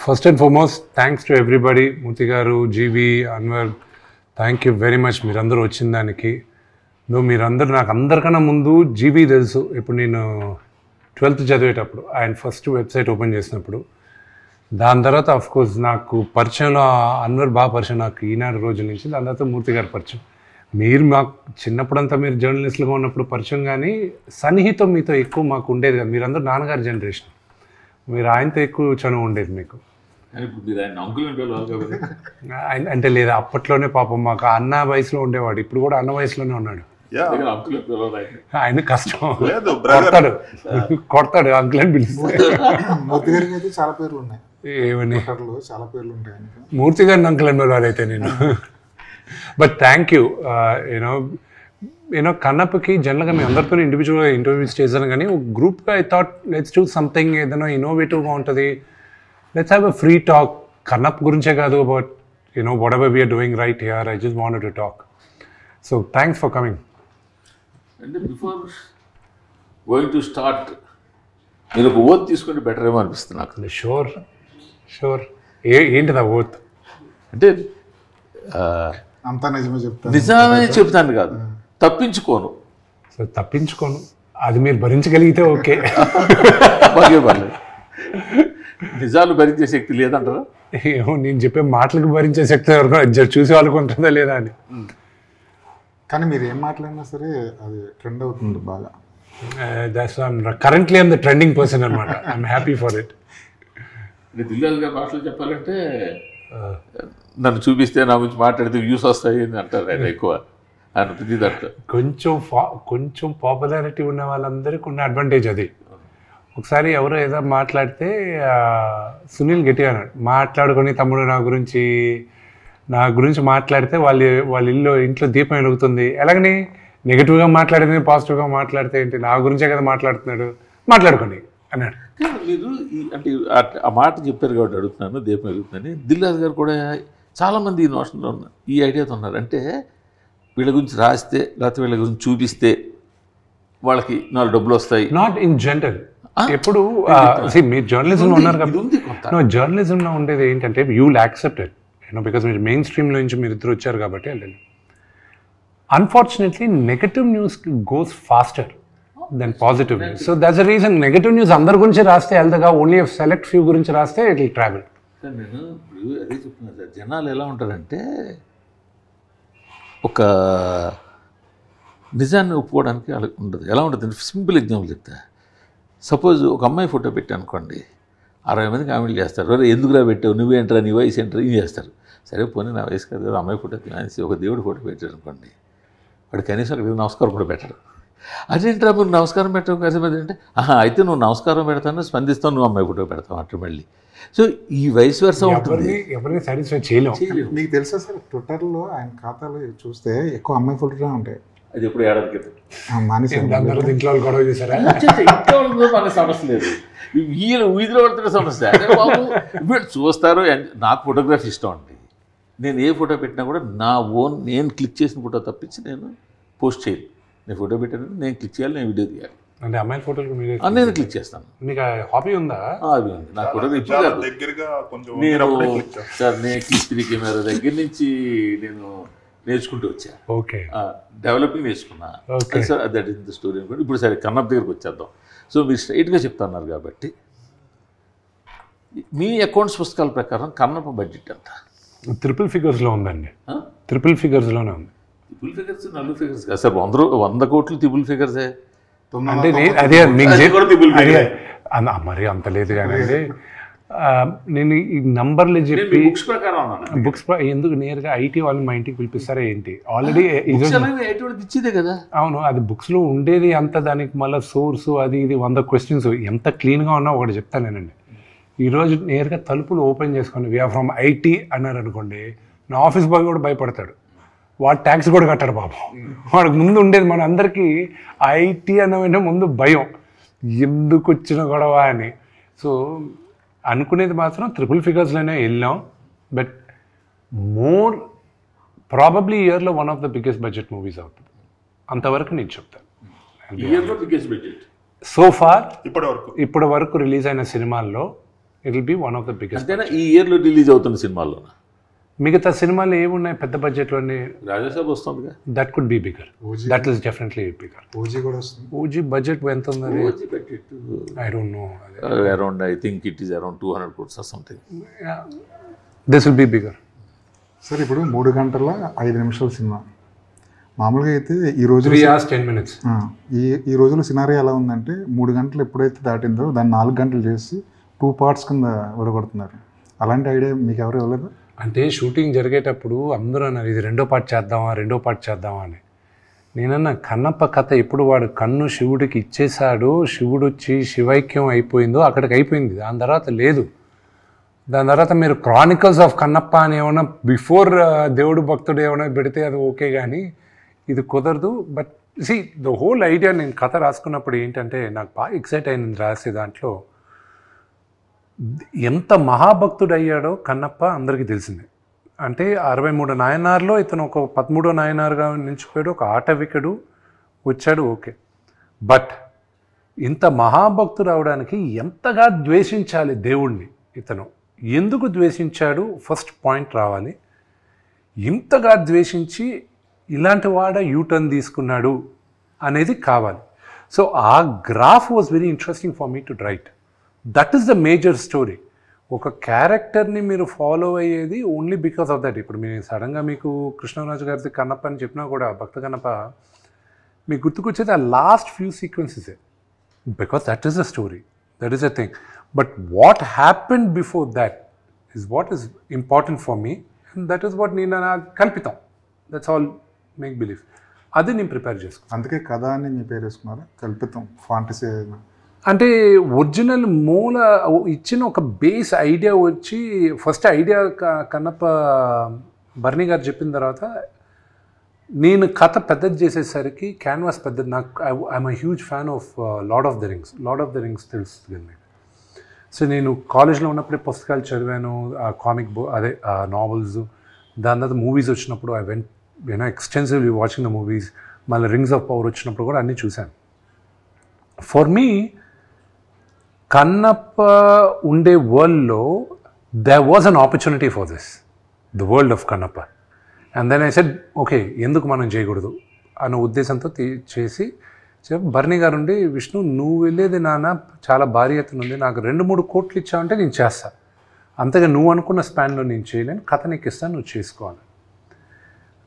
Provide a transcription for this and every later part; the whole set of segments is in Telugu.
First and foremost thanks to everybody, Murthy garu, జీవి, Anwar, thank you very much మీరందరూ వచ్చిన దానికి. మీరందరూ నాకు అందరికన్నా ముందు జీవి తెలుసు. ఇప్పుడు నేను 12th చదివేటప్పుడు ఆయన ఫస్ట్ వెబ్సైట్ ఓపెన్ చేసినప్పుడు, దాని తర్వాత అఫ్కోర్స్ నాకు పరిచయంలో అన్వర్ బాగా పరిచయం నాకు ఈనాడు రోజుల నుంచి. దాని తర్వాత మూర్తి గారు పరిచయం. మీరు మాకు చిన్నప్పుడంతా మీరు జర్నలిస్టులుగా ఉన్నప్పుడు పరిచయం, కానీ సన్నిహితం మీతో ఎక్కువ మాకు ఉండేది కదా. మీరందరూ నాన్నగారి జనరేషన్, మీరు ఆయనతో ఎక్కువ చనువు ఉండేది మీకు. అంటే లేదా అప్పట్లోనే పాపం మాకు అన్న వయసులో ఉండేవాడు, ఇప్పుడు కూడా అన్న వయసులోనే ఉన్నాడు. ఆయన కష్టం, కొడతాడు అంకుల్ అని పిలుస్తాడు. చాలా పేర్లు ఉన్నాయి, ఏమని చాలా పేర్లు ఉంటాయి. మూర్తి గారిని అంకుల్ అని పిలవాలైతే నేను. But thank you. యూనో కన్నప్పకి జనరల్గా మీ అందరితో ఇండివిజువల్గా ఇంటర్వ్యూస్ చేశాను, కానీ గ్రూప్గా I thought let's do something ఏదైనా ఇన్నోవేటివ్గా ఉంటుంది. Let's have a free talk. Kannappa గురించే కాదు, but you know whatever we are doing right here, I just wanted to talk. So thanks for coming. అంటే బిఫోర్ గోయింగ్ టు స్టార్ట్ మీరు ఒక ఓత్ తీసుకుంటే బెటర్ ఏమో అనిపిస్తుంది నాకు. Sure sure. ఏంటిది ఆ ఓత్? అంటే అంతా నిజమే చెప్తాను. నిజమే చెప్తాను కాదు, తప్పించుకోను. సో తప్పించుకోను, అది మీరు భరించగలిగితే ఓకే. బాగా పర్లేదు. నిజాలు భరించే శక్తి లేదంటారా? ఏమో, నేను చెప్పే మాటలకు భరించే శక్తి ఎవరికో చూసే వాళ్ళకు ఉంటుందా లేదా అని. కానీ మీరు ఏం మాట్లాడినా సరే అది ట్రెండ్ అవుతుంది బాగా. That's currently I'm the trending person అనమాట. I'm happy for it. Dil Raju గారి భాషలో చెప్పాలంటే నన్ను చూపిస్తే నా గురించి మాట్లాడితే వ్యూస్ వస్తాయి అని అంటారు ఆయన ఎక్కువ. ఆయన ప్రతి దాంట్లో కొంచెం పాపులారిటీ ఉన్న వాళ్ళందరికీ ఉన్న అడ్వాంటేజ్ అది. ఒకసారి ఎవరో ఏదో మాట్లాడితే సునీల్ గట్టిగా అన్నాడు, మాట్లాడుకొని తమ్ముడు నా గురించి మాట్లాడితే వాళ్ళ ఇంట్లో దీపం వెలుగుతుంది. ఎలాగని నెగిటివ్గా మాట్లాడితే పాజిటివ్గా మాట్లాడితే ఏంటి, నా గురించే కదా మాట్లాడుతున్నాడు, మాట్లాడుకోండి అన్నాడు. మీరు అంటే ఆ మాట చెప్పారు కాబట్టి అడుగుతున్నాను, దీపం వెలుగుతుందని. దిల్రాజు గారు కూడా చాలామంది ఈ నోషన్లో ఉన్నారు, ఈ ఐడియాతో ఉన్నారు. అంటే వీళ్ళ గురించి రాస్తే లేకపోతే వీళ్ళ గురించి చూపిస్తే వాళ్ళకి 4 డబ్బులు వస్తాయి. Not in general. ఎప్పుడు మీరు జర్నలిజంలో ఉన్నారు కాబట్టి, జర్నలిజంలో ఉండేది ఏంటంటే you will accept it, you know, because మీరు మెయిన్ స్ట్రీమ్లో నుంచి మీరు ఇద్దరు వచ్చారు కాబట్టి. అంటే unfortunately negative news goes faster than positive news. So that's the reason. Negative news అందరి గురించి రాస్తే వెళ్తాగా, ఓన్లీ సెలెక్ట్ ఫ్యూ గురించి రాస్తే ఇట్ విల్ ట్రావెల్. సార్ నేను ఇప్పుడు అదే చెప్తున్నాను సార్, జనాలు ఎలా ఉంటారంటే ఒక నిజాన్ని ఒప్పుకోవడానికి అలా ఉండదు. ఎలా ఉంటుంది, సింపుల్ ఎగ్జాంపుల్ చెప్తా. సపోజ్ ఒక అమ్మాయి ఫోటో పెట్టి అనుకోండి, 60 మంది కామెంట్లు చేస్తారు, అరే ఎందుకులా పెట్టావు, నువ్వేంటరా, నీ వయసు ఏంటరా, ఇది చేస్తారు. సరే పోనీ నా వయసు కాదు కదా, అమ్మాయి ఫోటో తీసి ఒక దేవుడి ఫోటో పెట్టారు అనుకోండి, వాడు కనీసం అక్కడ నమస్కారం కూడా పెట్టడు. అదేంట్రా మీరు నమస్కారం పెట్టడం కనీసం అంటే, అయితే నువ్వు నమస్కారం పెడతాను, స్పందిస్తావు, నువ్వు అమ్మాయి ఫోటో పెడతావు అంటే మళ్ళీ. సో ఈ వయసు వరుస ఉంటుంది, ఎవరిని సాటిస్ఫై చేయలేము. మీకు తెలుసా సార్, ట్విట్టర్లో ఆయన ఖాతాలో చూస్తే ఎక్కువ అమ్మాయి ఫోటోనే ఉంటాయి. అది ఎప్పుడు ఏడాది క్రితం ఇంట్లో గొడవ చేశారా? ఇంట్లో మనకు సమస్య లేదు, వీధిలో పడుతున్న సమస్య. అదే బాబు వీళ్ళు చూస్తారు. నాకు ఫోటోగ్రఫీ ఇష్టం అండి. నేను ఏ ఫోటో పెట్టినా కూడా నా ఓన్, నేను క్లిక్ చేసిన ఫోటో తప్పించి నేను పోస్ట్ చేయను. నేను ఫోటో పెట్టాను, నేను క్లిక్ చేయాలి, నేను వీడియో తీయాలి. అంటే అమ్మాయి ఫోటోలు నేను క్లిక్ చేస్తాను. మీకు హాబీ ఉందా? హాబీ ఉంది నాకు. ఫోటోగ్రఫీ సార్ నేను క్లిక్ కెమెరా దగ్గర నుంచి నేను నేర్చుకుంటూ వచ్చా. ఓకే, డెవలపింగ్ నేర్చుకున్నా sir. That is the story. ఇప్పుడు సరే కన్నప్ప దగ్గరకు వచ్చేద్దాం. సో మీరు స్ట్రైట్గా చెప్తున్నారు కాబట్టి, మీ అకౌంట్స్ పుస్తకాల ప్రకారం కన్నప్ప బడ్జెట్ ఎంత? ట్రిపుల్ ఫిగర్స్లో ఉందండి. ట్రిపుల్ ఫిగర్స్లోనే ఉంది. ట్రిపుల్ ఫిగర్స్, 4 ఫిగర్స్ కాదు సార్. 100 కోట్లు ట్రిపుల్ ఫిగర్సే. అంటే అదే మరి అంత లేదు కానీ నేను ఈ నంబర్లు చెప్పి బుక్స్ ప్రకారం బుక్స్ ఎందుకు నేరుగా ఐటీ వాళ్ళు మా ఇంటికి పిలిపిస్తారా ఏంటి? ఆల్రెడీ ఇచ్చేదే కదా. అవును, అది బుక్స్లో ఉండేది అంత, దానికి మళ్ళీ సోర్సు అది ఇది 100 క్వశ్చన్స్. ఎంత క్లీన్గా ఉన్నా ఒకటి చెప్తాను నేనండి. ఈరోజు నేరుగా తలుపులు ఓపెన్ చేసుకోండి, వీఆర్ ఫ్రమ్ ఐటీ అన్నారు అనుకోండి, నా ఆఫీస్ బాయ్ కూడా భయపడతాడు. వాడు ట్యాక్స్ కూడా కట్టాడు పాపం. వాడికి ముందు ఉండేది మన అందరికీ ఐటీ అన్న ముందు భయం, ఎందుకు వచ్చిన గొడవ అని. సో అనుకునేది మాత్రం ట్రిపుల్ ఫిగర్స్లోనే వెళ్ళాం. బట్ మోర్ ప్రాబబ్లీ ఇయర్లో one of the biggest budget movies అవుతుంది. అంతవరకు నేను చెప్తాను. సో ఫార్ ఇప్పటి వరకు రిలీజ్ అయిన సినిమాల్లో it will be one of the biggest. అంతేనా ఈ ఇయర్లో రిలీజ్ అవుతున్న సినిమాల్లో మిగతా సినిమాలు ఏమున్నాయి పెద్ద బడ్జెట్లోనే? రాజాసాబ్ వస్తుంది. That could be bigger. That is definitely bigger. OG కూడా వస్తుంది. ఓజీ బడ్జెట్ ఎంత ఉంది? I don't know. Around I think it is around 200 crores or something. This will be bigger. Sir ఇప్పుడు 3 గంటల 5 నిమిషాల సినిమా మామూలుగా అయితే ఈ రోజు 3 hours 10 minutes. ఈ రోజులో సినారీ ఎలా ఉందంటే 3 గంటలు ఎప్పుడైతే దాటిందో దాన్ని 4 గంటలు చేసి 2 parts కింద విడగొడుతున్నారు. అలాంటి ఐడియా మీకు ఎవరు ఇవ్వలేదు? అంటే షూటింగ్ జరిగేటప్పుడు అందరూ అన్నారు ఇది 2వ పార్ట్ చేద్దామా అని. నేనన్నా కన్నప్ప కథ ఎప్పుడు వాడు కన్ను శివుడికి ఇచ్చేశాడు, శివుడు వచ్చి శివైక్యం అయిపోయిందో అక్కడికి అయిపోయింది. దాని తర్వాత లేదు. దాని తర్వాత మీరు క్రానికల్స్ ఆఫ్ కన్నప్ప అని ఏమైనా బిఫోర్ దేవుడు భక్తుడు ఏమైనా పెడితే అది ఓకే, కానీ ఇది కుదరదు. But see the whole idea, నేను కథ రాసుకున్నప్పుడు ఏంటంటే నాకు బాగా ఎక్సైట్ అయింది రాసే దాంట్లో. ఎంత మహాభక్తుడు అయ్యాడో కన్నప్ప అందరికీ తెలిసిందే. అంటే 63 నాయనార్లో ఇతను ఒక 13వ నాయనారుగా నిలిచిపోయాడు, ఒక ఆటవికుడు వచ్చాడు, ఓకే. బట్ ఇంత మహాభక్తుడు అవడానికి ఎంతగా ద్వేషించాలి దేవుణ్ణి ఇతను, ఎందుకు ద్వేషించాడు ఫస్ట్ పాయింట్ రావాలి. ఇంతగా ద్వేషించి ఇలాంటి వాడ యూటర్న్ తీసుకున్నాడు అనేది కావాలి. సో ఆ graph was very interesting for me to right. That is the major story. ఒక క్యారెక్టర్ని మీరు ఫాలో అయ్యేది ఓన్లీ బికాస్ ఆఫ్ దట్. ఇప్పుడు మీరు సడన్గా మీకు కృష్ణరాజు గారిది కన్నప్ప అని చెప్పినా కూడా, భక్త కన్నప్ప, మీకు గుర్తుకొచ్చేది ఆ లాస్ట్ ఫ్యూ సీక్వెన్సెసే, because that is the story, that is the thing. But what happened before that is what is important for me, and that is what నేను కల్పితం, దట్స్ ఆల్ మేక్ బిలీవ్. అది నేను ప్రిపేర్ చేసుకున్నాను. అందుకే కథ అని మీ పేరు వేసుకున్నారా? కల్పితం, ఫాంటసీ అంటే ఒరిజినల్ మూల ఇచ్చిన ఒక బేస్ ఐడియా వచ్చి, ఫస్ట్ ఐడియా కన్నప్ప బర్నీ గారు చెప్పిన తర్వాత నేను కథ పెద్దది చేసేసరికి క్యాన్వాస్ పెద్దది. నాకు I'm a huge fan of lord of the rings తెలుస్తుంది మీకు. సో నేను కాలేజ్లో ఉన్నప్పుడే పుస్తకాలు చదివాను, కామిక్ అదే నావెల్స్. దాని తర్వాత మూవీస్ వచ్చినప్పుడు I went extensively watching the movies. మళ్ళీ రింగ్స్ ఆఫ్ పవర్ వచ్చినప్పుడు కూడా అన్నీ చూశాను. ఫర్ మీ కన్నప్ప ఉండే వరల్డ్లో there was an opportunity for this, the world of Kannappa. And then I said okay, ఎందుకు మనం చేయకూడదు అన్న ఉద్దేశంతో చేసి బర్నీ గారు ఉండి, విష్ణు నువ్వు వెళ్ళేది నాన్న చాలా భారీ ఎత్తున ఉంది, నాకు 2-3 కోట్లు ఇచ్చావంటే నేను చేస్తాను, అంతగా నువ్వు అనుకున్న స్పాన్లో నేను చేయలేను, కథ నీకు ఇస్తాను, నువ్వు చేసుకోవాలి.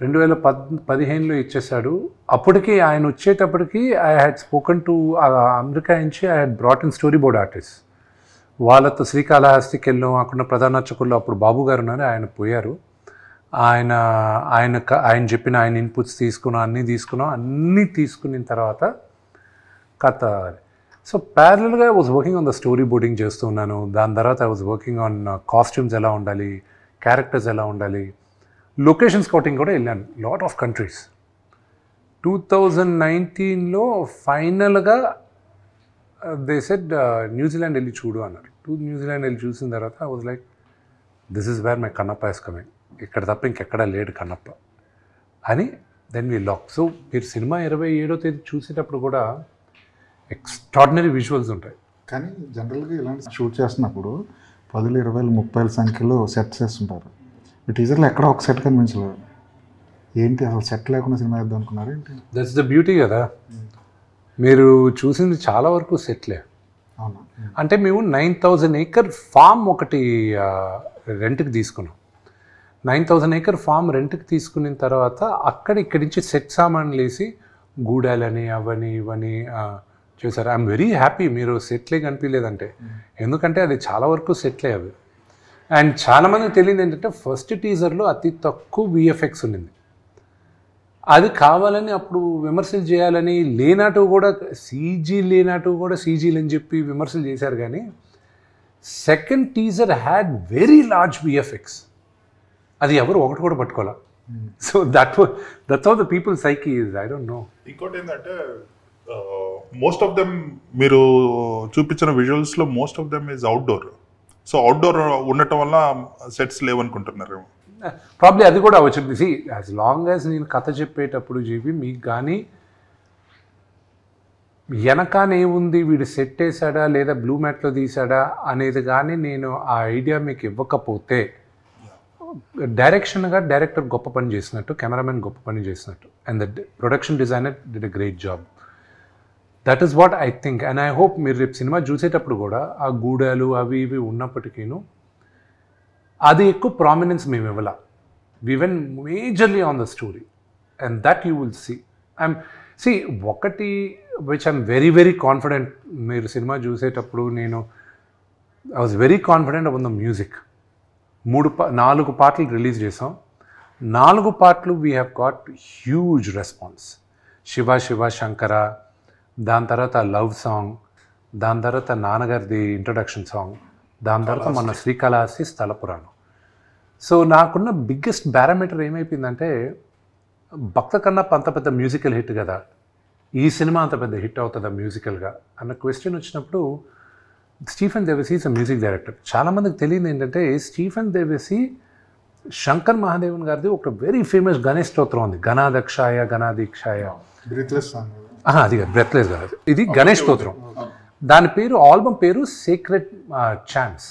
2015లో ఇచ్చేసాడు. అప్పటికి ఆయన వచ్చేటప్పటికి I had spoken to America నుంచి I had brought in story board artist. వాళ్ళతో శ్రీకాళహస్తికి వెళ్ళాం. అక్కడ ప్రధాన అర్చకుల్లో అప్పుడు బాబు గారు ఉన్నారు, ఆయన పోయారు. ఆయన చెప్పిన ఆయన ఇన్పుట్స్ తీసుకున్నాం, అన్నీ తీసుకున్న తర్వాత కథ. సో ప్యారలల్గా I was working on the story boarding చేస్తున్నాను. దాని తర్వాత I was working on costumes ఎలా ఉండాలి, క్యారెక్టర్స్ ఎలా ఉండాలి, లొకేషన్ స్కౌటింగ్ కూడా వెళ్ళాను లాట్ ఆఫ్ కంట్రీస్. 2019లో ఫైనల్గా దే సెడ్ న్యూజిలాండ్ వెళ్ళి చూడు అన్నారు. న్యూజిలాండ్ వెళ్ళి చూసిన తర్వాత I was like, this is where my Kannappa is coming, ఇక్కడ తప్ప ఇంకెక్కడా లేడు కన్నప్ప అని. Then we lock. సో మీరు సినిమా 27వ తేదీ చూసేటప్పుడు కూడా ఎక్స్ట్రాడినరీ విజువల్స్ ఉంటాయి. కానీ జనరల్గా ఇలాంటి షూట్ చేస్తున్నప్పుడు 10, 20, 30 సంఖ్యలో సెట్స్ వేస్తుంటారు. ఈ టీజర్లో ఎక్కడ ఒక సెట్ కనిపించలేదు. ఏంటి అసలు సెట్ లేకుండా సినిమా వేద్దాం అనుకున్నారు ఏంటి? దట్స్ ద బ్యూటీ కదా. మీరు చూసింది చాలా వరకు సెట్లే. అవునా? అంటే మేము 9,000 acre ఫామ్ ఒకటి రెంట్కి తీసుకున్నాం. 9,000 acre ఫామ్ రెంట్కి తీసుకున్న తర్వాత ఇక్కడి నుంచి సెట్ సామాన్లు వేసి గూడాలని అవని ఇవని చేశారు. ఐఎమ్ వెరీ హ్యాపీ మీరు సెట్లే కనిపించలేదంటే, ఎందుకంటే అది చాలా వరకు సెట్లే అవి. అండ్ చాలామందికి తెలియదు ఏంటంటే ఫస్ట్ టీజర్లో అతి తక్కువ విఎఫ్ఎక్స్ ఉండింది. అది కావాలని అప్పుడు విమర్శలు చేయాలని లేనట్టు కూడా సీజీలు అని చెప్పి విమర్శలు చేశారు. కానీ second teaser had very large VFX. అది ఎవరు ఒకటి కూడా పట్టుకోవాలి. So that's how the people psyche is. I don't know. ఇంకోటి ఏంటంటే మోస్ట్ ఆఫ్ దెమ్ మీరు చూపించిన విజువల్స్లో most of them is outdoor. So outdoor ఉండటం వల్ల సెట్స్ లేవనుకుంటున్నారు. ప్రాబ్లీ అది కూడా వచ్చింది. సి యాజ్ లాంగ్ యాజ్ నేను కథ చెప్పేటప్పుడు జీవి మీకు కానీ వెనకానేముంది, వీడు సెట్ వేసాడా లేదా బ్లూ మ్యాట్లో తీసాడా అనేది కానీ నేను ఆ ఐడియా మీకు ఇవ్వకపోతే, డైరెక్టర్ గొప్ప పని చేసినట్టు, కెమెరామెన్ గొప్ప పని చేసినట్టు, and the production designer did a great job. That is what I think. And I hope మీరు రేపు సినిమా చూసేటప్పుడు కూడా ఆ గూడాలు అవి ఇవి ఉన్నప్పటికీను అది ఎక్కువ ప్రామినెన్స్ మేము ఇవ్వాల. We when majorly on the story and that you will see ఒకటి which I'm very very confident. మీరు సినిమా చూసేటప్పుడు I was very confident on the music. 4 పాటలు రిలీజ్ చేసాం. 4 పాటలు we have got huge response. Shiva Shiva Shankara, దాని తర్వాత లవ్ సాంగ్, దాని తర్వాత నాన్నగారిది ఇంట్రడక్షన్ సాంగ్, దాని తర్వాత మన శ్రీకాళహస్తి స్థల పురాణం. సో నాకున్న బిగ్గెస్ట్ పారామీటర్ ఏమైపోయిందంటే, భక్త కన్నా అంత పెద్ద మ్యూజికల్ హిట్ కదా, ఈ సినిమా అంత పెద్ద హిట్ అవుతుందా మ్యూజికల్గా అన్న క్వశ్చన్ వచ్చినప్పుడు, Stephen Devassy is a music director. చాలామందికి తెలియదు ఏంటంటే, స్టీఫెన్ దేవసి శంకర్ మహాదేవన్ గారిది ఒక వెరీ ఫేమస్ గణేష్ స్తోత్రం ఉంది, గణాదక్షాయ గణాదీక్షాయ. Breathless song. అది బ్రెత్లెస్ కాదు, ఇది గణేష్ స్తోత్రం. దాని పేరు, ఆల్బమ్ పేరు sacred chants.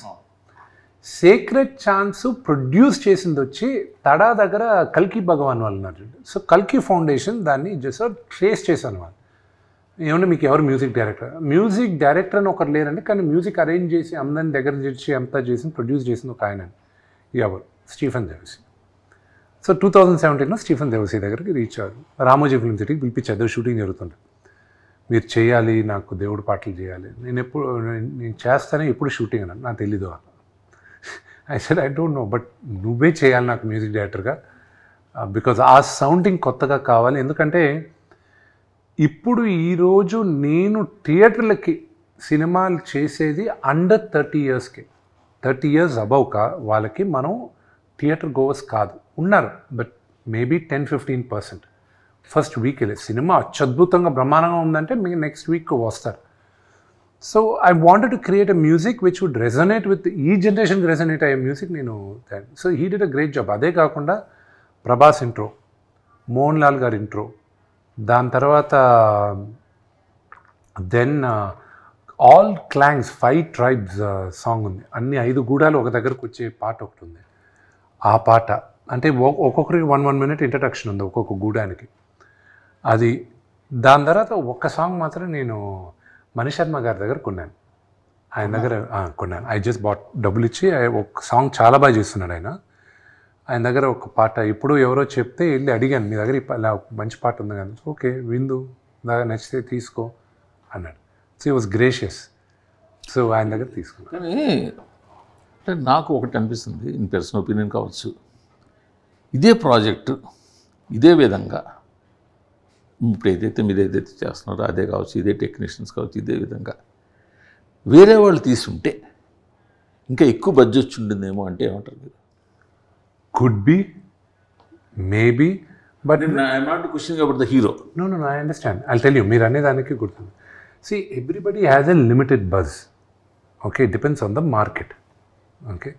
Sacred chants produce చేసింది వచ్చి తడా దగ్గర కల్కి భగవాన్ వాళ్ళు ఉన్నారు. సో కల్కి ఫౌండేషన్ దాన్ని జస్ట్ ట్రేస్ చేశాను వాళ్ళు. ఏమంటే మీకు ఎవరు మ్యూజిక్ డైరెక్టర్ అని ఒకరు లేరండి, కానీ మ్యూజిక్ అరేంజ్ చేసి అందరిని దగ్గర చేసి అంతా చేసి ప్రొడ్యూస్ చేసింది ఒక ఆయన. ఎవరు? స్టీఫెన్ దేవసి. సో 2017లో స్టీఫెన్ దేవసి దగ్గరికి రీచ్ అయ్యారు. రామోజీ ఫిల్మ్ సిటీకి పిలిపించారు, షూటింగ్ జరుగుతుంది. మీరు చేయాలి, నాకు దేవుడు పాటలు చేయాలి. నేను చేస్తానే, ఎప్పుడు షూటింగ్ అన్నాను, నాకు తెలీదు. I said I don't no, but నువ్వే చేయాలి నాకు మ్యూజిక్ డైరెక్టర్గా, బికాజ్ ఆ సౌండింగ్ కొత్తగా కావాలి. ఎందుకంటే ఇప్పుడు ఈరోజు నేను థియేటర్లకి సినిమాలు చేసేది అండర్ 30 yearsకి, 30 years అబవ్ వాళ్ళకి మనం థియేటర్ గోవర్స్ కాదు, ఉన్నారు, బట్ మేబీ 10-15%. ఫస్ట్ వీక్ వెళ్ళి సినిమా అత్యద్భుతంగా బ్రహ్మాండంగా ఉందంటే మీకు నెక్స్ట్ వీక్ వస్తారు. So I wanted to create a music which would resonate with ఈ జనరేషన్కి రెజనేట్ అయ్యే మ్యూజిక్ నేను. So he did a great job. అదే కాకుండా ప్రభాస్ ఇంట్రో, మోహన్ లాల్ గారి ఇంట్రో, దాని తర్వాత దెన్ ఆల్ క్లాంగ్స్ 5 ట్రైబ్స్ సాంగ్ ఉంది. అన్ని 5 గూడాలు ఒక దగ్గరకు వచ్చే పాట ఒకటి ఉంది. ఆ పాట అంటే ఒక్కొక్కరికి 1 minute ఇంట్రడక్షన్ ఉంది ఒక్కొక్క గూడానికి. అది దాని తర్వాత ఒక్క సాంగ్ మాత్రం నేను మణిశర్మ గారి దగ్గర కొన్నాను, ఆయన దగ్గర కొన్నాను. ఐ జస్ట్ బాట్, డబ్బులు ఇచ్చి. ఒక సాంగ్ చాలా బాగా చేస్తున్నాడు ఆయన దగ్గర ఒక పాట. ఇప్పుడు ఎవరో చెప్తే వెళ్ళి అడిగాను, మీ దగ్గర ఇలా మంచి పాట ఉంది కదా, ఓకే విందు, బాగా నచ్చితే తీసుకో అన్నాడు. So he was gracious. So ఆయన దగ్గర తీసుకున్నాను. కానీ అంటే నాకు ఒకటి అనిపిస్తుంది, ఇన్ పర్సనల్ ఒపీనియన్ కావచ్చు, ఇదే ప్రాజెక్టు ఇదే విధంగా ఇప్పుడు ఏదైతే మీరు ఏదైతే చేస్తున్నారో అదే కావచ్చు, ఇదే టెక్నీషియన్స్ కావచ్చు, ఇదే విధంగా వేరే వాళ్ళు తీసుంటే ఇంకా ఎక్కువ బడ్జెట్ ఉంటుందేమో అంటే ఏమంటారు మీరు? Could be, maybe, but I'm not questioning about the hero. No, I understand. I'll tell you, మీరు అనేదానికి గుర్తుంది. See, everybody has a limited buzz. Okay, it depends on the market. Okay.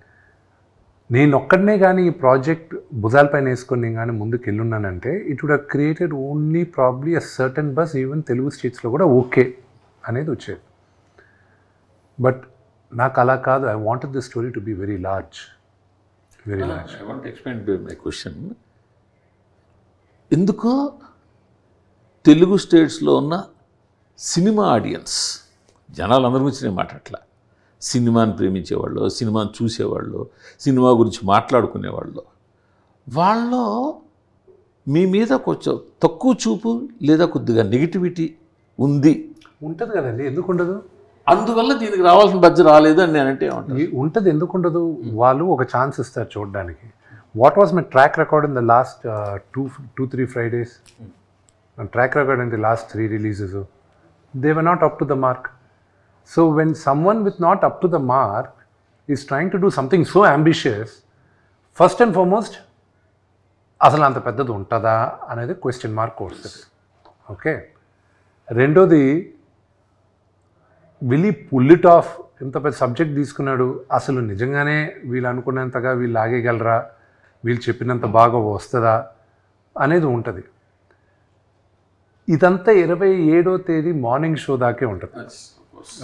నేను ఒక్కడనే కానీ ఈ ప్రాజెక్ట్ భుజాలపైన వేసుకొని నేను కానీ ముందుకు వెళ్ళున్నానంటే it would have created only probably a certain buzz, even Telugu స్టేట్స్లో కూడా ఓకే అనేది వచ్చేది. బట్ నాకు అలా కాదు. I wanted the story to be very large. I want explain my question. ఎందుకో తెలుగు స్టేట్స్లో ఉన్న సినిమా ఆడియన్స్, జనాలందరి గురించి నేను మాట్లాడట్లా, సినిమాని ప్రేమించేవాళ్ళు, సినిమాని చూసేవాళ్ళు, సినిమా గురించి మాట్లాడుకునేవాళ్ళు, వాళ్ళు మీ మీద కొంచెం తక్కువ చూపు లేదా కొద్దిగా నెగిటివిటీ ఉంటుంది కదండి, ఎందుకు ఉండదు? అందువల్ల దీనికి రావాల్సిన బడ్జెట్ రాలేదు అని నేనంటే ఉంటుంది. ఎందుకు ఉండదు? వాళ్ళు ఒక ఛాన్స్ ఇస్తారు చూడడానికి. What was my track record in the last 2-3 Fridays? Track record in the last 3 releases, they were not up to the mark. So when someone with not up to the mark is trying to do something so ambitious, first and foremost అసలు అంత పెద్దది ఉంటుందా అనేది క్వశ్చన్ మార్క్ వస్తుంది. ఓకే, రెండోది విల్ పుల్ ఇట్ ఆఫ్? ఇంత పెద్ద సబ్జెక్ట్ తీసుకున్నాడు, అసలు నిజంగానే వీళ్ళు అనుకున్నంతగా వీళ్ళు ఆగేయగలరా, వీళ్ళు చెప్పినంత బాగా వస్తుందా అనేది ఉంటుంది. ఇదంతా 27వ తేదీ మార్నింగ్ షో దాకే ఉంటుంది.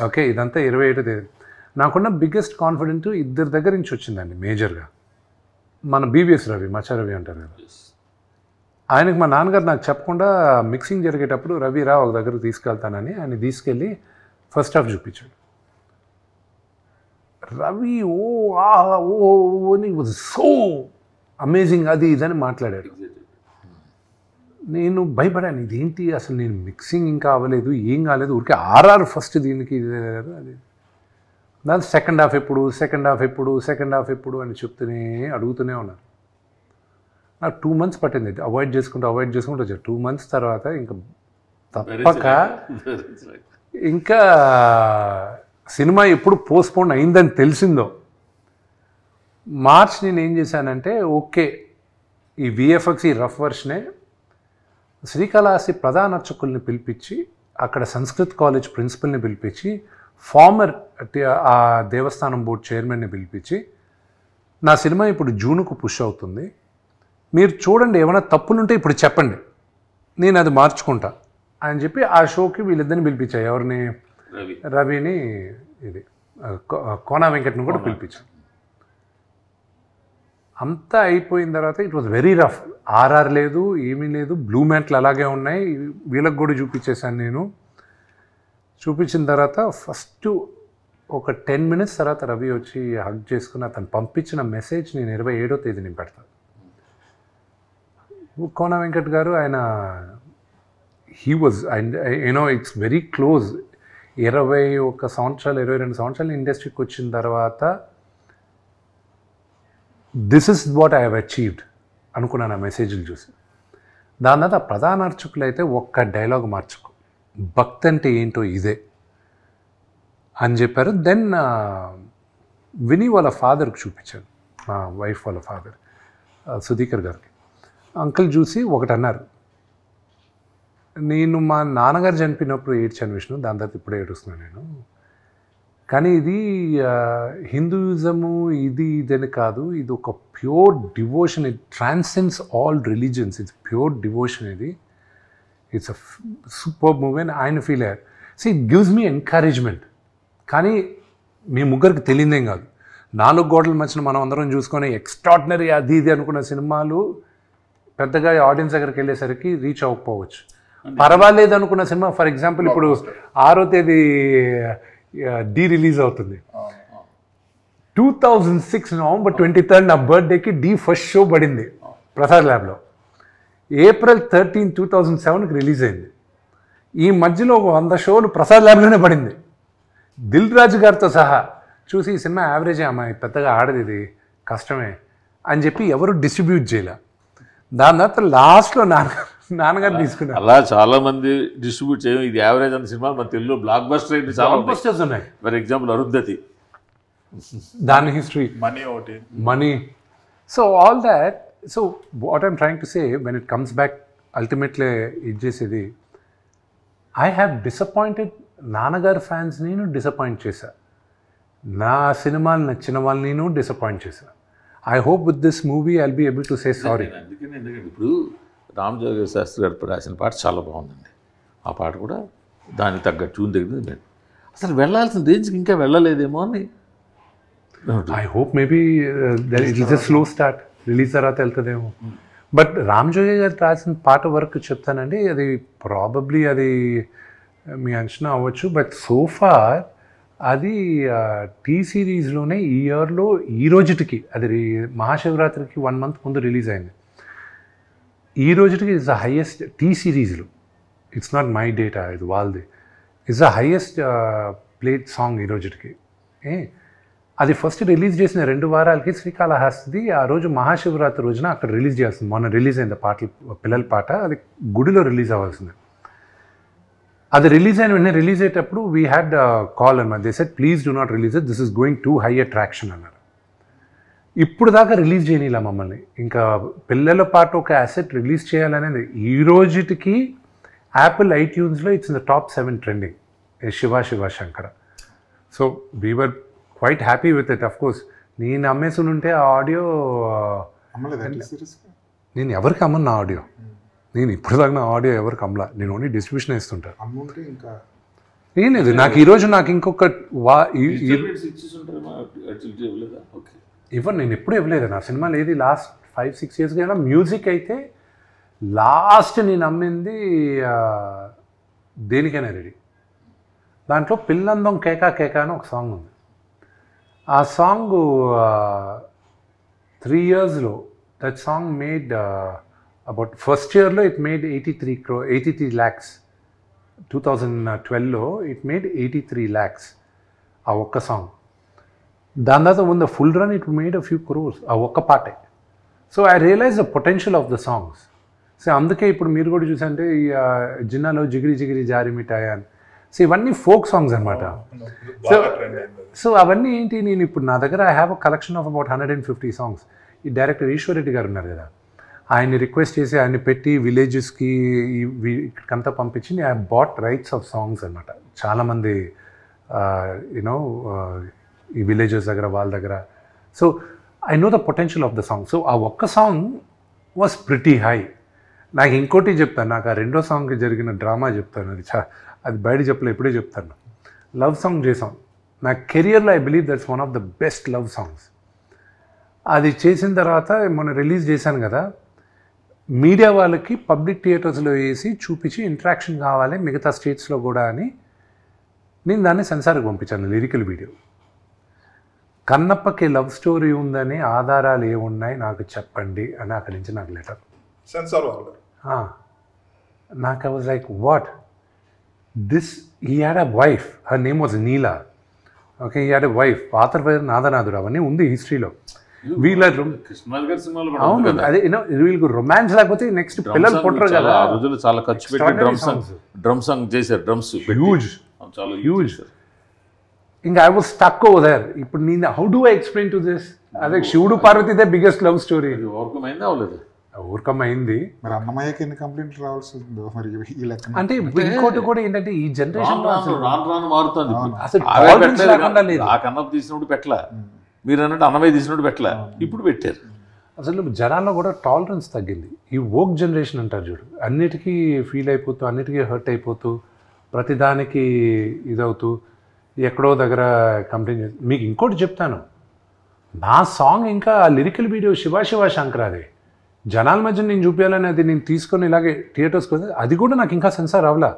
ఓకే, ఇదంతా 27వ తేదీ. నాకున్న బిగ్గెస్ట్ కాన్ఫిడెంట్ ఇద్దరి దగ్గర నుంచి వచ్చిందండి మేజర్గా. మన బీవీఎస్ రవి, మచ్చా రవి అంటారు కదా, ఆయనకు మా నాన్నగారు నాకు చెప్పకుండా మిక్సింగ్ జరిగేటప్పుడు రవి రా ఒక దగ్గరకు తీసుకెళ్తానని ఆయన తీసుకెళ్ళి ఫస్ట్ హాఫ్ చూపించాడు. రవి ఓ ఆహా ఓ అని వాజ్ సో అమేజింగ్ అది ఇదని మాట్లాడాడు. నేను భయపడాను, ఇదేంటి అసలు నేను మిక్సింగ్ ఇంకా అవ్వలేదు, ఏం కాలేదు, ఊరికే ఆర్ఆర్ ఫస్ట్ దీనికి అది. దాని సెకండ్ హాఫ్ ఎప్పుడు అని చెప్తూనే అడుగుతూనే ఉన్నారు. నాకు 2 months పట్టింది అవాయిడ్ చేసుకుంటూ వచ్చాను. 2 months తర్వాత ఇంకా తప్పక ఇంకా సినిమా ఎప్పుడు పోస్ట్పోన్ అయిందని తెలిసిందో మార్చ్ నేను ఏం చేశానంటే ఓకే ఈ విఎఫ్ఎక్స్ ఈ రఫ్ వర్షనే శ్రీకాళహస్తి ప్రధాన అర్చకుల్ని పిలిపించి అక్కడ సంస్కృత్ కాలేజ్ ప్రిన్సిపల్ని పిలిపించి ఫార్మర్ ఆ దేవస్థానం బోర్డు చైర్మన్ని పిలిపించి నా సినిమా ఇప్పుడు జూన్కు పుష్ అవుతుంది, మీరు చూడండి ఏమైనా తప్పులుంటే ఇప్పుడు చెప్పండి, నేను అది మార్చుకుంటా అని చెప్పి ఆ షోకి వీళ్ళిద్దరిని పిలిపించాయి. ఎవరిని? రవిని, ఇది కోనా వెంకట్ని కూడా పిలిపించాను. అంతా అయిపోయిన తర్వాత it was very rough. RR లేదు, ఏమీ లేదు, బ్లూ మ్యాట్లు అలాగే ఉన్నాయి. వీళ్ళకి కూడా చూపించేశాను నేను. చూపించిన తర్వాత ఫస్ట్ ఒక 10 minutes తర్వాత రవి వచ్చి హగ్ చేసుకుని అతను పంపించిన మెసేజ్ నేను 27వ తేదీని పెడతాను. కోనా వెంకట్ గారు ఆయన he was it's very close. 21 సంవత్సరాలు 22 సంవత్సరాలు ఇండస్ట్రీకి వచ్చిన తర్వాత this is what I have achieved అనుకున్నాను ఆ మెసేజ్లు చూసి. దాని తర్వాత ప్రధాన అర్చకులు అయితే ఒక్క డైలాగ్ మార్చుకో, భక్తి అంటే ఏంటో ఇదే అని చెప్పారు. దెన్ విని వాళ్ళ ఫాదర్కి చూపించాను, మా వైఫ్ వాళ్ళ ఫాదర్ సుధీకర్ గారికి. అంకుల్ చూసి ఒకటి అన్నారు, నేను మా నాన్నగారు చనిపోయినప్పుడు ఏడ్చాను విష్ణు, దాని తర్వాత ఇప్పుడే ఏడుస్తున్నాను నేను, కానీ ఇది హిందూయిజము ఇదని కాదు, ఇది ఒక pure devotion, it transcends all religions, it's pure devotion, ఇది ఇట్స్ అ సూపర్ మూవీ అని ఆయన ఫీల్ అయ్యారు. So it gives me encouragement. కానీ మీ ముగ్గురికి తెలియదేం కాదు, 4 గోడల మధ్యన మనం అందరం చూసుకొని ఎక్స్ట్రాడినరీ అది ఇది అనుకున్న సినిమాలు పెద్దగా ఆడియన్స్ దగ్గరికి వెళ్ళేసరికి రీచ్ అవ్వకపోవచ్చు. పర్వాలేదు అనుకున్న సినిమా, ఫర్ ఎగ్జాంపుల్ ఇప్పుడు 6వ తేదీ డి రిలీజ్ అవుతుంది. 2006 November 23rd నా బర్త్డేకి డి ఫస్ట్ షో పడింది ప్రసాద్ ల్యాబ్లో. April 13, 2007కి రిలీజ్ అయింది. ఈ మధ్యలో 100 షోలు ప్రసాద్ ల్యాబ్లోనే పడింది. దిల్ రాజు గారితో సహా చూసి ఈ సినిమా యావరేజే అమ్మాయి, పెద్దగా ఆడది, ఇది కష్టమే అని చెప్పి ఎవరు డిస్ట్రిబ్యూట్ చేయలే. దాని తర్వాత లాస్ట్లో నాన్నగారు తీసుకున్నారు. అలా చాలా మంది డిస్ట్రిబ్యూట్ చేయడం, ఇది యావరేజ్ అన్న సినిమా మన తెలుగులో బ్లాక్ బస్టర్ అయితే చాలా బస్టర్స్ ఉన్నాయి. ఫర్ ఎగ్జాంపుల్ అరుంధతి, దాని history, money. So all that. So what I'm trying to say, when it comes back ultimately ఇది చేసేది, ఐ హ్యావ్ డిసప్పాయింటెడ్ నాన్నగారు ఫ్యాన్స్, నేను డిసప్పాయింట్ చేశా, నా సినిమాలు నచ్చిన వాళ్ళని నేను డిసప్పాయింట్ చేశా. I hope with this movie I'll be able to say sorry. ఎందుకంటే ఇప్పుడు రామజోగ శాస్త్రి గారు రాసిన పాట చాలా బాగుందండి. ఆ పాట కూడా దానికి తగ్గ ట్యూన్ దగ్గర అసలు వెళ్ళాల్సిన రేంజ్కి ఇంకా వెళ్ళలేదేమో అని. I hope maybe it is a slow start, release తర్వాత వెళ్తుందేమో. బట్ రామజోగ గారు రాసిన పాట వరకు చెప్తానండి, అది ప్రాబబ్లీ అది మీ అంచనా అవ్వచ్చు, బట్ సోఫార్ అది టీ సిరీస్లోనే ఈ ఇయర్లో ఈ రోజుటికి, అది మహాశివరాత్రికి 1 month ముందు రిలీజ్ అయింది. ఈ రోజుకి ఇట్స్ ద హైయెస్ట్ టీ సిరీస్లో, ఇట్స్ నాట్ మై డేటా, ఇది వాళ్ళది, it's the highest played song ఈ రోజుకి. అది ఫస్ట్ రిలీజ్ చేసిన 2 వారాలకి శ్రీకాళహస్తి ఆ రోజు మహాశివరాత్రి రోజున అక్కడ రిలీజ్ చేస్తుంది. మొన్న రిలీజ్ అయింది పాటలు, పిల్లల పాట, అది గుడిలో రిలీజ్ అవ్వాల్సింది. అది రిలీజ్ అయిన వెంటనే రిలీజ్ అయ్యేటప్పుడు వీ హ్యాడ్ కాల్ అన్నమాట, they said please do not release it, this is going to high attraction అన్నారు. ఇప్పుడు దాకా రిలీజ్ చేయనిలా మమ్మల్ని. ఇంకా పిల్లల పాట ఒక అసెట్ రిలీజ్ చేయాలనేది ఈ రోజుకి యాపిల్ ఐట్యూన్స్లో it's in the top 7 trending, Shiva Shankara. So we were quite happy with it. Of course నేను అమ్మేసి ఉంటే ఆ ఆడియో, నేను ఎవరికి అమ్మను నా ఆడియో, నేను ఇప్పుడు దాకా నా ఆడియో ఎవరికి అమ్మలా, నేను ఓన్లీ డిస్ట్రిబ్యూషన్ ఇస్తుంటాను. అమ్ముంటే ఇంకా ఏం లేదు, నాకు ఈరోజు నాకు ఇంకొక ఇవ్వరు, నేను ఎప్పుడు ఇవ్వలేదు నా సినిమాలు ఏది లాస్ట్ 5-6 years అయినా. మ్యూజిక్ అయితే లాస్ట్ నేను అమ్మింది దేనికైనా రెడీ. దాంట్లో పిల్లందం కేకా కేకా అని ఒక సాంగ్ ఉంది. ఆ సాంగ్ 3 yearsలో that song made about first ఇయర్లో ఇట్ మేడ్ 83 lakhs. 2012లో ఇట్ మేడ్ 83 lakhs ఆ ఒక్క సాంగ్. దాని తర్వాత ఉన్న full run it made a few crores ఆ ఒక్క పాటే. So I realize the potential of the songs. So అందుకే ఇప్పుడు మీరు కూడా చూసంటే ఈ జిన్నాలో జిగిరి జిగిరి జారి మిఠాయి అని, సో ఇవన్నీ ఫోక్ సాంగ్స్ అనమాట. సో అవన్నీ ఏంటి, నేను ఇప్పుడు నా దగ్గర I have a collection of about 150 songs. ఈ డైరెక్టర్ ఈశ్వర్ రెడ్డి గారు ఉన్నారు కదా, ఆయన్ని రిక్వెస్ట్ చేసి ఆయన్ని పెట్టి విలేజెస్కి ఇక్కడికంతా పంపించి I bought rights of songs అనమాట. చాలామంది యూనో ఈ విలేజెస్ దగ్గర వాళ్ళ దగ్గర. So I know the potential of the song. So ఆ ఒక్క సాంగ్ వాస్ ప్రిటీ హై. నాకు ఇంకోటి చెప్తాను, నాకు ఆ రెండో సాంగ్కి జరిగిన డ్రామా చెప్తాను. అది బయట చెప్పలే, ఇప్పుడే చెప్తాను. లవ్ సాంగ్ చేసాం నా కెరియర్లో. I believe that's one of the best love songs. అది చేసిన తర్వాత మొన్న రిలీజ్ చేశాను కదా, మీడియా వాళ్ళకి పబ్లిక్ థియేటర్స్లో వేసి చూపించి ఇంటరాక్షన్ కావాలి మిగతా స్టేట్స్లో కూడా అని నేను దాన్ని సెన్సార్కి పంపించాను, లిరికల్ వీడియో. కన్నప్పకి లవ్ స్టోరీ ఉందని ఆధారాలు ఏమున్నాయి నాకు చెప్పండి అని అక్కడి నుంచి నాకు లెటర్. సెన్సార్ వాళ్ళు నాకు I was like what this, he had a wife, her name was Neela. Okay, he had a wife, పాత్ర పేరు నాదనాథుడు, అవన్నీ ఉంది హిస్టరీలో. వీళ్ళ అవును, అదే వీళ్ళకి రొమాన్స్ లేకపోతే నెక్స్ట్ పిల్లలు పుట్టరు కదా. ఆ రోజులు చాలా ఖర్చు పెట్టి డ్రమ్ సాంగ్ చేశారు, డ్రమ్స్ హ్యూజ్, చాలా హ్యూజ్. ఇంకా I was stuck over there. ఇప్పుడు నేను how do I explain to this? అదే శివుడు Parvati the biggest love story. Overcome అయిందా అవ్వలేదు? ఓవర్కమ్ అయింది. మరి అన్నమయ్యకి ఎన్ని కంప్లైంట్లు రావాల్సి ఉందో మరి ఈ లెక్క. అంటే ఇంకోటి కూడా ఏంటంటే ఈ జనరేషన్ రాను మారుతుంది. అసలు ఆ కన్నప్ప తీసినప్పుడు పెట్టలా, మీరు అన్నట్టు అన్నమయ్య తీసినప్పుడు పెట్టలా, ఇప్పుడు పెట్టారు. అసలు జనాల్లో కూడా టాలరెన్స్ తగ్గింది. ఈ వోక్ జనరేషన్ అంటారు చూడు, అన్నిటికీ ఫీల్ అయిపోతూ, అన్నిటికీ హర్ట్ అయిపోతూ, ప్రతిదానికి ఇదవుతూ, ఎక్కడో దగ్గర కంప్లైంట్ చేసి. మీకు ఇంకోటి చెప్తాను, నా సాంగ్ ఇంకా లిరికల్ వీడియో శివ శంకరాది జనాల మధ్య నేను చూపించాలని అది నేను తీసుకొని ఇలాగే థియేటర్స్కి వస్తే అది కూడా నాకు ఇంకా సెన్సార్ అవలా.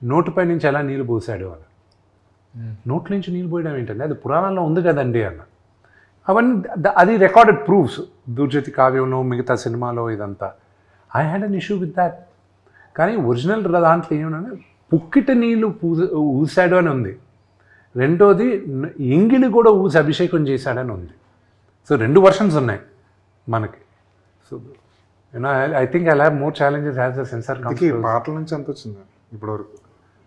నోటుపై నుంచి ఎలా నీళ్ళు పోసాడు అని, నోట్ల నుంచి నీళ్ళు పోయడం ఏంటంటే అది పురాణాల్లో ఉంది కదండి అన్న. అవన్నీ అది రికార్డెడ్ ప్రూఫ్స్, దుర్జతి కావ్యంలో మిగతా సినిమాలో ఇదంతా. I had an issue with that. కానీ ఒరిజినల్ దాంట్లో ఏమన్నా పుక్కిట నీళ్ళు ఊసాడు అని ఉంది. రెండోది ఎంగిలి కూడా ఊసి అభిషేకం చేశాడని ఉంది. సో 2 వర్షన్స్ ఉన్నాయి మనకి. So you know I think I have more challenges has the censor. పాటల నుంచి ఎంత వచ్చింది ఇప్పటివరకు?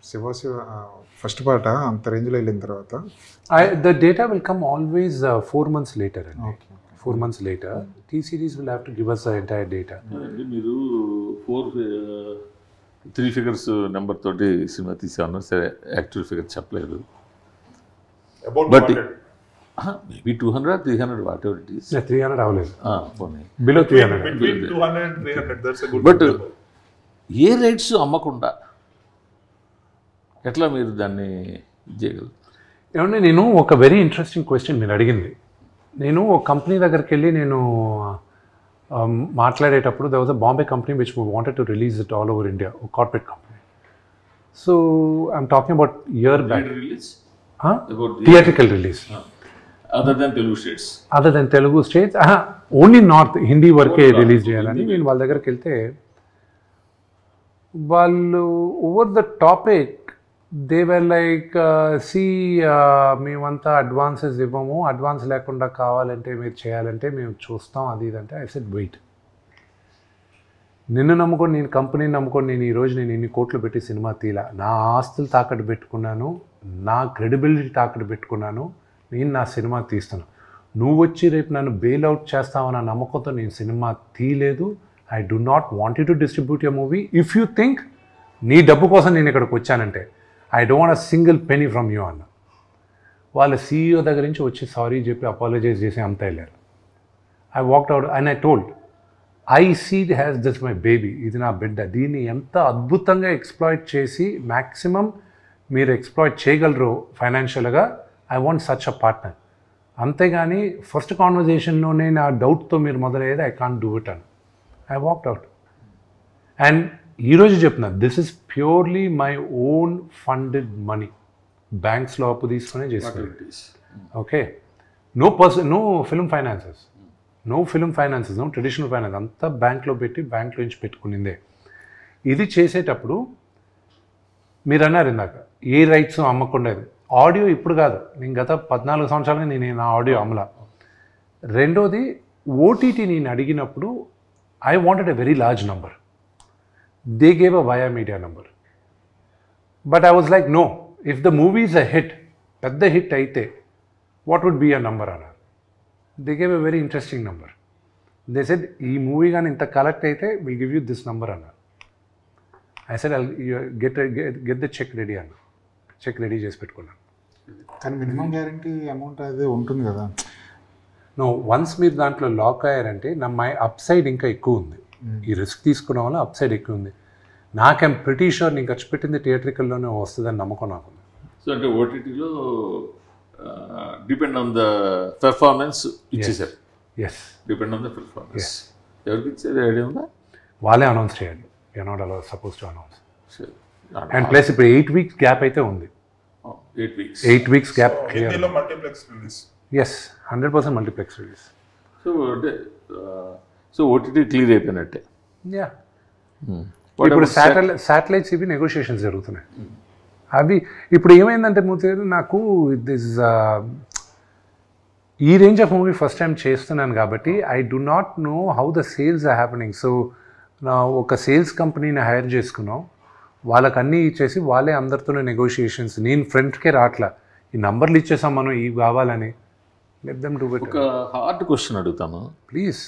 శివ ఫస్ట్ పాట అంత రేంజ్లో వెళ్ళిన తర్వాత the data will come always 4 months later అండి. 4 months later T series will have to give us the entire data. మీరు 3 figures నెంబర్ తోటి సినిమా తీసాను, సరే యాక్చువల్ ఫిగర్ చెప్పలేదు. But maybe 200 300 what ever it is. 300 అవ్వలేదు, below 300. Between 200 and 300, that's a good but number. A rights అమ్మకుండా ఎట్లా మీరు దాన్ని చేయగలరు? ఏమంటే నేను ఒక వెరీ ఇంట్రెస్టింగ్ క్వశ్చన్ మీరు అడిగింది. నేను ఒక కంపెనీ దగ్గరికి వెళ్ళి నేను మాట్లాడేటప్పుడు there was a Bombay company which wanted to release it all over India, corporate company. So I'm talking about year back. Theatrical release other than Telugu states, other than Telugu states, only north Hindi వరకే రిలీజ్ చేయాలని నేను వాళ్ళ దగ్గరికి వెళ్తే వాళ్ళు over the topic they were like see మేమంతా అడ్వాన్సెస్ ఇవ్వము, అడ్వాన్స్ లేకుండా కావాలంటే మీరు చేయాలంటే మేము చూస్తాం అది ఇదంటే. ఐ సెడ్ వెయిట్, నిన్ను నమ్ముకొని నేను కంపెనీని నమ్ముకొని నేను ఈరోజు నేను ఇన్ని కోట్లు పెట్టి సినిమా తీలా, నా ఆస్తులు తాకట్టు పెట్టుకున్నాను, నా క్రెడిబిలిటీ తాకట్టు పెట్టుకున్నాను, నేను నా సినిమా తీస్తాను. నువ్వు వచ్చి రేపు నన్ను బెయిల్ అవుట్ చేస్తావన్న నమ్మకంతో నేను సినిమా తీయలేదు. I do not want you to distribute your movie. If you think నీ డబ్బు కోసం నేను ఇక్కడికి వచ్చానంటే I don't want a single penny from you అన్న. వాళ్ళ CEO దగ్గర నుంచి వచ్చి సారీ చెప్పి అపాలజైజ్ చేసి అంతా వెళ్ళారు. I walked out and I told I see has this my baby, ఇది నా బిడ్డ, దీన్ని ఎంత అద్భుతంగా ఎక్స్ప్లాయిట్ చేసి మ్యాక్సిమం మీరు ఎక్స్ప్లాయిట్ చేయగలరు ఫైనాన్షియల్గా, I want such a partner. అంతేగాని ఫస్ట్ కాన్వర్జేషన్లోనే నా డౌట్తో మీరు మొదలయ్యేది ఐ కాంట్ డూ ఇట్ అని ఐ వాక్డ్ అవుట్. అండ్ ఈరోజు చెప్తున్నా, this is purely my own funded money, బ్యాంక్స్లో అప్పు తీసుకునే చేస్తున్నాను. Okay, no film finances, no traditional finance, అంతా బ్యాంక్లో పెట్టి బ్యాంక్లో నుంచి పెట్టుకునిందే. ఇది చేసేటప్పుడు మీరు అన్నారు ఇందాక ఏ రైట్స్ అమ్మకుండేది, ఆడియో ఇప్పుడు కాదు, నేను గత 14 సంవత్సరాలుగా నేను నా ఆడియో అమ్మలా. రెండోది ఓటీటీ నేను అడిగినప్పుడు I wanted a very large number, they gave a via media number, but I was like no, if the movie is a hit, పెద్ద హిట్ అయితే what would be a number అన్నారు. They gave a very interesting number, they said ఈ మూవీ కానీ ఇంత కలెక్ట్ అయితే will give you this number అన్నారు. I said I get the check ready అన్న, చెక్ రెడీ చేసి పెట్టుకున్నాను. కానీ మినిమం గ్యారంటీ అమౌంట్ అదే ఉంటుంది కదా. నో, వన్స్ మీరు దాంట్లో లాక్ అయ్యారంటే మై అప్ సైడ్ ఇంకా ఎక్కువ ఉంది, ఈ రిస్క్ తీసుకున్న వల్ల అప్ సైడ్ ఎక్కువ ఉంది. నాకేం ప్రిటీ షూర్ నేను ఖర్చు పెట్టింది థియేట్రికల్లోనే వస్తుందని నమ్మకం నాకు. సో అంటే ఓటీటీలో డిపెండ్ ఆన్ ద పెర్ఫార్మెన్స్ ఇచ్చేసారు. Yes, depend on the performance. ఎవరికి ఇచ్చేది ఐడియా ఉందా? వాళ్ళే అనౌన్స్ చేయాలి, you're not allowed suppose to announce. And plus ఇప్పుడు 8 weeks గ్యాప్ అయితే ఉంది. 8 weeks. 8 weeks gap. హిందీలో multiplex release. Yes, 100% multiplex release. So అంటే సో ఓటీటీ క్లియర్ అయిపోయినట్టే. యా, ఇప్పుడు శాటిలైట్స్ ఇవి నెగోషియేషన్స్ జరుగుతున్నాయి. అవి ఇప్పుడు ఏమైందంటే మూర్తి నాకు దిస్ ఈ range of movie first time చేస్తున్నాను కాబట్టి I do not know how the sales are happening. So నా ఒక సేల్స్ కంపెనీని హైర్ చేసుకున్నాం, వాళ్ళకి అన్నీ ఇచ్చేసి వాళ్ళే అందరితోనే నెగోషియేషన్స్, నేను ఫ్రంట్కే రాట్లా, ఈ నంబర్లు ఇచ్చేసాం మనం ఇవి కావాలని. Let them do it. ఒక హార్డ్ క్వశ్చన్ అడుగుతాను ప్లీజ్.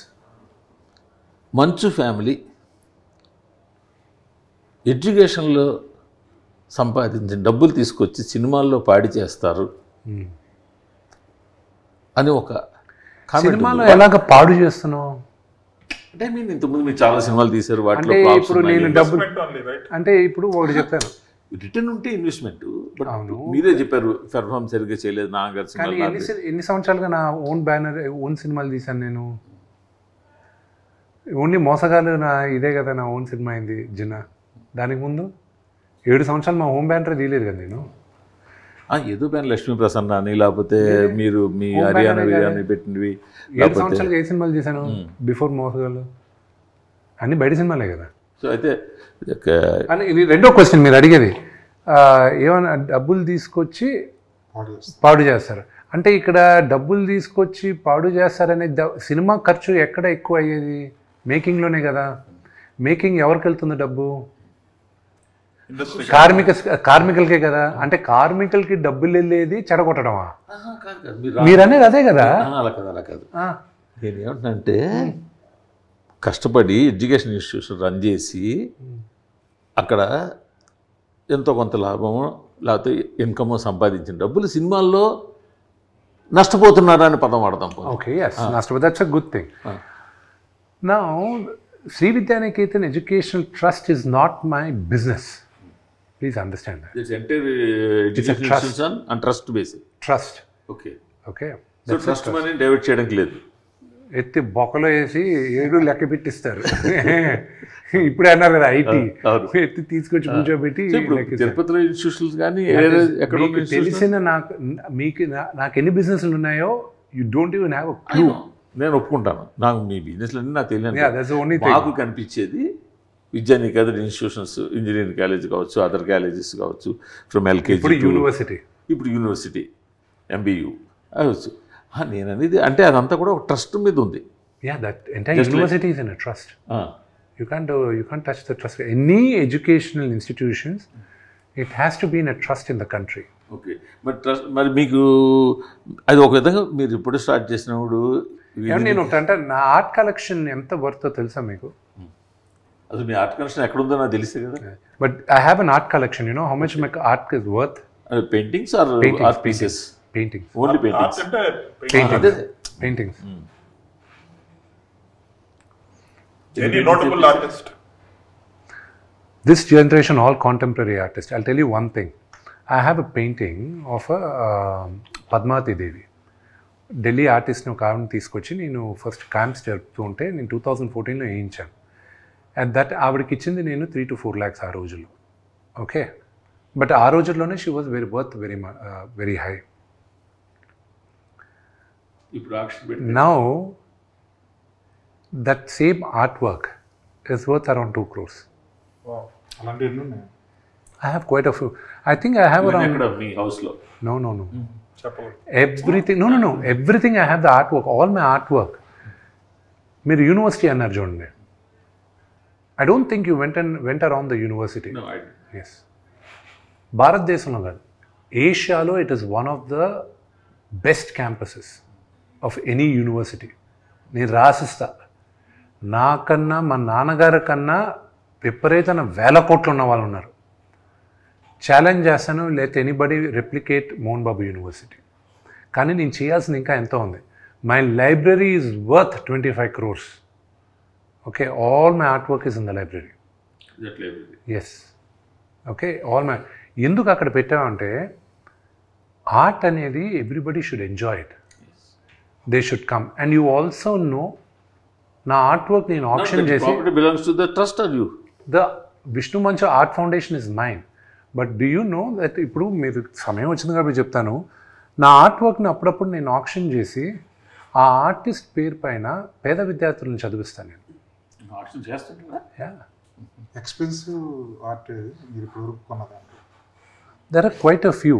మంచు ఫ్యామిలీ ఎడ్యుకేషన్లో సంపాదించిన డబ్బులు తీసుకొచ్చి సినిమాల్లో పాడి చేస్తారు అని ఒక సినిమాలో ఎలాగ పాడు చేస్తున్నావు అంటే మీరు ఇంతకుముందు మీరు చాలా సినిమాలు తీశారు, వాటిలో అంటే ఇప్పుడు నేను డబ్బులు రైట్. అంటే ఇప్పుడు ఒకటి చెప్తాను, రిటర్న్ ఉంటే ఇన్వెస్ట్మెంట్. బట్ అవును. మీరే చెప్పారు పెర్ఫార్మ్ సరిగ్గా చేయలేదు నాగారు కానీ సినిమా. ఎన్ని సంవత్సరాలుగా నా ఓన్ బ్యానర్ ఓన్ సినిమాలు తీశాను నేను. ఓన్లీ మోసగాలు నా ఇదే కదా నా ఓన్ సినిమా అయింది జిన్నా. దానికి ముందు 7 సంవత్సరాలు మా హోమ్ బ్యానర్ తీయలేదు కదా నేను. ఏదో బ్యాన్ లక్ష్మీ ప్రసన్న అని, లేకపోతే మీరు మీ హర్యానా బిర్యానీ పెట్టినవి. 7 సంవత్సరాలుగా ఏ సినిమాలు చేశాను బిఫోర్ మోసగాళ్ళు? అన్నీ బయట సినిమాలే కదా. సో అయితే అని ఇది రెండో క్వశ్చన్ మీరు అడిగేది, ఏమైనా డబ్బులు తీసుకొచ్చి పాడు చేస్తారు అంటే, ఇక్కడ డబ్బులు తీసుకొచ్చి పాడు చేస్తారనే సినిమా ఖర్చు ఎక్కడ ఎక్కువ అయ్యేది? మేకింగ్లోనే కదా. మేకింగ్ ఎవరికి వెళ్తుంది డబ్బు? కార్మికులకే కదా. అంటే కార్మికులకి డబ్బులు వెళ్ళేది చెడగొట్టడమా? మీరు అనేది అదే కదా. అలా కాదు, అలా కాదు. నేను ఏమంటున్నానంటే కష్టపడి ఎడ్యుకేషన్ ఇన్స్టిట్యూషన్ రన్ చేసి అక్కడ ఎంతో కొంత లాభమో లేకపోతే ఇన్కమో సంపాదించిన డబ్బులు సినిమాల్లో నష్టపోతున్నారా అని పదం వాడతాం. ఓకే, నష్టపోతే that's a good thing. Now Sri Vidyanikethan Educational Trust is not my business. Please understand that. It's entire education institution and trust based. Trust. Okay. Okay. So trust money divert చేయడానికి లేదు. ఎత్తి బొక్కలో వేసి 7 లెక్క పెట్టిస్తారు. ఇప్పుడే అన్నారు కదా ఐటీ, ఎత్తి తీసుకొచ్చి కూర్చోబెట్టి. తిరుపతిలో ఇన్స్టిట్యూషన్స్ కానీ ఎక్కడ తెలిసిన నాకు ఎన్ని బిజినెస్లు ఉన్నాయో you don't even have a clue. నేను ఒప్పుకుంటాను, నాకు మీ బిజినెస్లన్నీ నాకు తెలియదు. మాకు కనిపించేది విద్యానికేతన్ ఇన్స్టిట్యూషన్స్, ఇంజనీరింగ్ కాలేజ్ కావచ్చు, అదర్ కాలేజెస్ కావచ్చు, ఫ్రమ్ ఎల్కేజీ ఇప్పుడు యూనివర్సిటీ ఎంబీయూ అవచ్చు. నేను అనేది అంటే అదంతా కూడా ఒక ట్రస్ట్ మీద ఉంది. University is in a trust. You can't touch the trust. Any educational institutions, it has to be in a trust in the country. Okay, but trust మరి మీకు అది ఒక విధంగా మీరు ఇప్పుడు స్టార్ట్ చేసినప్పుడు నేను అంటే నా ఆర్ట్ కలెక్షన్ ఎంత వర్తో తెలుసా మీకు? అసలు మీ ఆర్ట్ కలెక్షన్ ఎక్కడ ఉందో నాకు తెలిసే కదా. But I have an art collection. You know how much my art is worth? Paintings or art pieces? Paintings. Only paintings. Paintings. Any notable artist? This generation, all contemporary artists. I'll tell you one thing. I have a painting of a Padmavati Devi. Delhi ఆర్టిస్ట్ని ఒక ఆవిడని తీసుకొచ్చి నేను ఫస్ట్ క్యాంప్స్ జరుపుతూ ఉంటే నేను 2014లో వేయించాను. అట్ దట్ ఆవిడకి ఇచ్చింది నేను 3 to 4 lakhs ఆ రోజుల్లో. ఓకే, బట్ ఆ రోజుల్లోనే షీ వాజ్ వెరీ హై. ఇప్పుడు auction now that same art work is worth around 2 crores. అలాంటి ఎన్ని ఉన్నాయి? I have quite a few. I think I have around... ఎక్కడ మీ హౌస్లో? No. చెప్పండి. Everything, no. Everything I have the artwork, all my artwork. మీరు యూనివర్సిటీ అన్నారు చూడండి. I don't think you went around the university. No, I Yes. భారతదేశంలో కాదు, ఏషియాలో it is one of the best campuses of any university. నేను రాసిస్తా, నాకన్నా మా నాన్నగారి కన్నా విపరీతమైన 1000 కోట్లు ఉన్న వాళ్ళు ఉన్నారు. ఛాలెంజ్ చేస్తాను, let anybody replicate Mohan Babu university. కానీ నేను చేయాల్సింది ఇంకా ఎంతో ఉంది. My library is worth 25 crores. Okay, all my art work is in the library. Yes, okay, all my. ఎందుకు అక్కడ పెట్టామంటే ఆర్ట్ అనేది everybody should enjoy it, they should come. And you also know నా ఆర్ట్ వర్క్ నేను ఆప్షన్ చేసి property belongs to the trust or you? The Vishnu Manchu art foundation is mine. But do you know that ఇప్పుడు మీరు సమయం వచ్చింది కాబట్టి చెప్తాను, నా ఆర్ట్ వర్క్ని అప్పుడప్పుడు నేను ఆప్షన్ చేసి ఆ ఆర్టిస్ట్ పేరు పైన పేద విద్యార్థులను చదివిస్తాను నేను. ఆప్షన్ చేస్తుంటారా? యా, ఎక్స్పెన్సివ్ ఆర్ట్ మీరు ఇప్పుడు కొన్నదాంట్లో there are quite a few.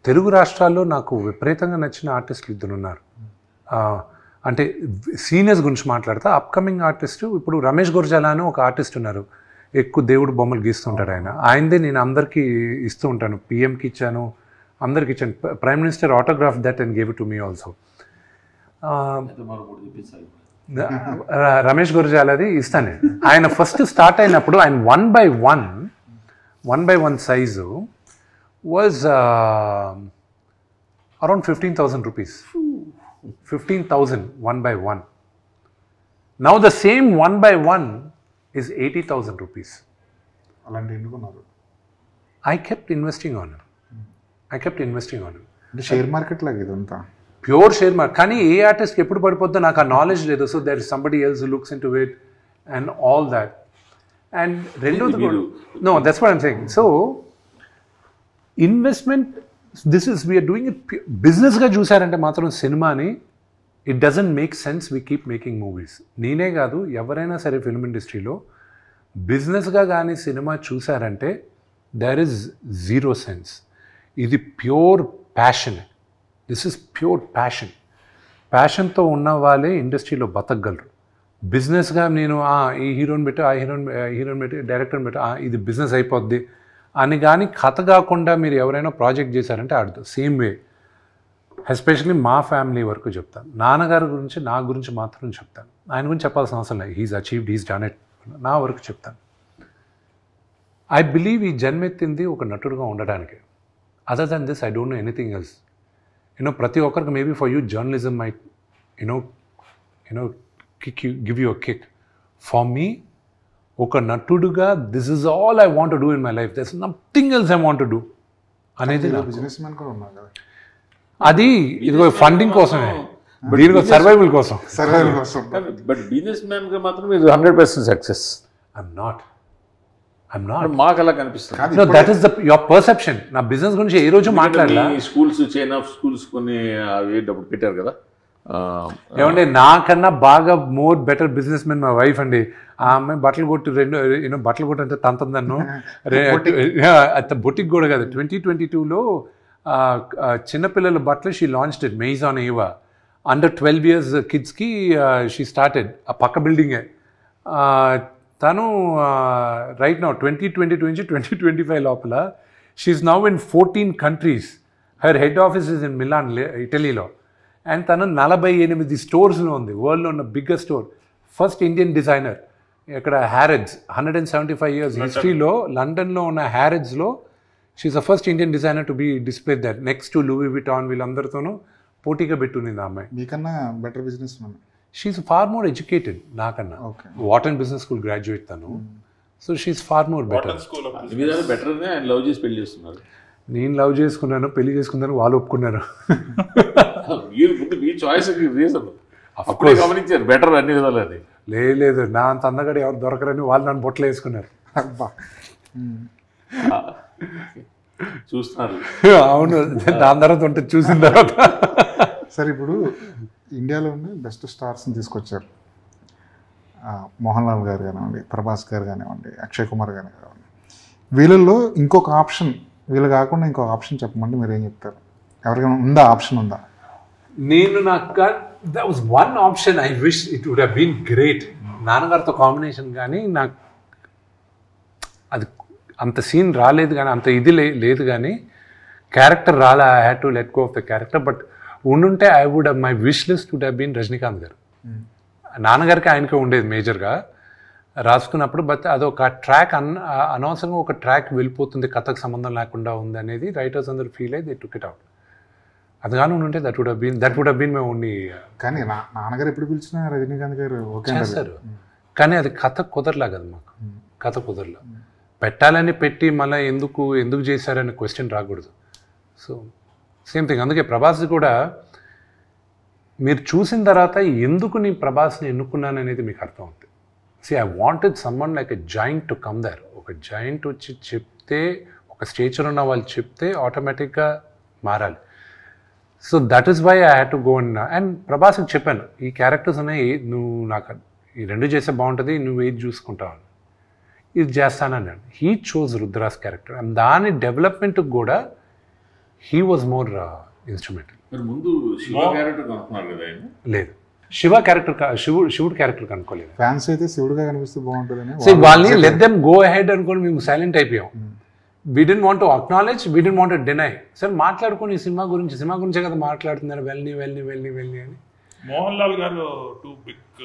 Telugu రాష్ట్రాల్లో నాకు విపరీతంగా నచ్చిన ఆర్టిస్టులు 2 ఉన్నారు. అంటే సీనియర్స్ గురించి మాట్లాడతా, అప్కమింగ్ ఆర్టిస్టు ఇప్పుడు రమేష్ గుర్జాలా అని ఒక ఆర్టిస్ట్ ఉన్నారు, ఎక్కువ దేవుడు బొమ్మలు గీస్తుంటాడు ఆయన. ఆయనదే నేను అందరికీ ఇస్తూ ఉంటాను, పిఎంకి ఇచ్చాను, అందరికి ఇచ్చాను. Prime minister autograph that and gave it to me also. Ramesh గుర్జాలది ఇస్తాను నేను. ఆయన ఫస్ట్ స్టార్ట్ అయినప్పుడు ఆయన 1 by 1 size was around 15,000 rupees. 15,000 1 by 1. Now the same 1 by 1 is 80,000 rupees. అలాంటి ఎన్నుకున్నారు? I kept investing on it. అంటే షేర్ మార్కెట్ లాగా ఇదంతా ప్యూర్ షేర్ మార్కెట్. కానీ ఏ ఆర్టిస్ట్కి ఎప్పుడు పడిపోద్దో నాకు ఆ నాలెడ్జ్ లేదు. So there is somebody else who looks into it and all that. And రెండోది no, that's what I'm saying. So investment, this is we're doing it బిజినెస్గా చూసారంటే మాత్రం సినిమాని it doesn't make sense we keep making movies. నేనే కాదు, ఎవరైనా సరే ఫిల్మ్ ఇండస్ట్రీలో బిజినెస్గా కానీ సినిమా చూసారంటే దేర్ ఇస్ జీరో సెన్స్. ఇది pure passion. This is pure passion. ప్యాషన్తో ఉన్న వాళ్ళే ఇండస్ట్రీలో బతకగలరు. బిజినెస్గా నేను ఈ హీరోని పెట్టి ఆ హీరోని పెట్టి డైరెక్టర్ని పెట్టి ఇది బిజినెస్ అయిపోద్ది అని కానీ కథ కాకుండా మీరు ఎవరైనా ప్రాజెక్ట్ చేశారంటే ఆడుతుంది. సేమ్ వే ఎస్పెషల్లీ మా ఫ్యామిలీ వరకు చెప్తాను. నాన్నగారి గురించి నా గురించి మాత్రం చెప్తాను, ఆయన గురించి చెప్పాల్సిన అవసరం లేదు. He's achieved, he's done it. నా వరకు చెప్తాను. ఐ బిలీవ్ ఈ జన్మెత్తింది ఒక నటుడుగా ఉండడానికి. Other than this I don't know anything else. ప్రతి ఒక్కరికి maybe for you journalism might give you a kick. For me ఒక నటుడుగా this is all I want to do in my life, there is nothing else I want to do అనేది. బిజినెస్ మ్యాన్ కూడా ఉన్నారు కదా, అది ఇదిగో ఫండింగ్ కోసమే, దీనికో సర్వైవల్ కోసం. సర్వైవల్ కోసం. బట్ బిజినెస్ మ్యాన్గా మాత్రం మీరు 100% సక్సెస్. I'm not. మాకు అలా కనిపిస్తుంది. No, that is your perception. నా బిజినెస్ గురించి ఏ రోజు మాట్లాడలా. స్కూల్స్, చైన్ ఆఫ్ స్కూల్స్ కొన్ని అప్పుడు పెట్టారు కదా. ఏమంటే నాకన్నా బాగా మోర్ బెటర్ బిజినెస్ మెన్ మా వైఫ్ అండి. ఆ అమ్మాయి బట్టలు కొట్టి బట్టలు కొట్టి అంటే తంతను బొటిక్ కూడా కదా. 2022లో చిన్నపిల్లల బట్టలు షీ లాంచ్డ్ ఇట్, మెయిజాన్ ఏవా. అండర్ 12 years కిడ్స్కి షీ స్టార్టెడ్. ఆ పక్క బిల్డింగే. తను రైట్ నౌ 2022 నుంచి 2025 లోపల she's now in 14 countries. Her head office is in Milan, ఇటలీలో. అండ్ తను 48 స్టోర్స్లో ఉంది, వరల్డ్లో ఉన్న biggest store. First Indian designer. ఇక్కడ హ్యారెడ్స్ 175 years హిస్టరీలో లండన్లో ఉన్న హ్యారెడ్స్లో she's the first Indian designer to be display that next to Louis Vuitton. వీళ్ళందరితోనూ పోటీగా పెట్టునింది ఆ అమ్మాయి. మీకన్నా better businessman. She's far more educated నాకన్నా. Okay. Wharton business school graduate తను. So she is far more better. School of better ఆయన లవ్ చేసి పెళ్లి చేస్తున్నారు. నేను లవ్ చేసుకున్నాను, పెళ్లి చేసుకున్నాను, వాళ్ళు ఒప్పుకున్నారు. మీరు ముందు మీ చాయిస్ రీజన్ అప్పుడే గమనించారు బెటర్ అన్ని విధాలు అది. లేదు, నా అంత అందగాడు ఎవరు దొరకరని వాళ్ళు నన్ను బొట్టలు వేసుకున్నారు. అబ్బా. చూస్తున్నారు. అవును, దాని తర్వాత ఉంటుంది చూసిన తర్వాత. సరే, ఇప్పుడు ఇండియాలో ఉండే బెస్ట్ స్టార్స్ని తీసుకొచ్చారు. మోహన్ లాల్ గారు కానివ్వండి, ప్రభాస్ గారు కానివ్వండి, అక్షయ్ కుమార్ గారు కానివ్వండి. వీళ్ళల్లో ఇంకొక ఆప్షన్, వీళ్ళు కాకుండా ఇంకొక ఆప్షన్ చెప్పమంటే మీరు ఏం చెప్తారు? ఎవరికైనా ఉందా ఆప్షన్ ఉందా? నాకు that was one option. I wish it would have been great. నాన్నగారితో కాంబినేషన్, కానీ నాకు అది అంత సీన్ రాలేదు, కానీ అంత ఇది లేదు, కానీ క్యారెక్టర్ రాలే. I had to let go of the character. But ఉండుంటే I would my wish list would have been Rajinikanth garu. నాన్నగారికి ఆయనకే ఉండేది మేజర్గా రాసుకున్నప్పుడు. బట్ అదొక ట్రాక్ అనవసరంగా ఒక ట్రాక్ వెళ్ళిపోతుంది, కథకు సంబంధం లేకుండా ఉంది అనేది రైటర్స్ అందరూ ఫీల్ అయ్యి దే టుక్ ఇట్ అవుట్. అది కానీ ఉంటే that would have been my only. కానీ నాన్నగారు ఎప్పుడు పిలిచినా రజనీకాంత్ గారు ఓకే చేస్తారు, కానీ అది కథ కుదరలా కదా మాకు. కథ కుదరలా. పెట్టాలని పెట్టి మళ్ళీ ఎందుకు చేశారనే క్వశ్చన్ రాకూడదు. So same thing. అందుకే ప్రభాస్ కూడా మీరు చూసిన తర్వాత ఎందుకు నేను ప్రభాస్ని ఎన్నుకున్నాను అనేది మీకు అర్థం అవుతుంది. I wanted someone like a giant to come there. ఒక జైంట్ వచ్చి చెప్తే, ఒక స్టేచర్ ఉన్న వాళ్ళు చెప్తే ఆటోమేటిక్గా మారాలి. So that is why I had to go and ప్రభాస్కి చెప్పాను, ఈ క్యారెక్టర్స్ ఉన్నాయి, నువ్వు నాకు ఈ రెండు చేస్తే బాగుంటుంది, నువ్వు ఏది చూసుకుంటావు, ఇది చేస్తానన్నాడు. He chose Rudra's character and దాని డెవలప్మెంట్కి కూడా హీ వాజ్ మోర్ ఇన్స్ట్రుమెంటల్. ముందు శివ క్యారెక్టర్ కనుక్కున్నారు కదా ఆయన? లేదు, శివ క్యారెక్టర్ శివుడు క్యారెక్టర్ కనుక్కోలేదు. ఫ్యాన్స్ అయితే శివుడుగా కనిపిస్తే బాగుంటుందని సో వాళ్ళని లెట్ దెమ్ గో అహెడ్ అనుకోని మేము సైలెంట్ అయిపోయాం. We didn't want to acknowledge, we didn't want to deny. Sir మాట్లాడుకోండి సినిమా గురించే కదా మాట్లాడుతున్నారు, వెళ్ళి అని. మోహన్ లాల్ గారు 2 బిగ్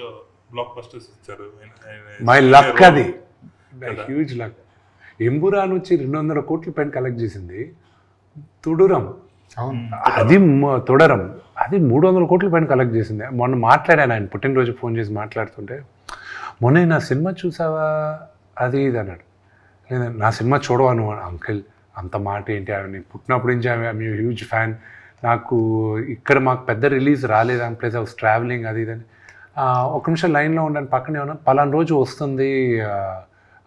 బ్లాక్ బస్టర్స్ ఇచ్చారు. మై లక్, అది హ్యూజ్ లక్. ఎంబురాన్ వచ్చి 200 కోట్ల పైన కలెక్ట్ చేసింది. తుడురం, అది తొడరం, అది 300 కోట్ల పైన కలెక్ట్ చేసింది. మొన్న మాట్లాడాను, ఆయన పుట్టినరోజు ఫోన్ చేసి మాట్లాడుతుంటే, మొన్న నా సినిమా చూసావా అది ఇది అన్నాడు. లేదా నా సినిమా చూడవా నువ్వు? అంకిల్ అంత మాట ఏంటి, ఆమె పుట్టినప్పటి నుంచి ఆమె హ్యూజ్ ఫ్యాన్. నాకు ఇక్కడ మాకు పెద్ద రిలీజ్ రాలేదు, అని ప్లేస్ హౌస్ ట్రావెలింగ్ అది ఇదని. ఒక నిమిషం లైన్లో ఉండని, పక్కనే ఉన్నా, పలానా రోజు వస్తుంది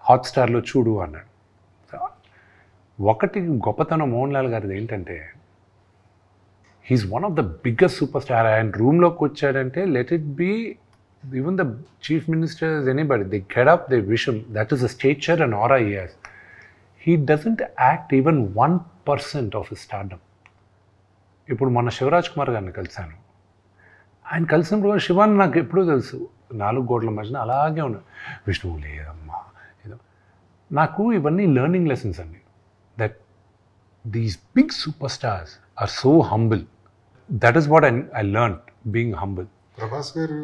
హాట్స్టార్లో చూడు అన్నాడు. ఒకటి గొప్పతనం మోహన్ లాల్ గారిది ఏంటంటే, he is one of the biggest super star. ఆయన రూమ్లోకి వచ్చాడంటే let it be even the chief ministers, anybody, they get up, they wish him. That is the stature and aura he has. He doesn't act even 1% of his stardom. ఇప్పుడు మొన్న శివరాజ్ కుమార్ గారిని కలిశాను. ఆయన కలిసినప్పుడు కూడా శివాన్ని నాకు ఎప్పుడూ తెలుసు, 4 గోడల మధ్యన అలాగే ఉన్నాడు. విష్ణువు లేదమ్మా ఏదో. నాకు ఇవన్నీ లెర్నింగ్ లెసన్స్ అండి. That these big super stars are so humble. That is what I learned, being humble. Prabhas garu,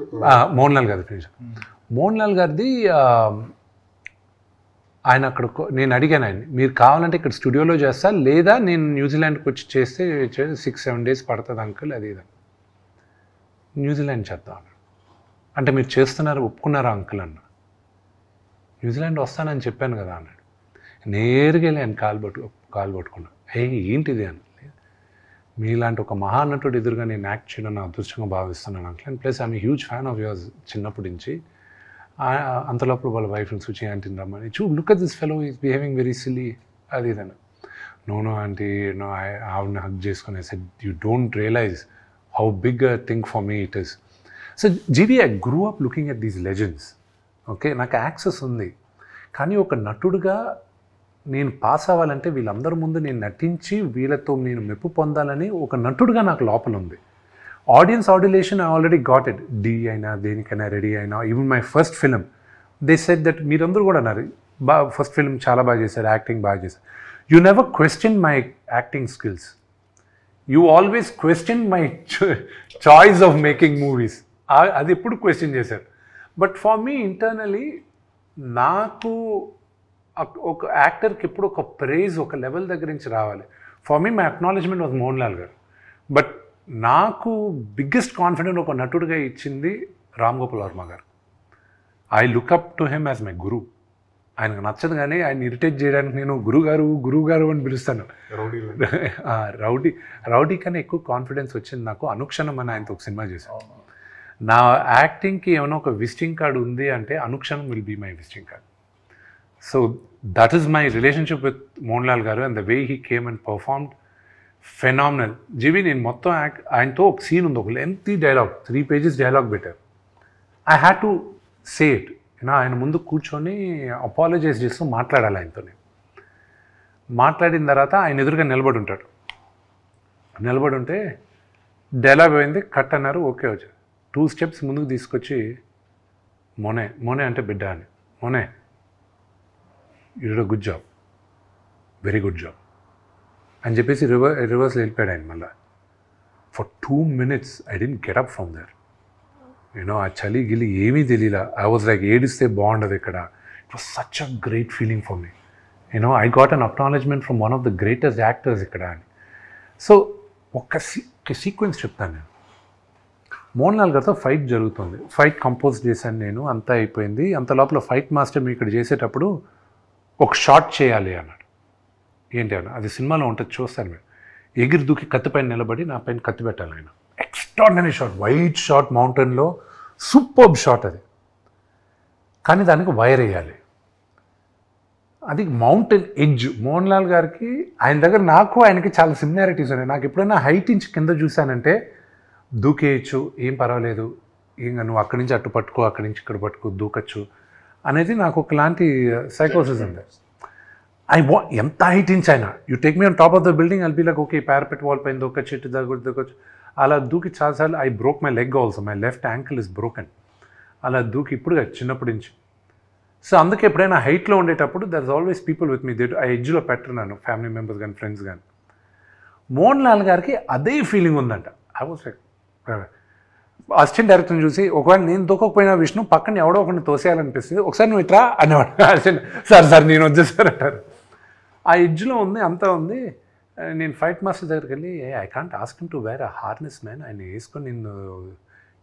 Mohan Lal గారి ఫినిష్. మోహన్ లాల్ గారిది ఆయన అక్కడ నేను అడిగాను ఆయన, మీరు కావాలంటే ఇక్కడ స్టూడియోలో చేస్తా, లేదా నేను న్యూజిలాండ్కి వచ్చి చేస్తే 6-7 days పడుతుంది అంకుల్ అది ఇది. న్యూజిలాండ్ చేద్దాం అన్నాడు. అంటే మీరు చేస్తున్నారు, ఒప్పుకున్నారా అంకుల్ అన్న. న్యూజిలాండ్ వస్తానని చెప్పాను కదా అన్నాడు. నేరుగా వెళ్ళి ఆయన కాలు పట్టుకున్నాను. ఏంటిది అని. మీలాంటి ఒక మహానటుడు ఎదురుగా నేను యాక్ట్ చేయడం నా అదృష్టంగా భావిస్తున్నాను uncle. And plus I'm huge fan of yours చిన్నప్పటి నుంచి. అంతలోప్పుడు వాళ్ళ వైఫ్ని సూచి ఆంటీని రమ్మని, look at this fellow is behaving very silly అది ఇదని. నో ఆంటీ, నో ఆవిడని హగ్ చేసుకుని said you don't realize how big a thing for me it is. So Jeevi, I grew up looking at these legends. Okay, నాకు యాక్సెస్ ఉంది, కానీ ఒక నటుడుగా నేను పాస్ అవ్వాలంటే వీళ్ళందరి ముందు నేను నటించి వీళ్ళతో నేను మెప్పు పొందాలని ఒక నటుడుగా నాకు లోపల ఉంది. Audience adulation I already got it. డీ అయినా దేనికైనా రెడీ అయినా, even my first film they said that, మీరందరూ కూడా అన్నారు ఫస్ట్ ఫిలిం చాలా బాగా చేశారు, యాక్టింగ్ బాగా చేశారు. You never question my acting skills, you always question my choice of making movies. అది ఎప్పుడు క్వశ్చన్ చేశారు. బట్ ఫర్ మీ ఇంటర్నలీ, నాకు ఒక యాక్టర్కి ఎప్పుడు ఒక ప్రైజ్ ఒక లెవెల్ దగ్గర నుంచి రావాలి. For me my acknowledgement was Mohan Lal గారు. బట్ నాకు బిగ్గెస్ట్ కాన్ఫిడెంట్ ఒక నటుడిగా ఇచ్చింది Ram Gopal Varma garu. I look up to him as my guru. ఆయనకు నచ్చదు కానీ ఆయన ఇరిటేట్ చేయడానికి నేను గురువు గారు అని పిలుస్తాను. రౌడీ కన్నా ఎక్కువ కాన్ఫిడెన్స్ వచ్చింది నాకు అనుక్షణం అని ఆయనతో ఒక సినిమా చేశాను. నా యాక్టింగ్కి ఏమైనా ఒక విజిటింగ్ కార్డు ఉంది అంటే అనుక్షణం will be my visiting card. So that is my relationship with Mohan Lal గారు and the way he came and performed phenomenal. జీవి నేను మొత్తం ఆయనతో ఒక సీన్ ఉంది, ఒక లెంతీ డైలాగ్, 3 pages డైలాగ్ పెట్టారు. I had to say it. ఆయన ముందు కూర్చొని అపాలజైజ్ చేస్తూ మాట్లాడాలి ఆయనతో. మాట్లాడిన తర్వాత ఆయన ఎదురుగా నిలబడి ఉంటాడు. నిలబడి ఉంటే డైలాగ్ అయింది, కట్ అన్నారు, ఓకే వచ్చారు. 2 steps ముందుకు తీసుకొచ్చి మోనే అంటే బిడ్డ అని, మోనే you did a good job, very good job అని చెప్పేసి రివర్స్లో వెళ్ళిపోయాడు ఆయన. మళ్ళీ for 2 minutes I didn't get up from there. ఆ చలి గిలి ఏమీ తెలియలా. ఐ వాజ్ లైక్ ఏడిస్తే బాగుండదు ఇక్కడ. It was such a great feeling for me. I got an acknowledgement from one of the greatest actors ఇక్కడ అని. సో ఒక సీక్వెన్స్ చెప్తాను నేను. మోహన్ లాల్ గారితో ఫైట్ జరుగుతుంది, ఫైట్ కంపోజ్ చేశాను నేను, అంతా అయిపోయింది. అంత లోపల ఫైట్ మాస్టర్ మీ ఇక్కడ చేసేటప్పుడు ఒక షాట్ చేయాలి అన్నాడు. ఏంటి అన్న, అది సినిమాలో ఉంటుంది చూస్తాను మీరు. ఎగిరి దూకి కత్తి పైన నిలబడి నా పైన కత్తి పెట్టాలి ఆయన. ఎక్స్ట్రాడినరీ షాట్, వైట్ షాట్, మౌంటైన్లో సూపర్బ్ షాట్ అది. కానీ దానికి వైర్ వేయాలి. అది మౌంటైన్ ఎడ్జ్. మోహన్ లాల్ గారికి ఆయన దగ్గర నాకు ఆయనకి చాలా సిమిలారిటీస్ ఉన్నాయి. నాకు ఎప్పుడైనా హైట్ నుంచి కింద చూశానంటే దూకేయచ్చు, ఏం పర్వాలేదు, ఇంకా నువ్వు అక్కడి నుంచి అటు పట్టుకో, అక్కడి నుంచి ఇక్కడ పట్టుకో, దూకచ్చు అనేది నాకు ఒకలాంటి సైకోసిస్ ఉంది. ఎంత హైట్ నుంచి అయినా you take me on top of the building, I'll be like okay parapet wall పైన దూకచ్చు, ఇటు దూకొచ్చు. అలా దూకి చాలాసార్లు I broke my leg also, my left ankle is broken. అలా దూకి ఇప్పుడు చిన్నప్పటి నుంచి. సో అందుకే ఎప్పుడైనా హైట్లో ఉండేటప్పుడు there is always people with me. ఆ ఎడ్జ్లో పెట్టరు నన్ను, ఫ్యామిలీ మెంబర్స్ కానీ ఫ్రెండ్స్ కానీ. మోహన్ లాల్ గారికి అదే ఫీలింగ్ ఉందంట. ఐ వాస్ లైక్ అసిస్టెంట్ డైరెక్టర్ని చూసి ఒకవేళ నేను దూకపోయినా విష్ణు పక్కన ఎవడో ఒకరిని తోసేయాలనిపిస్తుంది, ఒకసారి నువ్వు ఇట్రా అనేవాడు. అసిస్టెంట్ సార్ నేను వచ్చేసారు అంటారు. ఆ ఎడ్జ్లో ఉంది, అంతా ఉంది. నేను ఫైట్ మాస్టర్ దగ్గరికి వెళ్ళి I can't ask him to wear a harness man, ఆయన వేసుకొని నిన్ను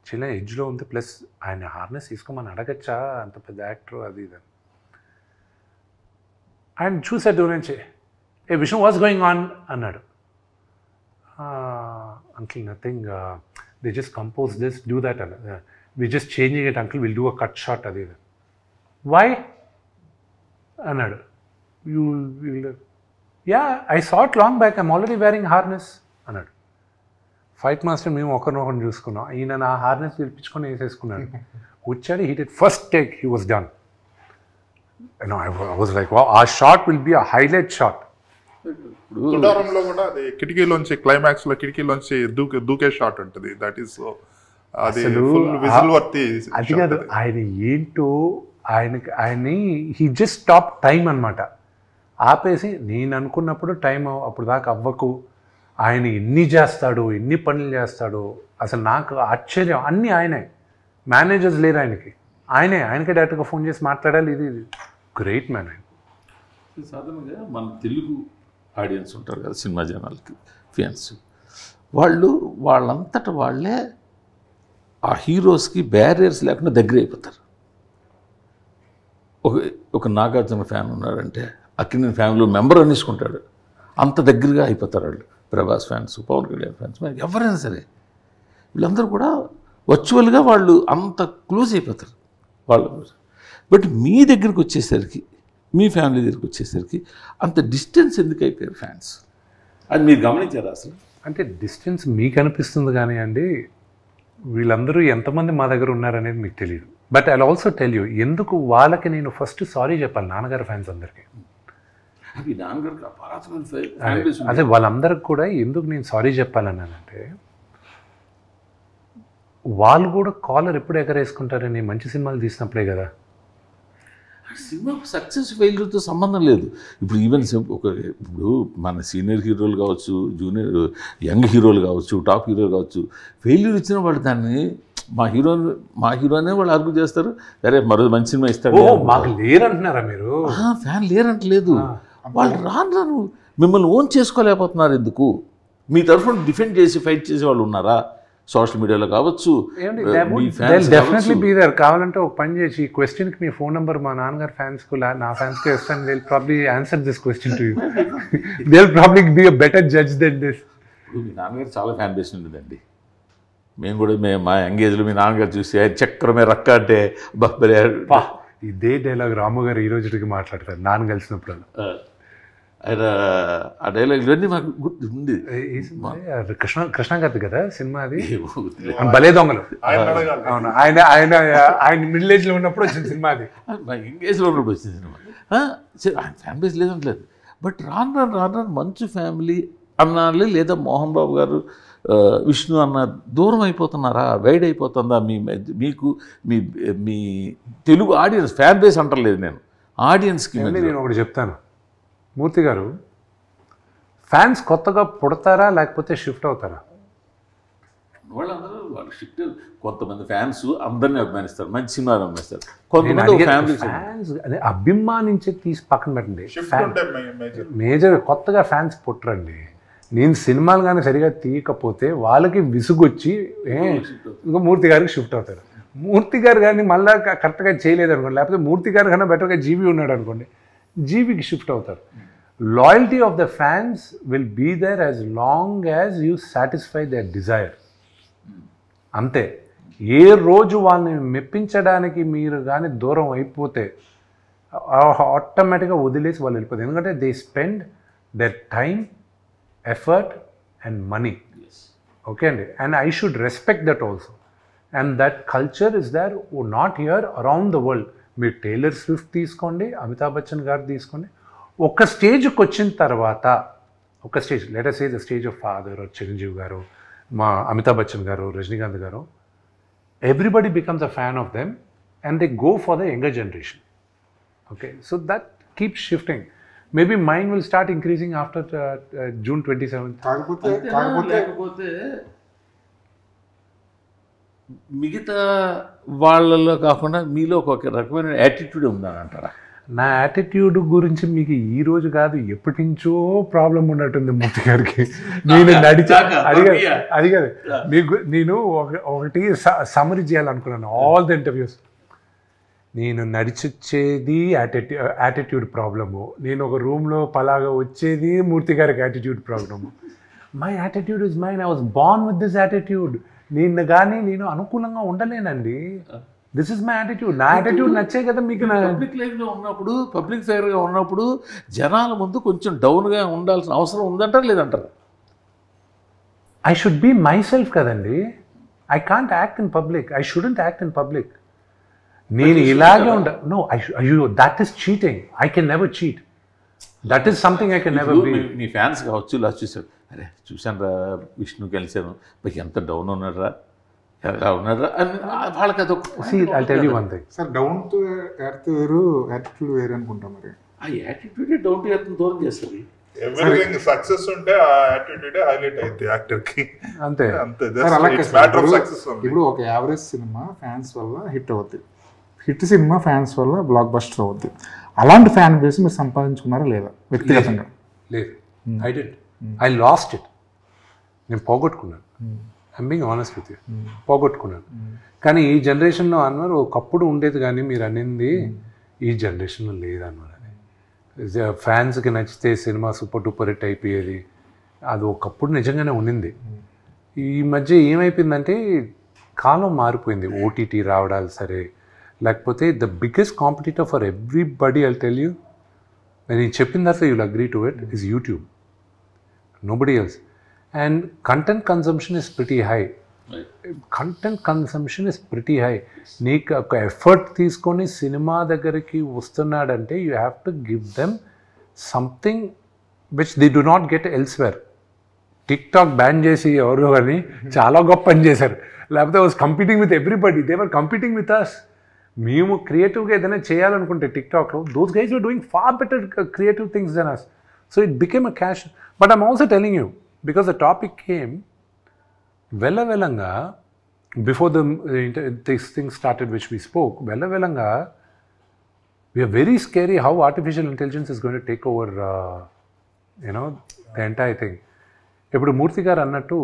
చిన్న ఎడ్జ్లో ఉంది, ప్లస్ ఆయన హార్నెస్ తీసుకోమని అడగచ్చా, అంత పెద్ద యాక్టర్ అది ఇది. ఆయన చూసా దూరం నుంచి, hey Vishnu what's going on అన్నాడు. Uncle nothing, they just compose this, do that అన్న, we just changing it uncle, will do a cut shot అది ఇది. వై అన్నాడు. You will, ya I saw it long back, I'm already wearing harness అన్నాడు. ఫైట్ మాస్టర్ మేము ఒకరినొకరిని చూసుకున్నాం. ఈయన నా హార్నెస్ పిలిపించుకొని వేసేసుకున్నాడు. వచ్చాడు, he did first take, he was done. I was like ah shot will be a highlight shot. తుడారంలో కూడా అది కిటికీలోంచి క్లైమాక్స్ లో కిటికీలోంచి దూకే షాట్ ఉంటుంది. దట్ ఈస్ అది ఫుల్ విజిల్ వర్తి. అది కాదు, ఆయన ఏంటో ఆయన్ని హీ జస్ట్ స్టాప్ టైం అనమాట. ఆపేసి నేను అనుకున్నప్పుడు టైం అప్పుడు దాకా అవ్వకు, ఆయన ఎన్ని చేస్తాడు, ఎన్ని పనులు చేస్తాడు, అసలు నాకు ఆశ్చర్యం. అన్నీ ఆయనే, మేనేజర్స్ లేరు ఆయనకి, ఆయనకే డైరెక్ట్గా ఫోన్ చేసి మాట్లాడాలి. ఇది గ్రేట్ మ్యాన్ ఆయన. సాధారణంగా మన తెలుగు ఆడియన్స్ ఉంటారు కదా, సినిమా జనాలకి ఫ్యాన్స్, వాళ్ళంతట వాళ్ళే ఆ హీరోస్కి బ్యారియర్స్ లేకుండా దగ్గర అయిపోతారు. ఒక నాగార్జున ఫ్యాన్ ఉన్నాడంటే అక్కినేని ఫ్యామిలీ మెంబర్ అనేసుకుంటాడు, అంత దగ్గరగా అయిపోతారు వాళ్ళు. ప్రభాస్ ఫ్యాన్స్, పవన్ కళ్యాణ్ ఫ్యాన్స్, ఎవరైనా సరే వీళ్ళందరూ కూడా వర్చువల్గా వాళ్ళు అంత క్లోజ్ అయిపోతారు వాళ్ళు. బట్ మీ దగ్గరికి వచ్చేసరికి, మీ ఫ్యామిలీ దగ్గరికి వచ్చేసరికి అంత డిస్టెన్స్ ఎందుకు అయిపోయారు ఫ్యాన్స్? అది మీరు గమనించారా అసలు? అంటే డిస్టెన్స్ మీకు అనిపిస్తుంది కానీ అండి, వీళ్ళందరూ ఎంతమంది మా దగ్గర ఉన్నారనేది మీకు తెలియదు. But I also tell you, ఎందుకు వాళ్ళకి నేను ఫస్ట్ సారీ చెప్పాలి నాన్నగారు ఫ్యాన్స్ అందరికీ. అదే వాళ్ళందరికి కూడా ఎందుకు నేను సారీ చెప్పాలన్నానంటే, వాళ్ళు కూడా కాలర్ ఎప్పుడు ఎగరేసుకుంటారని మంచి సినిమాలు తీసినప్పుడే కదా. సినిమా సక్సెస్ ఫెయిల్యూర్తో సంబంధం లేదు. ఇప్పుడు ఈవెన్ ఇప్పుడు మన సీనియర్ హీరోలు కావచ్చు, జూనియర్ యంగ్ హీరోలు కావచ్చు, టాప్ హీరోలు కావచ్చు, ఫెయిల్యూర్ ఇచ్చిన వాళ్ళు దాన్ని మా హీరోనే వాళ్ళు ఆర్గ్యూ చేస్తారు, సరే మరో మంచి సినిమా ఇస్తాడు. మాకు లేరంటున్నారా మీరు? ఫ్యాన్ లేరంటలేదు, వాళ్ళు రాను మిమ్మల్ని ఓన్ చేసుకోలేకపోతున్నారు. ఎందుకు? మీ తరఫున డిఫెండ్ చేసి ఫైట్ చేసే వాళ్ళు ఉన్నారా? సోషల్ మీడియాలో కావచ్చు, మీ fans డెఫినెట్లీ కావచ్చు. Be there. కావాలంటే ఒక పని చేసి ఈ క్వశ్చన్కి మీ ఫోన్ నెంబర్ మా నాన్నగారు ఫ్యాన్స్కు నా ఫ్యాన్స్కి ఇస్తాను. They probably answer this question to you. They probably be a better judge then this. ఇప్పుడు మీ నాన్నగారు చాలా ఫ్యాన్ బేస్ ఉండేదండి. మేము కూడా మా ఎంగేజ్లో మీ నాన్నగారు చూసి ఆయన చక్రమే రక్క అంటే బబ్బరే ఇదే డైలాగ్ రాము గారు ఈ రోజుకి మాట్లాడతారు నాన్న కలిసినప్పుడు. ఆయన ఆ డైలాగ్ ఇవన్నీ మాకు గుర్తు ఉంది. కృష్ణ గారి కదా సినిమా అది, భలే దొంగలు. అవును, ఆయన ఆయన ఆయన మిడిల్ ఏజ్ లో ఉన్నప్పుడు వచ్చిన సినిమా అది. మా ఎంగేజ్లో ఉన్నప్పుడు వచ్చింది సినిమా. ఆయన ఫ్యాన్ బేస్ లేదంటలేదు, బట్ రాను మంచు ఫ్యామిలీ అన్నాళ్ళే లేదా మోహన్ బాబు గారు విష్ణు అన్న దూరం అయిపోతున్నారా, వైడ్ అయిపోతుందా మీకు మీ మీ తెలుగు ఆడియన్స్ ఫ్యాన్ బేస్ అంటలేదు నేను, ఆడియన్స్కి. నేను ఒకటి చెప్తాను, మూర్తి గారు ఫ్యాన్స్ కొత్తగా పుడతారా లేకపోతే షిఫ్ట్ అవుతారా? వాళ్ళందరూ వాళ్ళు షిఫ్ట్. కొంతమంది ఫ్యాన్స్ అందరినీ అభిమానిస్తారు, మంచి సినిమాలు అభిమానిస్తారు. కొంతమంది ఫ్యామిలీ ఫ్యాన్స్ అదే అభిమానించే తీసి పక్కన పెట్టండి. షిఫ్ట్ ఉంటే మేజర్ మేజర్ కొత్తగా ఫ్యాన్స్ పుట్టరండి. నేను సినిమాలు కానీ సరిగా తీయకపోతే వాళ్ళకి విసుగొచ్చి ఇంకో మూర్తి గారికి షిఫ్ట్ అవుతారు. మూర్తి గారు కానీ మళ్ళీ కరెక్ట్గా చేయలేదు అనుకోండి, లేకపోతే మూర్తి గారు కన్నా బెటర్గా జీవి ఉన్నాడు అనుకోండి, జీవికి షిఫ్ట్ అవుతారు. Loyalty of the fans will be there as long as you satisfy their desire. అంతే. ఏ రోజు వాళ్ళని మెప్పించడానికి మీరు కానీ దూరం అయిపోతే ఆటోమేటిక్గా వదిలేసి వాళ్ళు వెళ్ళిపోతారు. ఎందుకంటే they spend their time, effort and money. Okay అండి, and I should respect that also. And that culture is there not here around the world. మీరు టేలర్ స్విఫ్ట్ తీసుకోండి, అమితాబ్ బచ్చన్ గారు తీసుకోండి, ఒక స్టేజ్కి వచ్చిన తర్వాత ఒక stage, let us say the stage of father, Chiranjeevi గారు, మా అమితాబ్ బచ్చన్ గారు, రజనీకాంత్ గారు, everybody becomes a fan of them and they go for the younger generation. Okay, so that keeps shifting. Maybe mind will start increasing after June 27th. లేకపోతే మిగతా వాళ్ళలో కాకుండా మీలో ఒక రకమైన యాటిట్యూడ్ ఉందని అంటారా? నా యాటిట్యూడ్ గురించి మీకు ఈ రోజు కాదు, ఎప్పటి నుంచో ప్రాబ్లం ఉన్నట్టుంది మూర్తి గారికి. నేను నడిచా అది కాదు మీకు, నేను ఒకటి సమరీ చేయాలనుకున్నాను ఆల్ ద ఇంటర్వ్యూస్. నేను నడిచొచ్చేది యాటిట్యూడ్ ప్రాబ్లము, నేను ఒక రూమ్లో పలాగా వచ్చేది మూర్తి గారికి attitude problem. My attitude is mine, I was born with this attitude. నేను కానీ నేను అనుకూలంగా ఉండలేనండి. This is my attitude. నా యాటిట్యూడ్ నచ్చే కదా మీకు. పబ్లిక్ లైఫ్లో ఉన్నప్పుడు, పబ్లిక్ ఫైర్గా ఉన్నప్పుడు జనాల ముందు కొంచెం డౌన్గా ఉండాల్సిన అవసరం ఉందంటారు లేదంటారు? I should be myself కదండి. I can't act in public. I shouldn't act in public. నేను ఇలాగే నో, అయ్యో that is cheating. I can never cheat. That is something I can never be. మీ ఫ్యాన్స్ కావచ్చు, ఇలా చూసారు, అరే చూశాను రా విష్ణు కలిసాను, మీకు ఎంత డౌన్ ఉన్నారా, ఎలా ఉన్నారా అని వాళ్ళకి అదొక. I'll tell you one thing. Sir, down to earth వేరు, యాటిట్యూడ్ వేరు అనుకుంటాం. మరి ఆ యాటిట్యూడే డౌన్ టు ఎర్త్ దూరం చేస్తుంది. ఎవ్రీథింగ్ సక్సెస్ ఉంటే ఆ యాటిట్యూడ్ హైలైట్ అయింది యాక్టర్ కి. అంతే అంతే. సార్ అలా It's matter of success only. ఇప్పుడు ఒక యావరేజ్ సినిమా ఫ్యాన్స్ వల్ల హిట్ అవుద్ది, హిట్ సినిమా ఫ్యాన్స్ వల్ల బ్లాక్ బస్టర్ అవుద్ది. అలాంటి ఫ్యాన్ బేస్ మీరు సంపాదించుకున్నారా లేదా వ్యక్తిగతంగా? లేదు, I did. I lost it. నేను పోగొట్టుకున్నాను. I'm being honest with you, పోగొట్టుకున్నాను. కానీ ఈ జనరేషన్లో అన్నారు ఒకప్పుడు ఉండేది, కానీ మీరు అనింది ఈ జనరేషన్లో లేదన్నారు. అది ఫ్యాన్స్కి నచ్చితే సినిమా సూపర్ డూపర్ హిట్ అయిపోయేది, అది ఒకప్పుడు నిజంగానే ఉండింది. ఈ మధ్య ఏమైపోయిందంటే కాలం మారిపోయింది. ఓటీటీ రావడాలు సరే, లేకపోతే the biggest competitor for everybody, I'll tell you, నేను చెప్పిన తర్వాత you'll agree to it, is YouTube. Nobody else. And content consumption is pretty high. Content consumption is pretty high. నీకు ఒక ఎఫర్ట్ తీసుకొని సినిమా దగ్గరికి వస్తున్నాడంటే you have to give them something which they do not get elsewhere. TikTok ban చేసి ఎవరు కానీ చాలా గొప్ప పని చేశారు. లేకపోతే was competing with everybody, they were competing with us. మేము క్రియేటివ్గా ఏదైనా చేయాలనుకుంటే టిక్టాక్లో, those guys were doing far better creative things then us. So it became a cash. But I'm also telling you, because the topic came velanga before this thing started which we spoke, velanga we are very scary how artificial intelligence is going to take over the entire thing. ఇప్పుడు మూర్తి గారు అన్నట్టు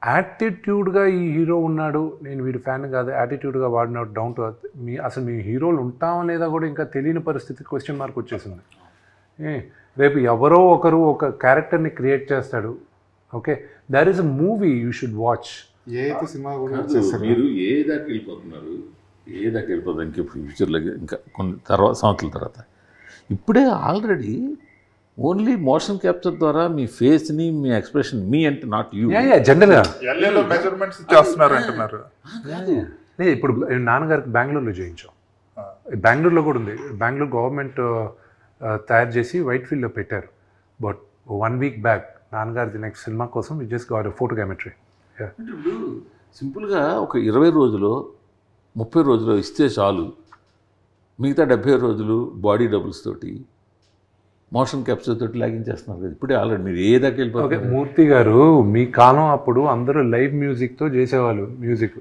యాటిట్యూడ్గా ఈ హీరో ఉన్నాడు, నేను వీడి ఫ్యాన్ కాదు, యాటిట్యూడ్గా వాడినాడు, డౌన్ టు అర్త్, అసలు మీ హీరోలు ఉంటామా లేదా కూడా ఇంకా తెలియని పరిస్థితి క్వశ్చన్ మార్క్ వచ్చేసింది. రేపు ఎవరో ఒకరు ఒక క్యారెక్టర్ని క్రియేట్ చేస్తాడు. Okay, there is a movie you should watch. ఏ అయితే సినిమా కూడా మీరు ఏ దాకా వెళ్ళిపోతున్నారు, ఏ దాకా వెళ్ళిపోతారు ఇంకా ఫ్యూచర్లో, ఇంకా కొన్ని సంవత్సరాల తర్వాత. ఇప్పుడే ఆల్రెడీ ఓన్లీ మోషన్ క్యాప్చర్ ద్వారా మీ ఫేస్ని, మీ ఎక్స్ప్రెషన్, మీ అంటే నాట్ యూ, జనరల్గా ఎల్ఏలో మెజర్మెంట్స్ ఇచ్చేస్తున్నారు అంటున్నారు. ఇప్పుడు నాన్నగారికి బెంగళూరులో చేయించాం, బెంగళూరులో కూడా ఉంది. బెంగళూరు గవర్నమెంట్ తయారు చేసి వైట్ ఫీల్డ్లో పెట్టారు. బట్ 1 week బ్యాక్ నాన్నగారిది నెక్స్ట్ సినిమా కోసం వి జస్ట్ గాట్ ఫోటోగ్రామెట్రీ. అంటే ఇప్పుడు సింపుల్గా ఒక 20 రోజులు 30 రోజులు ఇస్తే చాలు, మిగతా 70 రోజులు బాడీ డబుల్స్ తోటి మోషన్ క్యాప్చర్ తోటి లాగించేస్తున్నారు కదా ఇప్పుడే ఆల్రెడీ. మీరు ఏ దాకా వెళ్ళిపోతారు? మూర్తి గారు, మీ కాలం అప్పుడు అందరూ లైవ్ మ్యూజిక్తో చేసేవాళ్ళు. మ్యూజిక్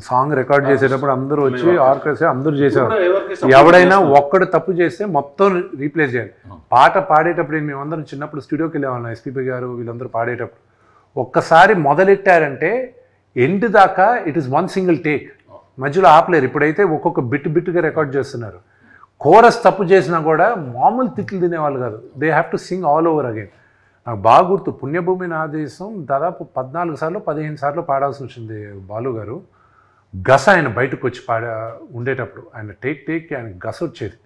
సాంగ్ రికార్డ్ చేసేటప్పుడు అందరూ వచ్చి ఆర్కెస్ట్రా అందరూ చేసేవారు. ఎవడైనా ఒక్కడు తప్పు చేస్తే మొత్తం రీప్లేస్ చేయాలి. పాట పాడేటప్పుడు మేమందరం చిన్నప్పుడు స్టూడియోకి వెళ్ళేవాళ్ళం, ఎస్పీపీ గారు వీళ్ళందరూ పాడేటప్పుడు. ఒక్కసారి మొదలెట్టారంటే ఎండ్ దాకా ఇట్ ఈస్ 1 single టేక్, మధ్యలో ఆపలేరు. ఇప్పుడైతే ఒక్కొక్క బిట్గా రికార్డ్ చేస్తున్నారు. కోరస్ తప్పు చేసినా కూడా మామూలు తిట్లు తినేవాళ్ళు కాదు, they have to sing all over again. నాకు బాగా గుర్తు, పుణ్యభూమి నా దేశం దాదాపు 14 సార్లు 15 సార్లు పాడాల్సి వచ్చింది బాలు గారు. గస ఆయన బయటకు వచ్చి ఉండేటప్పుడు ఆయన టేక్ ఆయన గస వచ్చేది.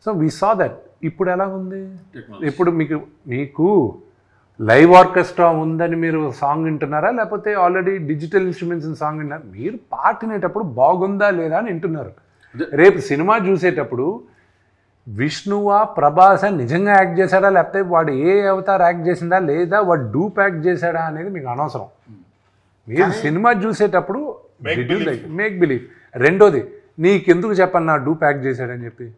So we saw that. ఇప్పుడు ఎలా ఉంది? ఇప్పుడు మీకు లైవ్ ఆర్కెస్ట్రా ఉందని మీరు సాంగ్ వింటున్నారా, లేకపోతే ఆల్రెడీ డిజిటల్ ఇన్స్ట్రుమెంట్స్ సాంగ్ వింటున్నారా? మీరు పాట వినేటప్పుడు బాగుందా లేదా అని వింటున్నారు. రేపు సినిమా చూసేటప్పుడు విష్ణువా ప్రభాస నిజంగా యాక్ట్ చేశాడా, లేకపోతే వాడు ఏ అవతార్ యాక్ట్ చేసిందా, లేదా వాడు డూప్ యాక్ట్ చేశాడా అనేది మీకు అనవసరం. మీరు సినిమా చూసేటప్పుడు మేక్ బిలీవ్. రెండోది, నీకెందుకు చెప్పను నా డూప్ యాక్ట్ చేశాడని చెప్పి?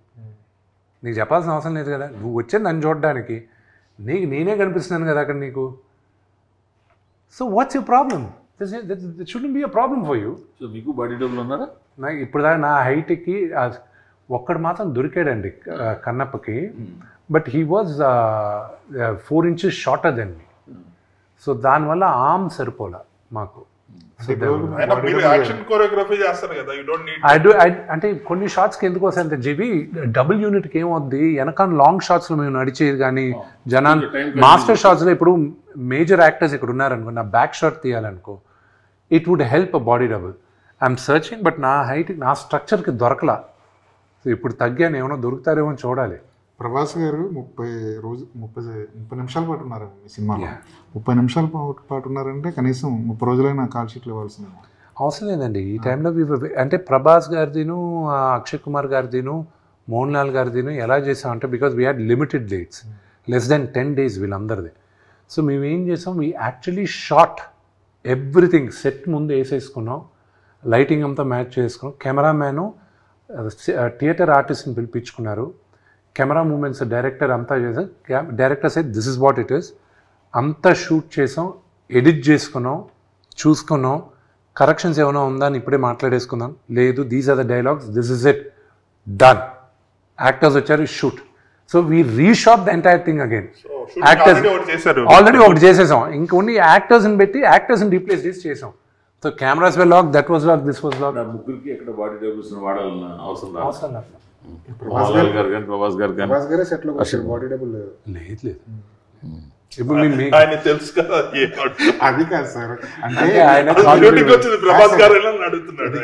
నీకు చెప్పాల్సిన అవసరం లేదు కదా. నువ్వు వచ్చే నన్ను చూడడానికి, నేనే కనిపిస్తున్నాను కదా అక్కడ నీకు. So what's your problem? It shouldn't be a problem for you. So మీకు బాడీ డబుల్ ఉన్నారా? నాకు ఇప్పుడు దాకా నా హైట్కి ఒక్కడు మాత్రం దొరికాడండి కన్నప్పకి. But he was 4 inches shorter then me. So దానివల్ల ఆర్మ్ సరిపోలా మాకు. అంటే కొన్ని షార్ట్స్కి ఎందుకు వస్తాయి అంటే జీవి డబుల్ యూనిట్కి ఏమవుద్ది, వెనక లాంగ్ షార్ట్స్లో మేము నడిచేది కానీ జనాలు మాస్టర్ షార్ట్స్లో ఇప్పుడు మేజర్ యాక్టర్స్ ఇక్కడ ఉన్నారనుకో, నా బ్యాక్ షాట్ తీయాలనుకో, it would help a body double. I'm searching, but నా హైట్ నా స్ట్రక్చర్కి దొరకలా. సో ఇప్పుడు తగ్గాను, ఏమైనా దొరుకుతారేమో చూడాలి. ప్రభాస్ గారు 30 నిమిషాల పాటు ఉన్నారు ఈ సినిమాలో. 30 నిమిషాల పాటు ఉన్నారంటే కనీసం 30 రోజులైనా కాల్ షీట్లు ఇవ్వాల్సింది. అవసరం లేదండి ఈ టైంలో. అంటే ప్రభాస్ గారిదిను, అక్షయ్ కుమార్ గారిదిను, మోహన్ లాల్ గారిదిను ఎలా చేసామంటే, because we had limited dates, less than 10 days వీళ్ళందరిది. సో మేము ఏం చేసాం, we actually shot everything. Set ముందు వేసేసుకున్నాం, లైటింగ్ అంతా మ్యాచ్ చేసుకున్నాం. కెమెరామ్యాను థియేటర్ ఆర్టిస్ట్ని పిలిపించుకున్నారు. కెమెరా మూమెంట్స్ డైరెక్టర్ అంతా చేసాం. Director set this is what it is. అంతా షూట్ చేసాం, ఎడిట్ చేసుకున్నాం, చూసుకున్నాం. కరెక్షన్స్ ఏమైనా ఉందా అని ఇప్పుడే మాట్లాడేసుకుందాం. లేదు, these are the dialogues, this is it, done. Actors వచ్చారు, shoot. So we reshot the entire thing again. Actors already ఒకటి చేసేసాం, ఇంకొన్ని యాక్టర్స్ని పెట్టి యాక్టర్స్ని రీప్లేస్ చేసి చేసాం. So cameras were lock, that was lock, this was lock. ముగ్గురికి ఎక్కడ బాడీ డబుల్స్ వాడాలన్న అవసరం లేదు. ప్రభాస్ గారు గారే సెట్లో బాడీ డబుల్ లేదు. ఇప్పుడు ఆయన తెలుసు కదా, అది కాదు సార్. అంటే ప్రభాస్ గారు అడుగుతున్నాడు.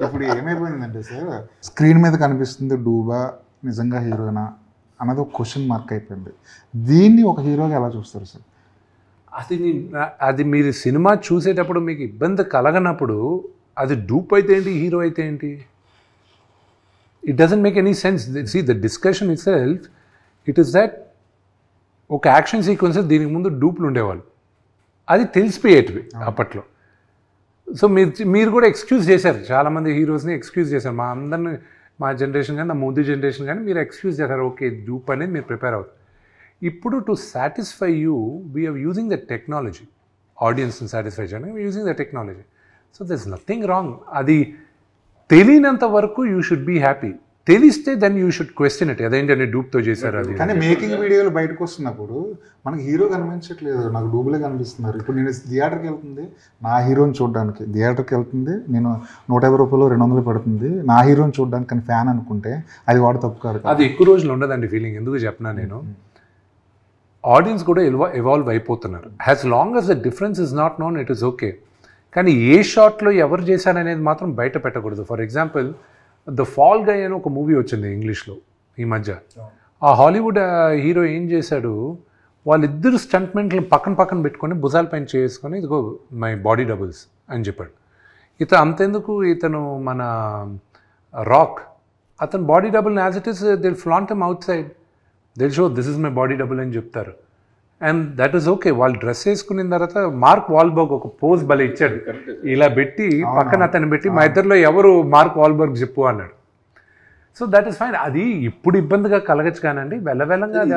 ఇప్పుడు ఏమైపోయిందంటే సార్, స్క్రీన్ మీద కనిపిస్తుంది డూబా నిజంగా హీరోనా అన్నది ఒక క్వశ్చన్ మార్క్ అయిపోయింది. దీన్ని ఒక హీరోగా ఎలా చూస్తారు సార్? అది మీరు సినిమా చూసేటప్పుడు మీకు ఇబ్బంది కలగనప్పుడు అది డూప్ అయితే ఏంటి, హీరో అయితే ఏంటి, it doesn't make any sense. See the discussion itself, it is that ఒక యాక్షన్ సీక్వెన్సెస్ దీనికి ముందు డూప్లు ఉండేవాళ్ళు, అది తెలిసిపోయేటివి అప్పట్లో. సో మీరు కూడా ఎక్స్క్యూజ్ చేశారు, చాలామంది హీరోస్ని ఎక్స్క్యూజ్ చేశారు. మా అందరిని, మా జనరేషన్ కానీ, నా ముందు జనరేషన్ కానీ మీరు ఎక్స్క్యూజ్ చేశారు. ఓకే, డూప్ అనేది మీరు ప్రిపేర్ అవుతారు. ఇప్పుడు to satisfy you we're using the technology. ఆడియన్స్ని సాటిస్ఫై చేయడానికి we're using the technology. So there is nothing wrong. అది తెలియనంత వరకు యూ షుడ్ బీ హ్యాపీ. తెలిస్తే then you should question it, అదేంటంటే డూప్తో చేశారు అది. కానీ మేకింగ్ వీడియోలు బయటకు వస్తున్నప్పుడు మనకి హీరో కనిపించట్లేదు, నాకు డూబులే కనిపిస్తున్నారు. ఇప్పుడు నేను థియేటర్కి వెళ్తుంది నా హీరోని చూడడానికి, థియేటర్కి వెళ్తుంది నేను 150 రూపాయలు 200 పడుతుంది నా హీరోని చూడడానికి, కానీ ఫ్యాన్ అనుకుంటే అది వాడు తప్పు కాదు. అది ఎక్కువ రోజులు ఉండదండి ఫీలింగ్. ఎందుకు చెప్పినా నేను, ఆడియన్స్ కూడా ఎవాల్వ్ అయిపోతున్నారు. As long as the difference is not known it is okay. కానీ ఏ షాట్లో ఎవరు చేశారనేది మాత్రం బయట పెట్టకూడదు. ఫర్ ఎగ్జాంపుల్ ద ఫాల్ గై అని ఒక మూవీ వచ్చింది ఇంగ్లీష్లో ఈ మధ్య. ఆ హాలీవుడ్ హీరో ఏం చేశాడు, వాళ్ళిద్దరు స్టంట్మెంట్లు పక్కన పెట్టుకొని భుజాల పైన చేసుకొని ఇదిగో మై బాడీ డబుల్స్ అని చెప్పాడు. అంతెందుకు ఇతను మన రాక్, అతను body double as it is they'll flaunt him outside, they'll show this is my body double అని చెప్తారు. And that is okay. వాళ్ళు డ్రెస్ వేసుకున్న తర్వాత మార్క్ వాల్బర్గ్ ఒక పోజ్ భలే ఇచ్చాడు, ఇలా పెట్టి పక్కన అతను పెట్టి మా ఇద్దరిలో ఎవరు మార్క్ వాల్బర్గ్ చెప్పు అన్నాడు. So that is fine. అది ఇప్పుడు ఇబ్బందిగా కలగచ్చు కానండి, వెళ్ళవెళ్ళంగా అది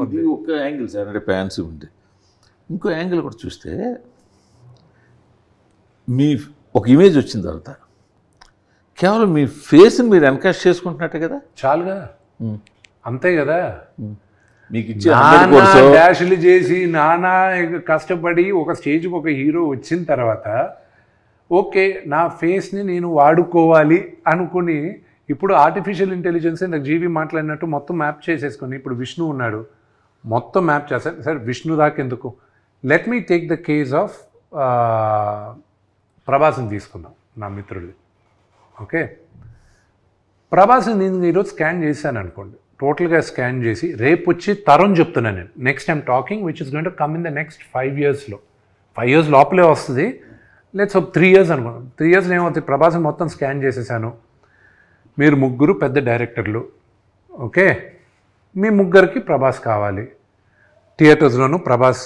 ఇది ఒక యాంగిల్ సార్, అంటే ఫ్యాన్స్ ఉంటే. ఇంకో యాంగిల్ కూడా చూస్తే మీ ఒక ఇమేజ్ వచ్చిన తర్వాత కేవలం మీ ఫేస్ని మీరు ఎన్కాస్ట్ చేసుకుంటున్నట్టే కదా, చాలుగా, అంతే కదా. మీకు ఇచ్చే డాష్లు చేసి నానా కష్టపడి ఒక స్టేజ్కి ఒక హీరో వచ్చిన తర్వాత ఓకే నా ఫేస్ని నేను వాడుకోవాలి అనుకుని ఇప్పుడు ఆర్టిఫిషియల్ ఇంటెలిజెన్స్ నాకు జీవి మాట్లాడినట్టు మొత్తం మ్యాప్ చేసేసుకొని ఇప్పుడు విష్ణు ఉన్నాడు మొత్తం మ్యాప్ చేస్తాను. సార్ విష్ణు దాకా ఎందుకు, let me take the case of ప్రభాస్ని తీసుకుందాం, నా మిత్రుడిది. ఓకే, ప్రభాస్ని నేను ఈరోజు స్కాన్ చేశాను అనుకోండి, టోటల్గా స్కాన్ చేసి రేపు వచ్చి తరుణ్ చెప్తున్నాను నేను, next I'm talking which is going to come in the next 5 yearsలో, 5 years లోపలే వస్తుంది. లెట్స్ 3 years అనుకోండి. 3 yearsలో ఏమవుతుంది, ప్రభాస్ని మొత్తం స్కాన్ చేసేసాను, మీరు ముగ్గురు పెద్ద డైరెక్టర్లు, ఓకే, మీ ముగ్గురికి ప్రభాస్ కావాలి, థియేటర్స్లోనూ ప్రభాస్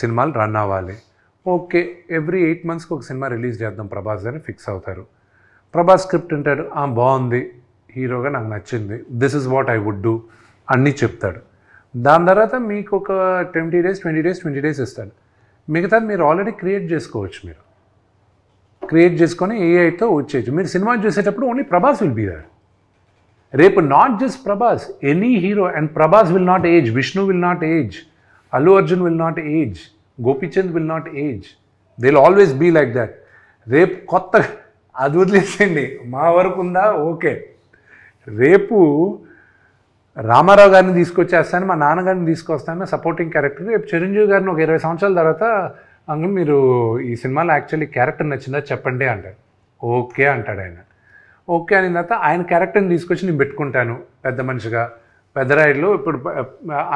సినిమాలు రన్ అవ్వాలి, ఓకే, ఎవ్రీ 8 monthsకి ఒక సినిమా రిలీజ్ చేద్దాం ప్రభాస్ అని ఫిక్స్ అవుతారు. ప్రభాస్ స్క్రిప్ట్ ఉంటాడు, బాగుంది, హీరోగా నాకు నచ్చింది, this is what I would do అన్నీ చెప్తాడు. దాని తర్వాత మీకు ఒక 20 days ఇస్తాడు. మిగతాది మీరు ఆల్రెడీ క్రియేట్ చేసుకోవచ్చు, మీరు క్రియేట్ చేసుకొని ఏఐతో వచ్చేయచ్చు. మీరు సినిమా చూసేటప్పుడు only Prabhas will be there. రేపు not just Prabhas, any hero, and Prabhas will not age, Vishnu will not age, Allu Arjun will not age, Gopichand will not age, they will always be like that. రేపు కొత్త అది వదిలేసేయండి, మా వరకు ఉందా ఓకే, రేపు రామారావు గారిని తీసుకొచ్చేస్తాను, మా నాన్నగారిని తీసుకొస్తాను సపోర్టింగ్ క్యారెక్టర్, రేపు చిరంజీవి గారిని ఒక 20 సంవత్సరాల తర్వాత అంకుల్ మీరు ఈ సినిమాలో యాక్చువల్లీ క్యారెక్టర్ నచ్చిందా చెప్పండి అంటాడు. ఓకే అంటాడు ఆయన. ఓకే అయిన తర్వాత ఆయన క్యారెక్టర్ని తీసుకొచ్చి నేను పెట్టుకుంటాను పెద్ద మనిషిగా, పెద్దరాయుడులో ఇప్పుడు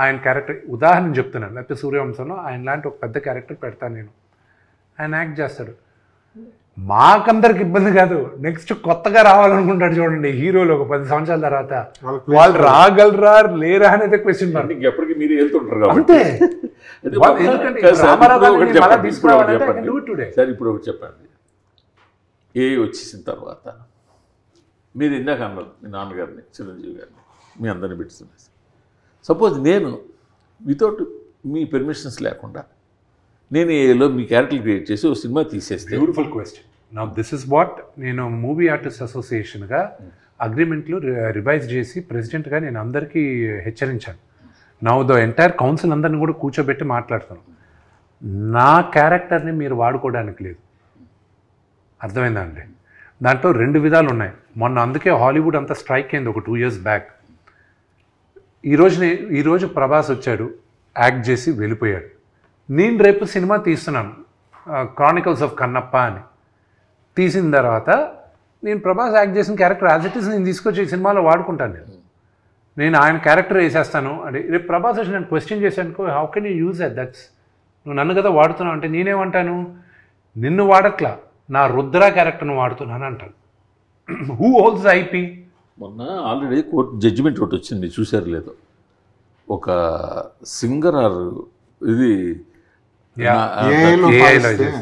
ఆయన క్యారెక్టర్ ఉదాహరణ చెప్తున్నాను, లేకపోతే సూర్యవంశంలో ఆయన లాంటి ఒక పెద్ద క్యారెక్టర్ పెడతాను నేను, ఆయన యాక్ట్ చేస్తాడు. మాకందరికి ఇబ్బంది కాదు, నెక్స్ట్ కొత్తగా రావాలనుకుంటాడు చూడండి హీరోలు ఒక 10 సంవత్సరాల తర్వాత, వాళ్ళు రాగలరా లేరా అనేది క్వశ్చన్ మార్క్. ఎప్పటికీ మీరు వెళ్తుంటారు అంతే. సార్ ఇప్పుడు ఒకటి చెప్పండి, ఏ వచ్చేసిన తర్వాత మీరు ఇందాక అన్నారు మీ నాన్నగారిని చిరంజీవి గారిని మీ అందరిని పెట్టుతున్నారు. సపోజ్ నేను వితౌట్ మీ పెర్మిషన్స్ లేకుండా నేను ఏలో మీ క్యారెక్టర్ క్రియేట్ చేసి ఒక సినిమా తీసేస్తే. Beautiful question. నా దిస్ ఇస్ వాట్ నేను మూవీ ఆర్టిస్ట్ అసోసియేషన్గా అగ్రిమెంట్లు రివైజ్ చేసి ప్రెసిడెంట్గా నేను అందరికీ హెచ్చరించాను. నా ద ఎంటైర్ కౌన్సిల్ అందరిని కూడా కూర్చోబెట్టి మాట్లాడుతాను, నా క్యారెక్టర్ని మీరు వాడుకోవడానికి లేదు. అర్థమైందా అండి? దాంట్లో 2 విధాలు ఉన్నాయి. మొన్న అందుకే హాలీవుడ్ అంతా స్ట్రైక్ అయింది ఒక 2 years బ్యాక్. ఈరోజు ప్రభాస్ వచ్చాడు, యాక్ట్ చేసి వెళ్ళిపోయాడు. నేను రేపు సినిమా తీస్తున్నాను క్రానికల్స్ ఆఫ్ కన్నప్ప అని, తీసిన తర్వాత నేను ప్రభాస్ యాక్ట్ చేసిన క్యారెక్టర్ యాజ్ ఇట్ ఈస్ నేను తీసుకొచ్చి ఈ సినిమాలో వాడుకుంటాను. నేను ఆయన క్యారెక్టర్ వేసేస్తాను అంటే రేపు ప్రభాస్ వచ్చి నేను క్వశ్చన్ చేశానుకో, how can you use that's, నువ్వు నన్ను కదా వాడుతున్నావు అంటే నేనేమంటాను, నిన్ను వాడట్లా నా రుద్ర క్యారెక్టర్ను వాడుతున్నాను అంటాను. Who holds IP? మొన్న ఆల్రెడీ కోర్టు జడ్జిమెంట్ ఒకటి వచ్చింది, చూసారు లేదు, ఒక సింగర్ ఆర్ ఇది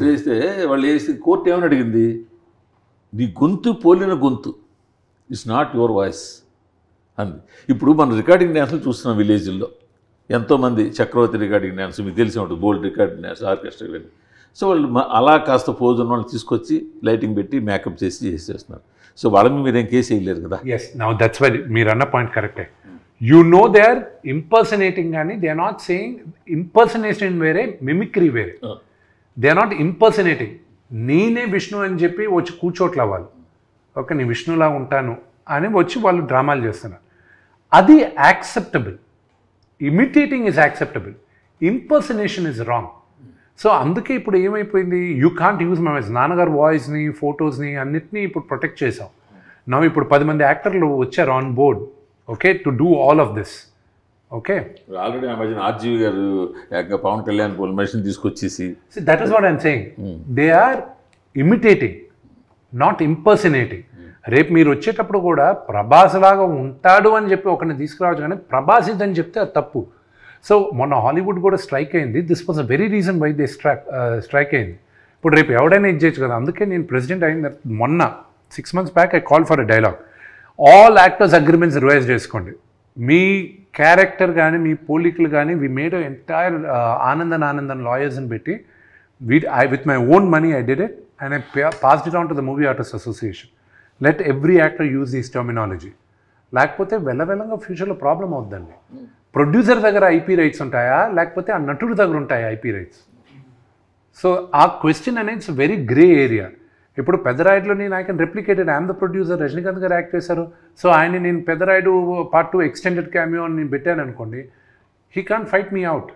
చేస్తే వాళ్ళు వేసి కోర్టు ఏమని అడిగింది, నీ గొంతు పోలిన గొంతు ఇట్స్ నాట్ యువర్ వాయిస్ అంది. ఇప్పుడు మన రికార్డింగ్ డ్యాన్స్లు చూస్తున్నాం విలేజ్ల్లో, ఎంతోమంది చక్రవర్తి రికార్డింగ్ డ్యాన్స్ మీకు తెలిసి ఉంటుంది, బోల్డ్ రికార్డింగ్ డ్యాన్స్, ఆర్కెస్ట్రా ఇవన్నీ. సో వాళ్ళు అలా కాస్త పోజ్ ఉన్న వాళ్ళు తీసుకొచ్చి లైటింగ్ పెట్టి మేకప్ చేస్తున్నారు. సో వాళ్ళ మీద మీరేం కేసు వేయలేరు కదా. ఎస్ నౌ దట్స్ వై మీరు అన్న పాయింట్ కరెక్టే. You know they are impersonating కానీ they are not saying impersonation వేరే, మిమిక్రీ వేరే. They are not impersonating. నేనే విష్ణు అని చెప్పి వచ్చి కూర్చోట్ల వాళ్ళు, ఓకే నేను విష్ణులా ఉంటాను అని వచ్చి వాళ్ళు డ్రామాలు చేస్తున్నారు. అది acceptable. Imitating is acceptable, impersonation is wrong. So అందుకే ఇప్పుడు ఏమైపోయింది, you can't use my voice. నాన్నగారు వాయిస్ని, ఫొటోస్ని అన్నిటినీ ఇప్పుడు ప్రొటెక్ట్ చేసాం. నా ఇప్పుడు 10 మంది యాక్టర్లు వచ్చారు on board, okay, to do all of this. Okay, already ఆ మధ్యన ఆర్జీవి గారు పవన్ కళ్యాణ్ మెషిన్ తీసుకొచ్చేసి, that is what I'm saying. They are imitating, not impersonating. రేపు మీరు వచ్చేటప్పుడు కూడా ప్రభాస్ లాగా ఉంటాడు అని చెప్పి ఒకరిని తీసుకురావచ్చు, కానీ ప్రభాస్ ఇదని చెప్తే అది తప్పు. సో మొన్న హాలీవుడ్ కూడా స్ట్రైక్ అయింది. This was a very reason why they strike అయింది. ఇప్పుడు రేపు ఎవడైనా ఇచ్చేయచ్చు కదా. అందుకే నేను ప్రెసిడెంట్ అయింది మొన్న 6 months back I call for a dialogue. All actors agreements revise చేసుకోండి. మీ క్యారెక్టర్ కానీ మీ పోలికలు కానీ వి మేడ్ ఎంటైర్ ఆనందన్ లాయర్స్ని పెట్టి with my own money I did it and I passed it on to the movie artist association. Let every actor use this terminology. లేకపోతే వెళ్ళగా ఫ్యూచర్లో ప్రాబ్లం అవుద్దండి. ప్రొడ్యూసర్ దగ్గర ఐపీ రైట్స్ ఉంటాయా, లేకపోతే ఆ నటుడి దగ్గర ఉంటాయా ఐపీ రైట్స్? సో ఆ క్వశ్చన్ అనేది ఇట్స్ వెరీ గ్రే ఏరియా. ఇప్పుడు పెద్దరాయుడులో నేను I can replicated, I'm the producer, Rajinikanth గారు యాక్ట్ చేశారు. సో ఆయన నేను పెద్దరాయుడు Part 2 ఎక్స్టెండెడ్ క్యామియో అని నేను పెట్టాను అనుకోండి, he can't fight me out.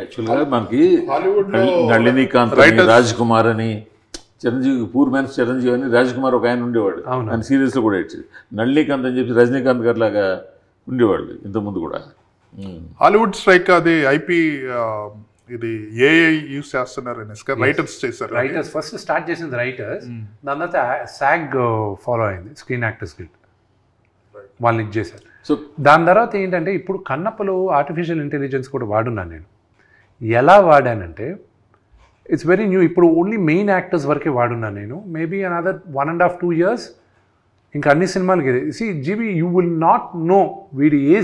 యాక్చువల్గా మనకి నళినీకాంత్, రాజ్ కుమార్ అని, చిరంజీవి పూర్ మ్యాన్స్ చిరంజీవి అని రాజ్ కుమార్ ఒక ఆయన ఉండేవాడు. ఆయన సీరియల్స్లో కూడా ఇచ్చేది. నళినీకాంత్ అని చెప్పి రజనీకాంత్ గారు లాగా ఉండేవాళ్ళు ఇంతకుముందు కూడా. హాలీవుడ్ స్ట్రైక్ అది ఐపీ ఇది ఏఐ యూస్ చేస్తున్నారు, రైటర్స్ చేశారు. రైటర్స్ ఫస్ట్ స్టార్ట్ చేసింది రైటర్స్, దాని తర్వాత SAG ఫాలో అయింది, స్క్రీన్ యాక్టర్స్ గిల్డ్, వాళ్ళని ఇచ్చేసారు. సో దాని తర్వాత ఏంటంటే ఇప్పుడు కన్నప్పలో ఆర్టిఫిషియల్ ఇంటెలిజెన్స్ కూడా వాడున్నాను నేను. ఎలా వాడానంటే ఇట్స్ వెరీ న్యూ. ఇప్పుడు ఓన్లీ మెయిన్ యాక్టర్స్ వరకే వాడున్నాను నేను. మేబీ అనదర్ 1.5-2 years ఇంకా అన్ని సినిమాలకి. Jeevi you will not know వీడి ఏ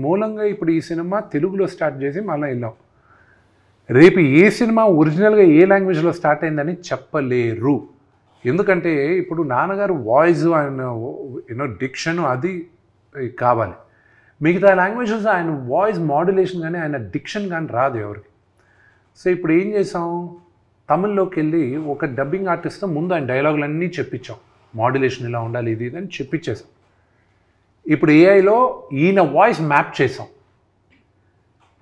మూలంగా ఇప్పుడు ఈ సినిమా తెలుగులో స్టార్ట్ చేసి మళ్ళీ వెళ్ళాం. రేపు ఏ సినిమా ఒరిజినల్గా ఏ లాంగ్వేజ్లో స్టార్ట్ అయిందని చెప్పలేరు. ఎందుకంటే ఇప్పుడు నాన్నగారు వాయిస్, ఆయన డిక్షన్ అది కావాలి. మిగతా లాంగ్వేజెస్ ఆయన వాయిస్ మాడ్యులేషన్ కానీ ఆయన డిక్షన్ కానీ రాదు ఎవరికి. సో ఇప్పుడు ఏం చేసాం, తమిళ్లోకి వెళ్ళి ఒక డబ్బింగ్ ఆర్టిస్ట్తో ముందు ఆయన డైలాగులన్నీ చెప్పించాం, మాడ్యులేషన్ ఇలా ఉండాలి ఇది అని చెప్పించేసాం. ఇప్పుడు ఏఐలో ఈయన వాయిస్ మ్యాప్ చేసాం.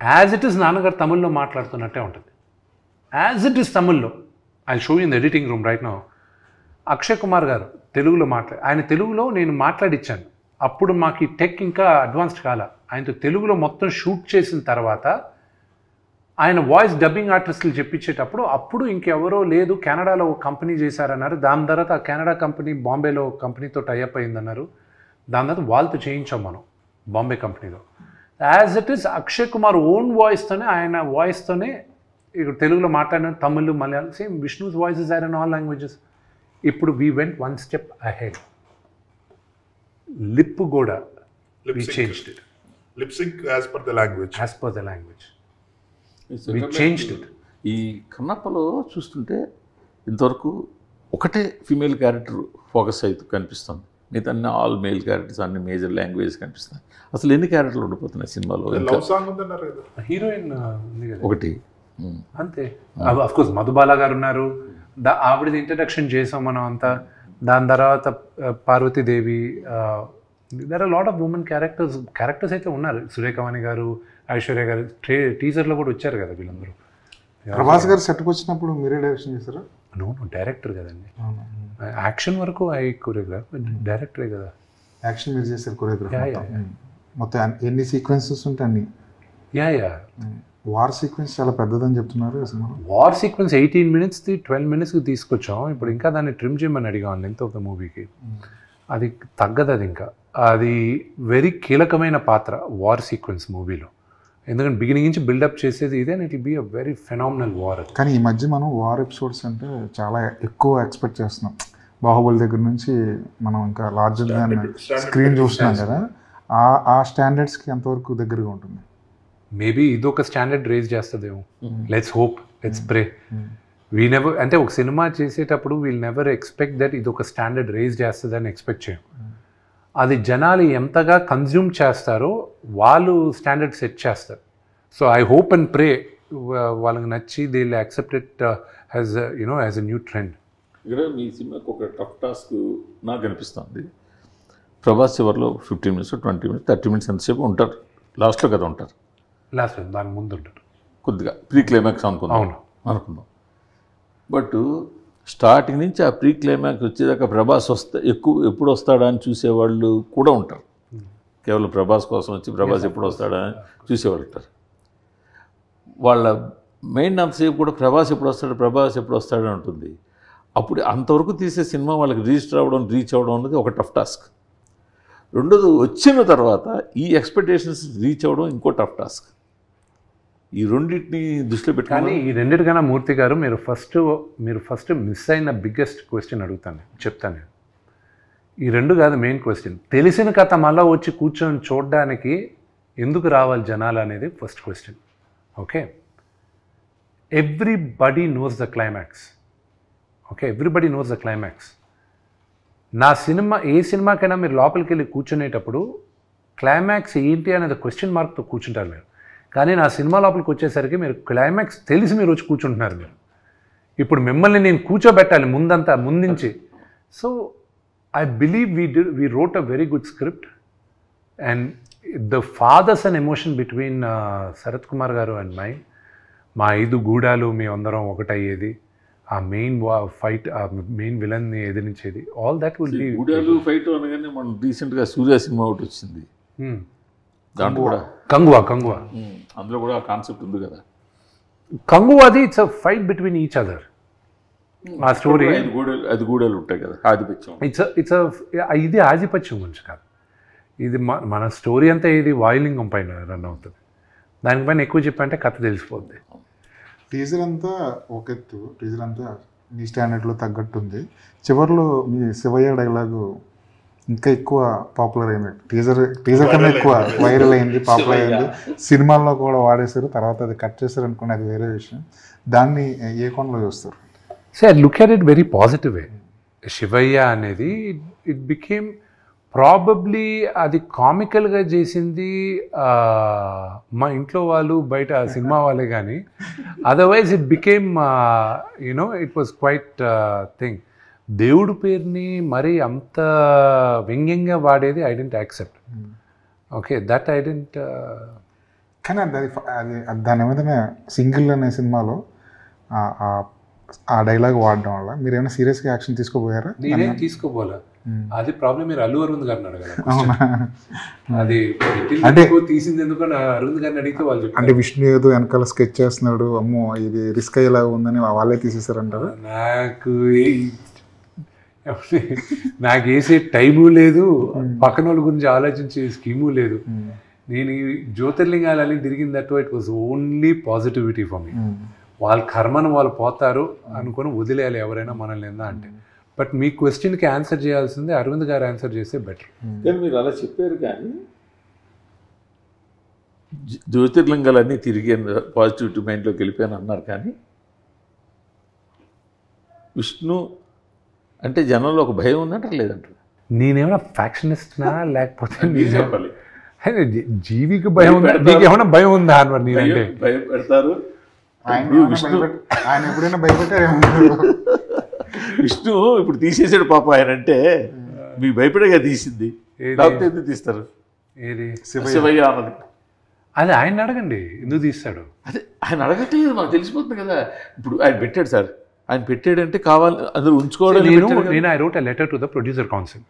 యాజ్ ఇట్ ఈస్ నాన్నగారు తమిళ్లో మాట్లాడుతున్నట్టే ఉంటుంది. యాజ్ ఇట్ ఈస్ తమిళ్లో. I show in the editing room right now. Akshay Kumar గారు తెలుగులో ఆయన తెలుగులో నేను మాట్లాడిచ్చాను. అప్పుడు మాకు ఈ టెక్ ఇంకా అడ్వాన్స్డ్ కాల. ఆయనతో తెలుగులో మొత్తం షూట్ చేసిన తర్వాత ఆయన వాయిస్ డబ్బింగ్ ఆర్టిస్టులు చెప్పించేటప్పుడు అప్పుడు ఇంకెవరో లేదు, కెనడాలో ఒక కంపెనీ చేశారన్నారు. దాని తర్వాత ఆ కెనడా కంపెనీ బాంబేలో కంపెనీతో టైఅప్ అయిందన్నారు. దాని తర్వాత వాళ్ళతో చేయించాం మనం బాంబే కంపెనీలో. As it is Akshay Kumar own వాయిస్తోనే, ఆయన వాయిస్తోనే ఇక్కడ తెలుగులో మాట్లాడిన Tamil, Malayalam, same Vishnu's voices are in all languages. ఇప్పుడు we went 1 step ahead. Lip కూడా we changed it. Lip sync as per the language. As per the language. We changed it. ఈ కన్నప్పలో చూస్తుంటే ఇంతవరకు ఒకటే ఫీమేల్ క్యారెక్టర్ ఫోకస్ అయితే కనిపిస్తుంది. మిగతా అన్ని ఆల్ మేల్ క్యారెక్టర్స్, అన్ని మేజర్ లాంగ్వేజ్ కనిపిస్తున్నాయి. అసలు ఎన్ని క్యారెక్టర్లు ఉండిపోతున్నాయి సినిమాలో? లవ్ సాంగ్ ఉందన్నారు కదా, హీరోయిన్ ఉంది కదా ఒకటి అంతే. అఫ్ కోర్స్ మధుబాల గారు ఉన్నారు, ఆవిడది ఇంట్రడక్షన్ చేసాం మనం అంతా. దాని తర్వాత Parvathidevi, there are lot of women characters అయితే ఉన్నారు. సురేఖవాణి గారు, ఐశ్వర్య గారు టీజర్లో కూడా వచ్చారు కదా వీళ్ళందరూ. ప్రభాస్ గారు సెట్కి వచ్చినప్పుడు మీరే డైరెక్షన్ చేస్తారా? నో డైరెక్టర్ కదండి. యాక్షన్ వరకు ఐ కొరియోగ్రాఫ్, డైరెక్టరే కదా. యాక్షన్ మీరు చేశారు కొరియోగ్రాఫ్ మొత్తం ఎన్ని సీక్వెన్సెస్ ఉంటాయి అన్ని? యా వార్ సీక్వెన్స్ చాలా పెద్దదని చెప్తున్నారు. వార్ సీక్వెన్స్ 18 minutes 12 minutes తీసుకొచ్చాం. ఇప్పుడు ఇంకా దాన్ని ట్రిమ్ చేయమని అడిగాం లెంత్ ఆఫ్ ద మూవీకి. అది తగ్గదు. అది ఇంకా అది వెరీ కీలకమైన పాత్ర వార్ సీక్వెన్స్ మూవీలో. ఎందుకంటే బిగినింగ్ నుంచి బిల్డప్ చేసేది ఇదే, and it will be a very phenomenal war. కానీ ఈ మధ్య మనం వార్ ఎపిసోడ్స్ అంటే చాలా ఎక్కువ ఎక్స్పెక్ట్ చేస్తున్నాం. బాహుబలి దగ్గర నుంచి మనం ఇంకా లార్జర్ దాన్ స్క్రీన్ చూస్తున్నాం కదా. ఆ స్టాండర్డ్స్కి ఎంతవరకు దగ్గరగా ఉంటుంది? మేబీ ఇదొక స్టాండర్డ్ రేజ్ చేస్తుందేమో. Let's hope. Let's pray. We never, అంటే ఒక సినిమా చేసేటప్పుడు వీల్ నెవర్ ఎక్స్పెక్ట్ దట్ ఇది ఒక స్టాండర్డ్ రేజ్ చేస్తుందని ఎక్స్పెక్ట్ చేయం. అది జనాలు ఎంతగా కన్జ్యూమ్ చేస్తారో వాళ్ళు స్టాండర్డ్ సెట్ చేస్తారు. So I hope and pray వాళ్ళకి నచ్చి they will accept it as as a new trend. ఇక్కడ మీ సినిమాకి ఒక టఫ్ టాస్క్ నాకు అనిపిస్తుంది. ప్రభాస్ చివరిలో 15 minutes 20 minutes 30 minutes ఎంతసేపు ఉంటారు, లాస్ట్లో కదా ఉంటారు, లాస్ట్ దాని ముందు ఉంటారు కొద్దిగా ప్రీ క్లైమాక్స్ అనుకుందాం. బట్ స్టార్టింగ్ నుంచి ఆ ప్రీ క్లైమాక్స్ వచ్చేదాకా ప్రభాస్ ఎప్పుడు వస్తాడా అని చూసేవాళ్ళు కూడా ఉంటారు. కేవలం ప్రభాస్ కోసం వచ్చి ప్రభాస్ ఎప్పుడు వస్తాడా అని చూసేవాళ్ళు ఉంటారు. వాళ్ళ మెయిన్ అంతసేపు కూడా ప్రభాస్ ఎప్పుడు వస్తాడు అని ఉంటుంది. అప్పుడు అంతవరకు తీసే సినిమా వాళ్ళకి రీచ్ అవ్వడం అనేది ఒక టఫ్ టాస్క్. రెండోది వచ్చిన తర్వాత ఈ ఎక్స్పెక్టేషన్స్ రీచ్ అవ్వడం ఇంకో టఫ్ టాస్క్. ఈ రెండింటిని దృష్టిలో కానీ పెట్టుకొని ఈ రెండింటికన్నా మూర్తి గారు మీరు ఫస్ట్ మిస్ అయిన బిగ్గెస్ట్ క్వశ్చన్ చెప్తాను నేను. ఈ రెండు కాదు మెయిన్ క్వశ్చన్. తెలిసిన కథ మళ్ళీ వచ్చి కూర్చొని చూడడానికి ఎందుకు రావాలి జనాలు అనేది first question. Okay, everybody knows the climax. Okay, everybody knows the climax. నా సినిమా ఏ సినిమాకైనా మీరు లోపలికి వెళ్ళి కూర్చునేటప్పుడు క్లైమాక్స్ ఏంటి అనేది క్వశ్చన్ మార్క్తో కూర్చుంటారు మీరు. కానీ నా సినిమా లోపలికి వచ్చేసరికి మీరు క్లైమాక్స్ తెలిసి మీరు వచ్చి కూర్చుంటున్నారు మీరు. ఇప్పుడు మిమ్మల్ని నేను కూర్చోబెట్టాలి ముందుంచి. So I believe we wrote a very good script and the fathers and emotion between Sarath Kumar గారు అండ్ మా 5 గూడాలు మేమందరం ఒకటయ్యేది, ఆ మెయిన్ ఫైట్, ఆ మెయిన్ విలన్ని ఎదిరించేది, ఆల్ దట్ విల్ బి. గూడాలు ఫైట్ అనగానే మనం రీసెంట్గా సూర్య సినిమా ఒకటి వచ్చింది, దాంట్లో కూడా కంగువా అందులో కూడా ఆ కాన్సెప్ట్ ఉంది కదా. కంగువాది it's a fight between each other. ఆ స్టోరీ అది గూడాలు ఉంటాయి కదా, ఆధిపత్యం. ఇట్స్ ఇది ఆధిపత్యం గురించి కాదు. ఇది మన స్టోరీ అంతా ఇది వాయులింగం పైన రన్ అవుతుంది. దానిపైన ఎక్కువ చెప్పంటే కథ తెలిసిపోద్ది. టీజర్ అంతా ఒక ఎత్తు, టీజర్ అంతా మీ స్టాండర్డ్లో తగ్గట్టు ఉంది. చివరిలో మీ శివయ్య డైలాగు ఇంకా ఎక్కువ పాపులర్ అయింది. టీజర్ కన్నా ఎక్కువ వైరల్ అయింది, పాపులర్ అయింది. సినిమాల్లో కూడా వాడేశారు, తర్వాత అది కట్ చేశారు అనుకోండి, అది వేరే విషయం. దాన్ని ఏ కోణంలో చూస్తారు? So I look at it very positive way. Shivayya అనేది ఇట్ బికేమ్ ప్రాబబ్లీ అది కామికల్గా చేసింది మా ఇంట్లో వాళ్ళు, బయట సినిమా వాళ్ళే. కానీ otherwise it became it was quite thing. దేవుడు పేరుని మరీ అంత వ్యంగ్యంగా వాడేది I didn't accept. Okay, that I didn't. కానీ దాని మీద సింగిల్ అనే సినిమాలో ఆ డైలాగ్ వాడడం వల్ల మీరు ఏమైనా సీరియస్గా యాక్షన్ తీసుకోపోయారా? నేనేం తీసుకోపోలే. అది ప్రాబ్లం మీరు అల్లు అరవింద్ గారిని అడగాలి. అది అంటే తీసింది ఎందుకు అరవింద్ గారిని అడిగితే వాళ్ళు అంటే విష్ణు ఏదో వెనకాల స్కెచ్ చేస్తున్నాడు, అమ్మో ఇది రిస్క్ అయ్యేలా ఉందని వాళ్ళే తీసేసారంటారు. నాకు వేసే టైము లేదు, పక్కన వాళ్ళ గురించి ఆలోచించే స్కీము లేదు. నేను ఈ జ్యోతిర్లింగాలని తిరిగిన that it was only positivity for me. వాళ్ళ కర్మను వాళ్ళు పోతారు అనుకొని వదిలేయాలి ఎవరైనా మనల్ని ఏందా అంటే. బట్ మీ క్వశ్చన్కి ఆన్సర్ చేయాల్సిందే అరవింద్ గారు ఆన్సర్ చేస్తే బెటర్. కానీ మీరు అలా చెప్పారు, కానీ జ్యోతిర్లింగాలన్నీ తిరిగి పాజిటివిటీ మైండ్లోకి వెళ్ళిపోయాను అన్నారు. కానీ విష్ణు అంటే జనంలో ఒక భయం ఉన్నట్టు లేదంటారు. నేనేమైనా ఫ్యాక్షనిస్ట్నా లేకపోతే చెప్పాలి, జీవికి భయం ఉందా, నీకేమైనా భయం ఉందా అని నేనంటే భయం పెడతారు. ఆయన ఎప్పుడైనా భయపెట్టారు? విష్ణు ఇప్పుడు తీసేసాడు పాప ఆయన అంటే మీకు భయపడేగా తీసింది, లేకపోతే ఎందుకు తీస్తారు? ఏది శివయ్య అన్నది అది ఆయన అడగండి, ఎందుకు తీస్తాడు? అదే ఆయన అడగట్లేదు, మాకు తెలిసిపోతుంది కదా. ఇప్పుడు ఆయన పెట్టాడు సార్, ఆయన పెట్టాడంటే కావాలి అందరూ ఉంచుకోవడం. నేను I wrote a letter to the producer council.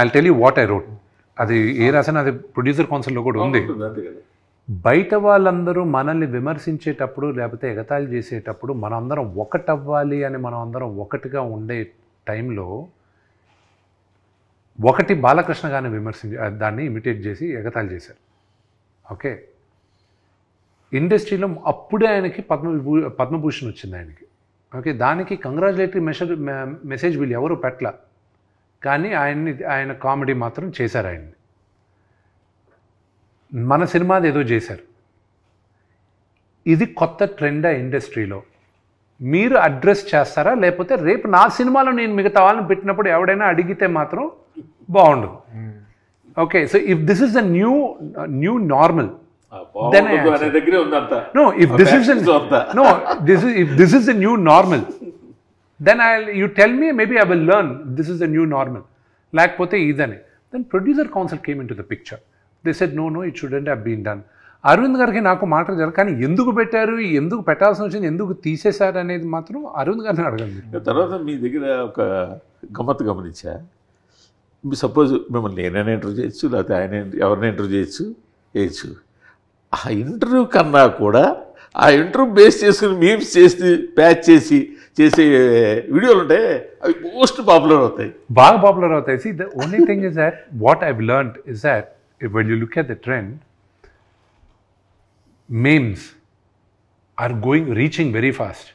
I tell you what I wrote. అది ఏ రాసినా అది ప్రొడ్యూసర్ కౌన్సిల్లో కూడా ఉంది. బయట వాళ్ళందరూ మనల్ని విమర్శించేటప్పుడు లేకపోతే ఎగతాళి చేసేటప్పుడు మనందరం ఒకటవ్వాలి అని మనం అందరం ఒకటిగా ఉండే టైంలో ఒకటి బాలకృష్ణ గారిని దాన్ని ఇమిటేట్ చేసి ఎగతాళి చేశారు. ఓకే, ఇండస్ట్రీలో అప్పుడే ఆయనకి పద్మభూషణ్ వచ్చింది ఆయనకి. ఓకే, దానికి కంగ్రాచులేటరీ మెసేజ్ వీళ్ళు ఎవరు పెట్టల, కానీ ఆయన కామెడీ మాత్రం చేశారు. ఆయన్ని మన సినిమాది ఏదో చేశారు. ఇది కొత్త ట్రెండ్ ఇండస్ట్రీలో, మీరు అడ్రస్ చేస్తారా, లేకపోతే రేపు నా సినిమాలో నేను మిగతా వాళ్ళని పెట్టినప్పుడు ఎవడైనా అడిగితే మాత్రం బాగుండదు. Okay, so if this is the new normal, then I answer. దగ్గరే ఉందంతా. No, if this is if this is the new normal, then you tell me, maybe I will learn this is the new normal. లేకపోతే ఇదని. Then producer council came into the picture. They said no, it shouldn't have been done. Arvind గారికి నాకు మాట జరగదు, కానీ ఎందుకు పెట్టారు, ఎందుకు పెట్టాల్సి వచ్చింది, ఎందుకు తీసేశారు అనేది మాత్రం అరవింద్ గారిని అడగండి. తర్వాత మీ దగ్గర ఒక గమ్మత్తు గమనించా. సపోజ్ మిమ్మల్ని నేనైనా ఇంటర్వ్యూ చేయొచ్చు, లేకపోతే ఆయన ఎవరినైనా ఇంటర్వ్యూ చేయొచ్చు. ఆ ఇంటర్వ్యూ కన్నా కూడా ఆ ఇంటర్వ్యూ బేస్ చేసుకుని మీమ్స్ చేసి ప్యాచ్ చేసే వీడియోలు ఉంటాయి, అవి మోస్ట్ పాపులర్ అవుతాయి, బాగా పాపులర్ అవుతాయి. See, the only thing is that what I've learned is that when you look at the trend, memes are reaching very fast.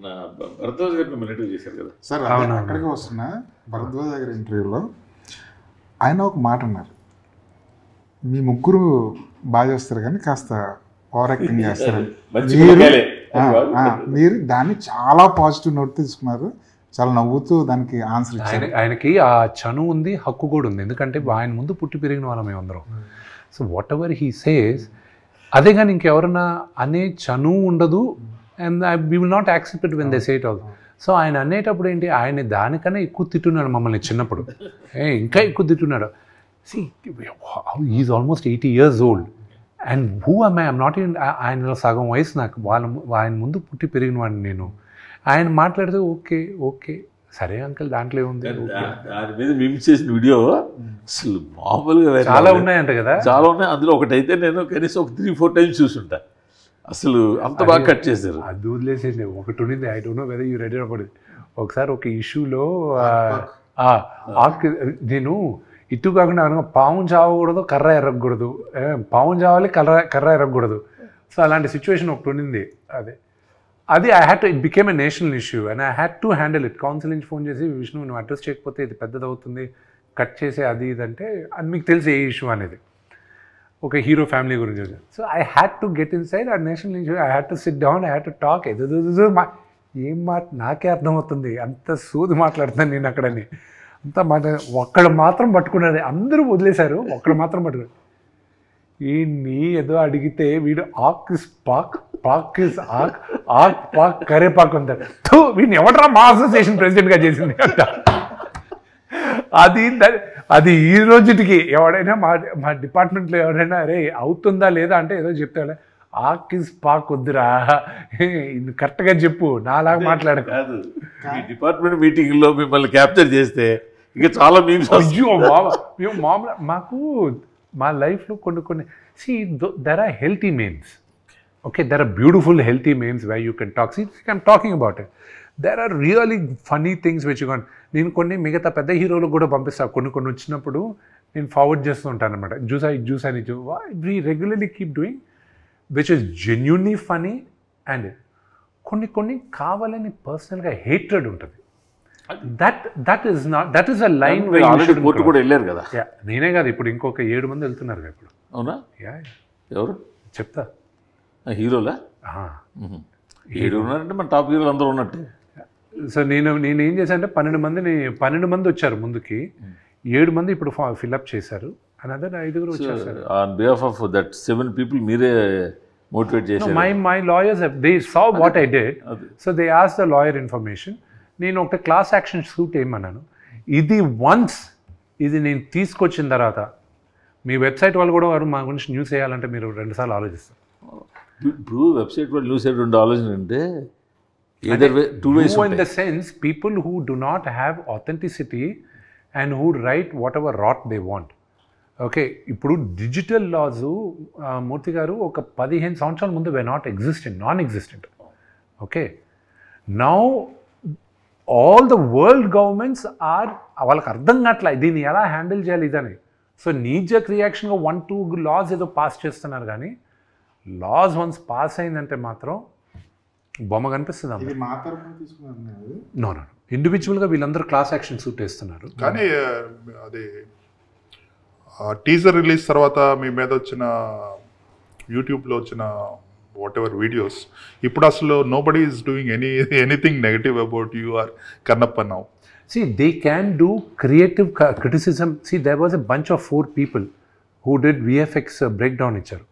నా భరద్వాజ్ గారు మిమ్మల్ని ఇంటర్వ్యూ చేశారు కదా సార్, అక్కడికి వస్తున్నా. భరద్వాజ్ గారి ఇంటర్వ్యూలో ఆయన ఒక మాట అన్నారు, మీ ముగ్గురు బాగా చేస్తారు కానీ కాస్త ఓవర్ యాక్టింగ్ చేస్తారు. మీరు దాన్ని చాలా పాజిటివ్ నోట్ తీసుకున్నారు, చాలా నవ్వుతూ దానికి ఆన్సర్ ఇచ్చారు. ఆయనకి ఆ చను ఉంది, హక్కు కూడా ఉంది, ఎందుకంటే ఆయన ముందు పుట్టి పెరిగిన వాళ్ళం మేమందరం. So what ever he says, అదే కానీ ఇంకెవరన్నా అనే చను ఉండదు, and we will not accept it when they say it also. So ఆయన అనేటప్పుడు ఏంటి, ఆయన దానికన్నా ఎక్కువ తిట్టున్నాడు మమ్మల్ని చిన్నప్పుడు, ఇంకా ఎక్కువ తిట్టున్నాడు. See, he's almost 80 years old. And who am I? I'm not even, ఆయన సగం వయసు నాకు, ఆయన ముందు పుట్టి పెరిగిన వాడిని నేను. ఆయన మాట్లాడితే ఓకే సరే అంకల్, దాంట్లో ఉంది. దాని మీద మేము చేసిన వీడియో అసలు మామూలుగా చాలా ఉన్నాయంట కదా. చాలా ఉన్నాయి. అందులో ఒకటైతే నేను కనీసం ఒక 3-4 టైమ్స్ చూసుంటా. అసలు అంత బాగా కట్ చేశారు. అది వదిలేసేయండి. ఒకటి ఉండింది, I don't know whether you ready అవ్వదు. ఒకసారి ఒక ఇష్యూలో నేను ఇటు కాకుండా పాము చావకూడదు, కర్ర ఎరగకూడదు, పాము చావాలి, కర్ర ఎరగకూడదు. సో అలాంటి సిచ్యువేషన్ ఒకటి ఉండింది. అది I had to, it became a national issue and I had to handle it. Council నుంచి ఫోన్ చేసి, విష్ణు నువ్వు అడ్రస్ చేయకపోతే ఇది పెద్దదవుతుంది, కట్ చేసే అది ఇదంటే, అది మీకు తెలిసి ఏ ఇష్యూ అనేది, ఒక హీరో ఫ్యామిలీ గురించి. So I had to get inside ఆ national issue. I had to sit down, I had to talk. ఏం మాట నాకే అర్థమవుతుంది, అంత సూది మాట్లాడుతాను నేను అక్కడని. అంతా మాట ఒక్కడ మాత్రం పట్టుకున్నది, అందరూ వదిలేశారు, ఒక్కడ మాత్రం పట్టుకున్నాడు. ఈయన్ని ఏదో అడిగితే వీడు ఆక్ ఇస్ పాక్, పాక్ ఇస్ ఆక్, ఆక్ పాక్ కరేపాక్ ఉంటాడు. వీడిని ఎవడరా మా అసోసియేషన్ ప్రెసిడెంట్గా చేసింది అంట. అది ఈ రోజుకి ఎవడైనా మా డిపార్ట్మెంట్లో ఎవరైనా అరే అవుతుందా లేదా అంటే ఏదో చెప్తాడు, ఆక్ ఇస్ పాక్ వద్దురా, ఇది కరెక్ట్గా చెప్పు, నాలాగా మాట్లాడకు. కాదు, ఈ డిపార్ట్మెంట్ మీటింగ్లో మిమ్మల్ని క్యాప్చర్ చేస్తే ఇంకా చాలా మీమ్స్. అయ్యో మేము మామూలు మాకు మా లైఫ్లో కొన్ని there are healthy memes. Okay, there are beautiful healthy memes why you can talk. I'm talking about it. There are really funny things which you can. నేను కొన్ని మిగతా పెద్ద హీరోలకు కూడా పంపిస్తాను. కొన్ని వచ్చినప్పుడు నేను ఫార్వర్డ్ చేస్తూ ఉంటాను అనమాట. జ్యూస్ అని we regularly keep doing which is genuinely funny. And కొన్ని కావాలని పర్సనల్గా హేట్రెడ్ ఉంటుంది. That is a line court కూడా వెళ్ళారు కదా. నేనే కాదు, ఇప్పుడు ఇంకొక 7 మంది వెళ్తున్నారు కదా ఇప్పుడు. అవునా? ఎవరు చెప్తా. హీరోలా? 7 ఉన్నారంటే మన టాప్ హీరోలు అందరూ ఉన్నట్టే. సో నేను ఏం చేశాను అంటే 12 మంది వచ్చారు ముందుకి, 7 మంది ఇప్పుడు ఫిల్అప్ చేశారు, అనదర్ 5 వచ్చేసారు. On behalf of that 7 people మీరే మోటివేట్ చేశారు. My lawyers they saw what I did, so they ask the lawyer information. నేను ఒక క్లాస్ యాక్షన్ సూట్ ఏమన్నాను, ఇది నేను తీసుకొచ్చిన తర్వాత మీ వెబ్సైట్ వాళ్ళు కూడా మా గురించి న్యూస్ వేయాలంటే మీరు 2 సార్లు ఆలోచిస్తారు. ఇప్పుడు వెబ్సైట్ వాళ్ళు న్యూస్ 2 ఆలోచన అంటే either way, 2 ways. In the sense, people who do not have authenticity and who write whatever rot they want. Okay, ఇప్పుడు డిజిటల్ లాస్ మూర్తి గారు ఒక 15 సంవత్సరాల ముందు were non existent. Okay, now all the world governments వాళ్ళకి అర్థం కావట్లే దీన్ని ఎలా హ్యాండిల్ చేయాలి ఇదని. సో నీజక్ రియాక్షన్గా 1-2 లాస్ ఏదో పాస్ చేస్తున్నారు, కానీ లాస్ వన్స్ పాస్ అయిందంటే మాత్రం బొమ్మ కనిపిస్తుంది. నో ఇండివిజువల్గా వీళ్ళందరూ క్లాస్ యాక్షన్ సూట్ వేస్తున్నారు. కానీ అది టీజర్ రిలీజ్ తర్వాత మీ మీద వచ్చిన యూట్యూబ్లో వచ్చిన వాట్ ఎవర్ వీడియోస్. ఇప్పుడు అసలు nobody is doing anything negative about you are Kannappa now. See, they can do creative criticism. See, there was a bunch of 4 people who did VFX breakdown ఇచ్చారు.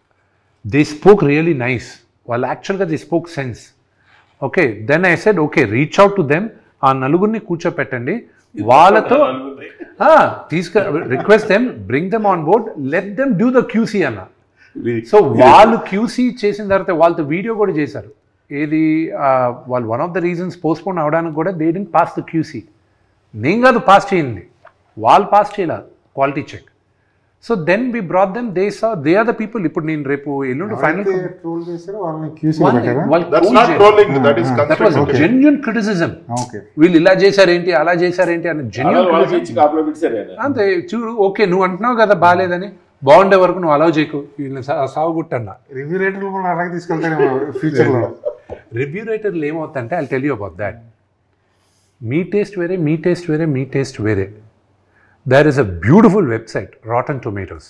They spoke really nice. Well, actually, they spoke sense. Okay, then I said, okay, reach out to them. ఆ నలుగురిని కూర్చోపెట్టండి, వాళ్ళతో request them, bring them on board, let them do the QC అన్న. సో వాళ్ళు క్యూసీ చేసిన తర్వాత వాళ్ళతో వీడియో కూడా చేశారు. ఏది వాళ్ళు one of the reasons postpone అవడానికి కూడా they didn't pass the QC. నేను కాదు పాస్ చేయండి, వాళ్ళు పాస్ చేయలేదు quality check. So then we brought them, they saw they are the people. ఇప్పుడు నేను రేపు ఎల్లుండి ఫైనల్ ట్రోల్ చేశారు వాళ్ళని క్యూసీలో పెట్టారా? That's not trolling, that is that was constructive. Genuine criticism. Okay, వీళ్ళు ఇలా చేశారేంటి, అలా చేశారేంటి అని జెన్యూన్. అంతే చూడు, ఓకే నువ్వు అంటున్నావు కదా బాగాలేదని, బాగుండే వరకు నువ్వు అలౌ చేయకు, వీళ్ళని సాగుగుట్టన్నా. రివ్యూ రేటర్లు కూడా అలాగే తీసుకెళ్తారేమో ఫ్యూచర్లో. రివ్యూ రైటర్లు ఏమవుతుందంటే I tell you about that. మీ టేస్ట్ వేరే, మీ టేస్ట్ వేరే, మీ టేస్ట్ వేరే. There is a beautiful website Rotten Tomatoes.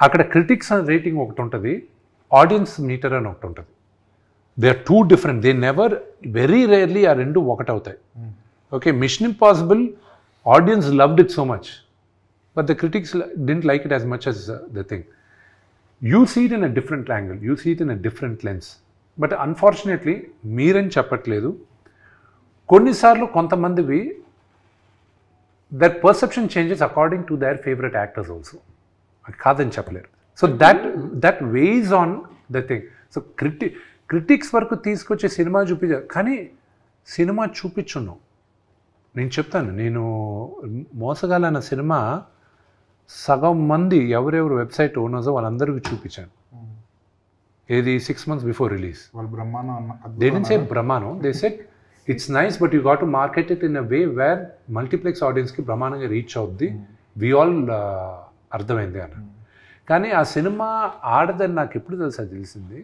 అక్కడ క్రిటిక్స్ రేటింగ్ ఒకటి ఉంటుంది, ఆడియన్స్ మీటర్ అని ఒకటి ఉంటుంది. They are 2 different. They never, very rarely ఆ రెండు ఒకటి అవుతాయి. Okay, Mission Impossible audience loved it so much, but the critics didn't like it as much as the thing. You see it in a different angle, you see it in a different lens. But unfortunately మీరని చెప్పట్లేదు, కొన్నిసార్లు కొంతమందివి that perception changes according to their favourite actors also. అది కాదని చెప్పలేరు. So that weighs on the thing. So critics వరకు తీసుకొచ్చే సినిమా చూపించారు, కానీ సినిమా చూపించున్నాం. నేను చెప్తాను, నేను మోసగాలన్న సినిమా సగం మంది ఎవరెవరు వెబ్సైట్ ఓనర్స్ వాళ్ళందరికీ చూపించాను. ఏది 6 months బిఫోర్ రిలీజ్. వాళ్ళు బ్రహ్మాండం They didn't say Brahmano. They said it's nice, but you got to market it in a way where multiplex audience కి బ్రహ్మాండంగా రీచ్ అవుద్ది. వి ఆల్ అర్థమైంది అన్న. కానీ ఆ సినిమా ఆడదని నాకు ఎప్పుడు తెలిసింది,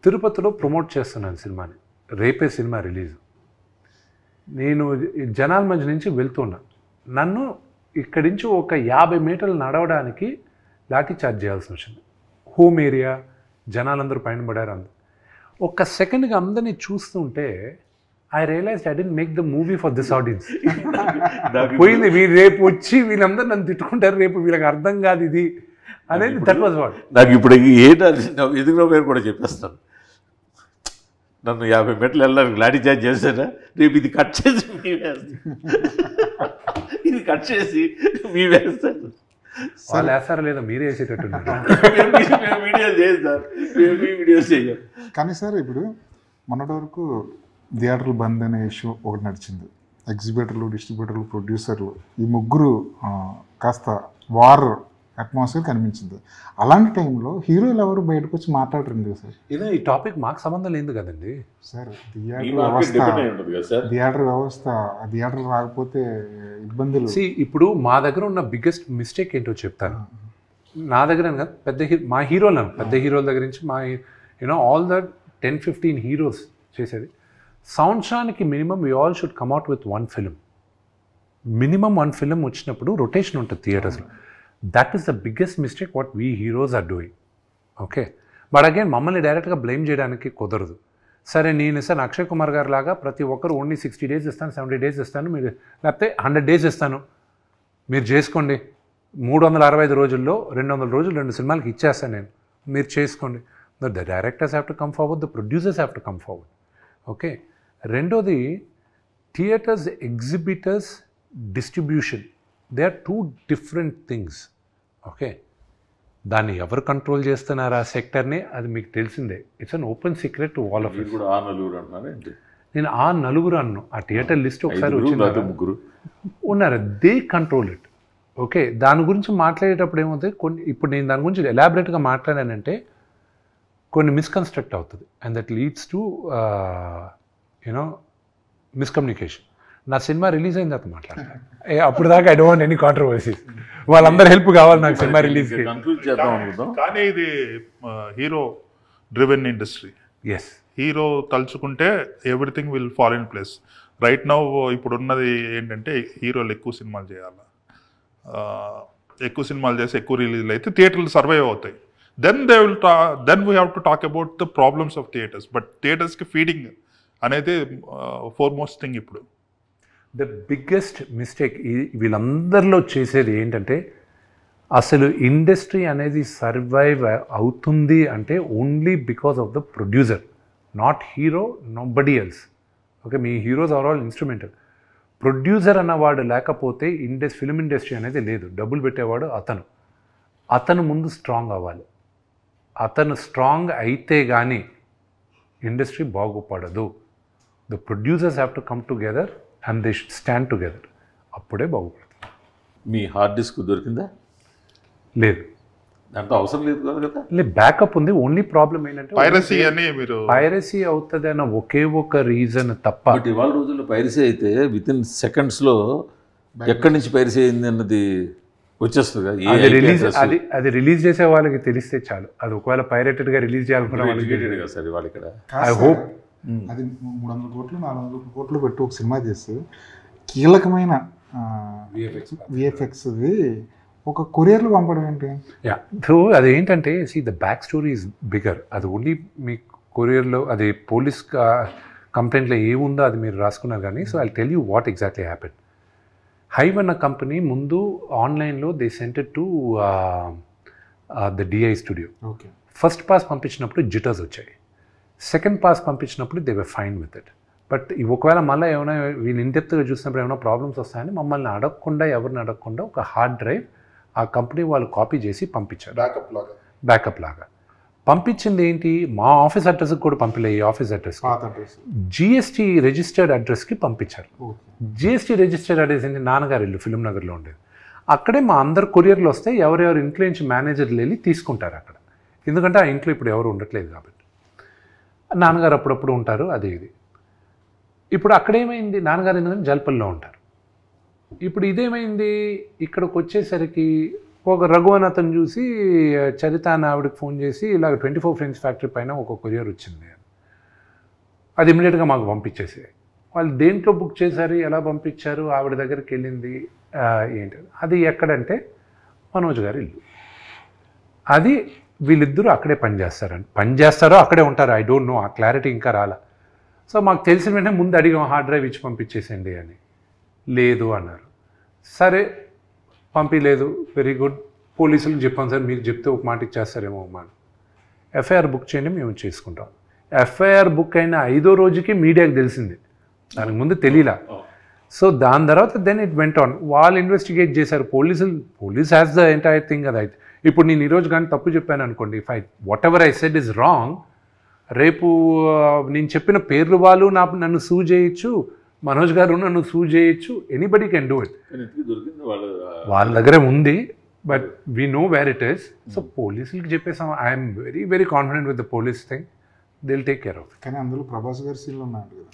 తిరుపతిలో ప్రమోట్ చేస్తున్నాను సినిమాని, రేపే సినిమా రిలీజ్. నేను జనాల మధ్య నుంచి వెళ్తున్నా, నన్ను ఇక్కడి నుంచి ఒక 50 మీటర్లు నడవడానికి లాఠీ చార్జ్ చేయాల్సి వచ్చింది. హోమ్ ఏరియా, జనాలందరూ పైన పడారు. అందరు ఒక్క సెకండ్గా అందరినీ చూస్తుంటే I realize I didn't make the movie for this audience. పోయింది, వీళ్ళు రేపు వచ్చి వీళ్ళందరూ నన్ను తిట్టుకుంటారు, రేపు వీళ్ళకి అర్థం కాదు ఇది అనేది. That was what. నాకు ఇప్పుడు ఏంటి ఎదుగులో పేరు కూడా చెప్పేస్తాను. నన్ను 50 మీటర్లు వెళ్ళడానికి లాఠీ చార్జ్ చేస్తారా, రేపు ఇది కట్ చేసి మీ వేస్తాను, ఇది కట్ చేసి మీ వేస్తాను. వాళ్ళు వేస్తారా లేదా మీరే వేసేటట్టున్నారు. కానీ సార్ ఇప్పుడు మొన్నటి వరకు థియేటర్లు బంద్ అనే ఇష్యూ ఒకటి నడిచింది. ఎగ్జిబిటర్లు, డిస్ట్రిబ్యూటర్లు, ప్రొడ్యూసర్లు ఈ ముగ్గురు కాస్త వార్ అట్మాస్ఫియర్ కనిపించింది. అలాంటి టైంలో హీరోలు ఎవరు బయటకు వచ్చి మాట్లాడరండి సార్. ఇదే ఈ టాపిక్ మాకు సంబంధం లేదు కదండి సార్. థియేటర్ వ్యవస్థ రాకపోతే ఇబ్బందులు. ఇప్పుడు మా దగ్గర ఉన్న బిగ్గెస్ట్ మిస్టేక్ ఏంటో చెప్తాను. నా దగ్గర పెద్ద మా హీరోలు పెద్ద హీరోల దగ్గర నుంచి మా ఆల్ ద 10-15 హీరోస్ చేసేది, సంవత్సరానికి minimum we all should come out with 1 film. Minimum 1 film వచ్చినప్పుడు రొటేషన్ ఉంటుంది థియేటర్స్లో. That is the biggest mistake what we heroes are doing. Okay, but again మమ్మల్ని డైరెక్ట్గా బ్లేమ్ చేయడానికి కుదరదు. సరే నేను ఇస్తాను అక్షయ్ కుమార్ గారు లాగా ప్రతి ఒక్కరు ఓన్లీ 60 days ఇస్తాను, 70 days ఇస్తాను, మీరు లేకపోతే 100 days ఇస్తాను, మీరు చేసుకోండి, 365 రోజుల్లో 200 రోజులు 2 సినిమాలకి ఇచ్చేస్తాను నేను, మీరు చేసుకోండి. The directors have to come forward, the producers have to come forward. Okay, రెండోది theatres, exhibitors, distribution, they are 2 different things. Okay, దాన్ని ఎవరు కంట్రోల్ చేస్తున్నారు ఆ సెక్టర్ని, అది మీకు తెలిసిందే. It's an open secret to all of it. నేను ఆ నలుగురు అన్ను ఆ థియేటర్ లిస్ట్ ఒకసారి వచ్చింది, ముగ్గురు ఉన్నారు, దే కంట్రోల్ ఇట్. ఓకే, దాని గురించి మాట్లాడేటప్పుడు ఏమవుతుంది, ఇప్పుడు నేను దాని గురించి ఎలాబరేట్గా మాట్లాడానంటే కొన్ని మిస్కన్స్ట్రక్ట్ అవుతుంది, and that leads to miscommunication. నా సినిమా రిలీజ్ అయిన తర్వాత మాట్లాడతాను, అప్పుడు దాకా I don't want any controversies. వాళ్ళందరూ హెల్ప్ కావాలి నాకు సినిమా రిలీజ్కి. కానీ ఇది hero driven industry. Yes, hero తలుచుకుంటే everything will fall in place. Right now ఇప్పుడు ఉన్నది ఏంటంటే హీరోలు ఎక్కువ సినిమాలు చేయాలి, ఎక్కువ సినిమాలు చేసి ఎక్కువ రిలీజ్లు అయితే థియేటర్లు సర్వైవ్ అవుతాయి. then then we have to talk about the problems of theaters. But theaters ki feeding అనేది foremost thing ఇప్పుడు. ద బిగ్గెస్ట్ మిస్టేక్ వీళ్ళందరిలో చేసేది ఏంటంటే అసలు ఇండస్ట్రీ అనేది సర్వైవ్ అవుతుంది అంటే only because of the producer, not hero, nobody else. Okay, మీ heroes are all instrumental. Producer అన్నవాడు లేకపోతే ఫిలిం ఇండస్ట్రీ అనేది లేదు. డబ్బులు పెట్టేవాడు అతను ముందు స్ట్రాంగ్ అవ్వాలి. అతను స్ట్రాంగ్ అయితే కానీ ఇండస్ట్రీ బాగుపడదు. The producers have to come together and they should stand together. అప్పుడే బాగుపడుతుంది. మీ హార్డ్ డిస్క్ దొరికిందా? లేదు, దాంట్లో అవసరం లేదు కదా. లేదు, బ్యాకప్ ఉంది. ఓన్లీ ప్రాబ్లం ఏంటంటే పైరసీ అని మీరు పైరసీ అవుతుంది అన్న ఒకే ఒక రీజన్ తప్ప. బట్ ఇవాళ రోజుల్లో పైరసీ అయితే విత్ ఇన్ సెకండ్స్లో ఎక్కడి నుంచి పైరసీ అయింది అన్నది వచ్చేస్తుంది కదా. అది రిలీజ్ చేసే వాళ్ళకి తెలిస్తే చాలు. అది ఒకవేళ పైరేటెడ్ గా రిలీజ్ చేయాలనుకున్న వాళ్ళకి సార్ ఇవాళ ఇక్కడ ఐ హోప్ అది 300 కోట్లు 400 కోట్లు పెట్టి ఒక సినిమా చేసి కీలకమైన విఎఫ్ఎక్స్ది ఒక కొరియర్లో పంపడం ఏంటి? యా, సో అదేంటంటే the back story is bigger. అది ఓన్లీ మీ కొరియర్లో అది పోలీస్ కంప్లైంట్లో ఏముందో అది మీరు రాసుకున్నారు కానీ. So I tell you what exactly happen. Hive అన్న కంపెనీ ముందు ఆన్లైన్లో they sent it to the DI studio. Okay, first pass పంపించినప్పుడు జిటర్స్ వచ్చాయి. సెకండ్ పాస్ పంపించినప్పుడు they were fine with it. But ఒకవేళ మళ్ళీ ఏమైనా వీళ్ళు ఇండెప్త్గా చూసినప్పుడు ఏమైనా ప్రాబ్లమ్స్ వస్తాయని మమ్మల్ని అడగకుండా, ఎవరిని అడగకుండా ఒక హార్డ్ డ్రైవ్ ఆ కంపెనీ వాళ్ళు కాపీ చేసి పంపించారు. బ్యాకప్ లాగా పంపించింది ఏంటి? మా ఆఫీస్ అడ్రస్కి కూడా పంపిలే. ఈ ఆఫీస్ అడ్రస్ జిఎస్టీ రిజిస్టర్డ్ అడ్రస్కి పంపించారు. జిఎస్టీ రిజిస్టర్డ్ అడ్రస్ ఏంటి? నాన్నగారి ఇల్లు ఫిలిం నగర్లో ఉండేది. అక్కడే మా అందరు కొరియర్లు వస్తే ఎవరెవరు ఇంట్లో నుంచి మేనేజర్లు వెళ్ళి తీసుకుంటారు అక్కడ. ఎందుకంటే ఆ ఇంట్లో ఇప్పుడు ఎవరు ఉండట్లేదు కాబట్టి. నాన్నగారు అప్పుడప్పుడు ఉంటారు. అది ఇది. ఇప్పుడు అక్కడేమైంది? నాన్నగారు ఎందుకంటే జల్పల్లో ఉంటారు. ఇప్పుడు ఇదేమైంది? ఇక్కడికి వచ్చేసరికి ఒక రఘువన్ అతను చూసి చరిత అని ఆవిడకి ఫోన్ చేసి ఇలాగ 24 ఫ్రేమ్స్ ఫ్యాక్టరీ పైన ఒక కొరియర్ వచ్చింది. అది ఇమీడియట్గా మాకు పంపించేసి. వాళ్ళు దేంట్లో బుక్ చేశారు, ఎలా పంపించారు, ఆవిడ దగ్గరికి వెళ్ళింది ఏంటి? అది ఎక్కడంటే మనోజ్ గారి ఇల్లు. అది వీళ్ళిద్దరూ అక్కడే పనిచేస్తారో అక్కడే ఉంటారు. ఐ డోంట్ నో, ఆ క్లారిటీ ఇంకా రాలా. సో మాకు తెలిసిన వెంటనే ముందు అడిగాం హార్డ్ డ్రైవ్ ఇచ్చి పంపించేసేయండి అని. లేదు అన్నారు. సరే పంపించలేదు, వెరీ గుడ్. పోలీసులకు చెప్పాం సార్, మీకు చెప్తే ఒక మాట ఇచ్చేస్తారేమో అమ్మా. ఎఫ్ఐఆర్ బుక్ చేయండి, మేము చేసుకుంటాం. ఎఫ్ఐఆర్ బుక్ అయిన 5వ రోజుకి మీడియాకి తెలిసింది, దానికి ముందు తెలియలా. సో దాని తర్వాత దెన్ ఇట్ వెంట్ ఆన్. వాళ్ళు ఇన్వెస్టిగేట్ చేశారు. Police has the entire thing. అది అయితే ఇప్పుడు నేను ఈరోజు కానీ తప్పు చెప్పాను అనుకోండి, what ever I said is wrong, రేపు నేను చెప్పిన పేర్లు వాళ్ళు నన్ను సూ చేయొచ్చు, మనోజ్ గారు నన్ను సూ చేయొచ్చు. Anybody can do it. వాళ్ళ దగ్గరే ఉంది, but we know where it is. So పోలీసులకి చెప్పేసాం. I'm very very confident with the police thing. They will take care of. కానీ అందులో ప్రభాస్ గారి సీన్లు ఉన్నాయి కదా.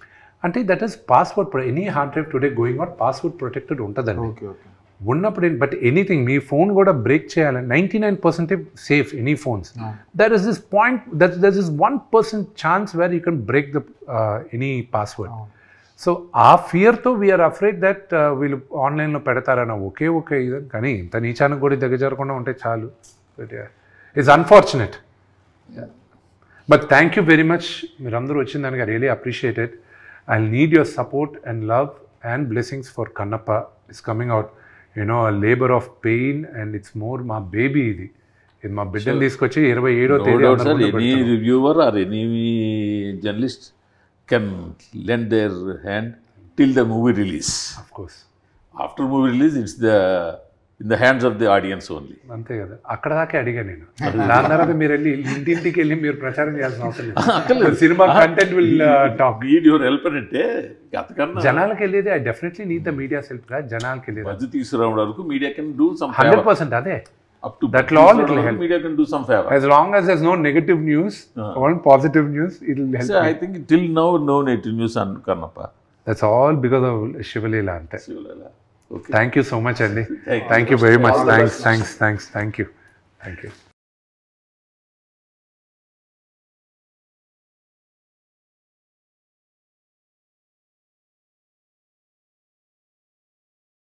అంటే that is password. Any hard drive today going out password protected ఉంటుందండి. Okay okay. ఉన్నప్పుడు బట్ ఎనీథింగ్ మీ ఫోన్ కూడా బ్రేక్ చేయాలని 99% safe any phones. There is this point, there is 1% chance where you can break the any password. So ఆ ఫియర్తో వీఆర్ అఫ్రేడ్ దట్ వీళ్ళు ఆన్లైన్లో పెడతారన్న ఒకే ఇది. కానీ ఇంత నీచానికి కూడా దగ్గరకుండా ఉంటే చాలు. It's unfortunate. But thank you very much. మీరందరూ వచ్చిన దానికి I really appreciate. I need your support and love and blessings for Kannappa. It's coming out, a labor of pain, and it's more my baby. ఇది మా బిడ్డను తీసుకొచ్చి 27వ తేదీ. Any reviewer or any journalist can lend their hand till the movie release. Of course after movie release it's in the hands of the audience only. అంతే కదా. అక్కడ దాకా అడిగా నేను. దాని తర్వాత మీరు వెళ్ళి ఇంటింటికి వెళ్ళి మీరు ప్రచారం చేయాల్సిన అవసరం లేదు. Cinema content will talk. Need your help అంటే అంతకన్నా జనాలకు వెళ్ళేది. I definitely need the medias help. జనాలకు వెళ్ళేది మధ్య తీసుకురావడం వరకు మీడియా కెన్ డూ సమ్ 100%. అదే up to that all it will help. Media can do some favor as long as there's no negative news, all positive news, it will help. So I think till now no negative news on Karnappa. That's all because of Shivalila ante. Shivalila. Okay. Thank you so much, Andy. Thank you very much. Thanks. Thank you.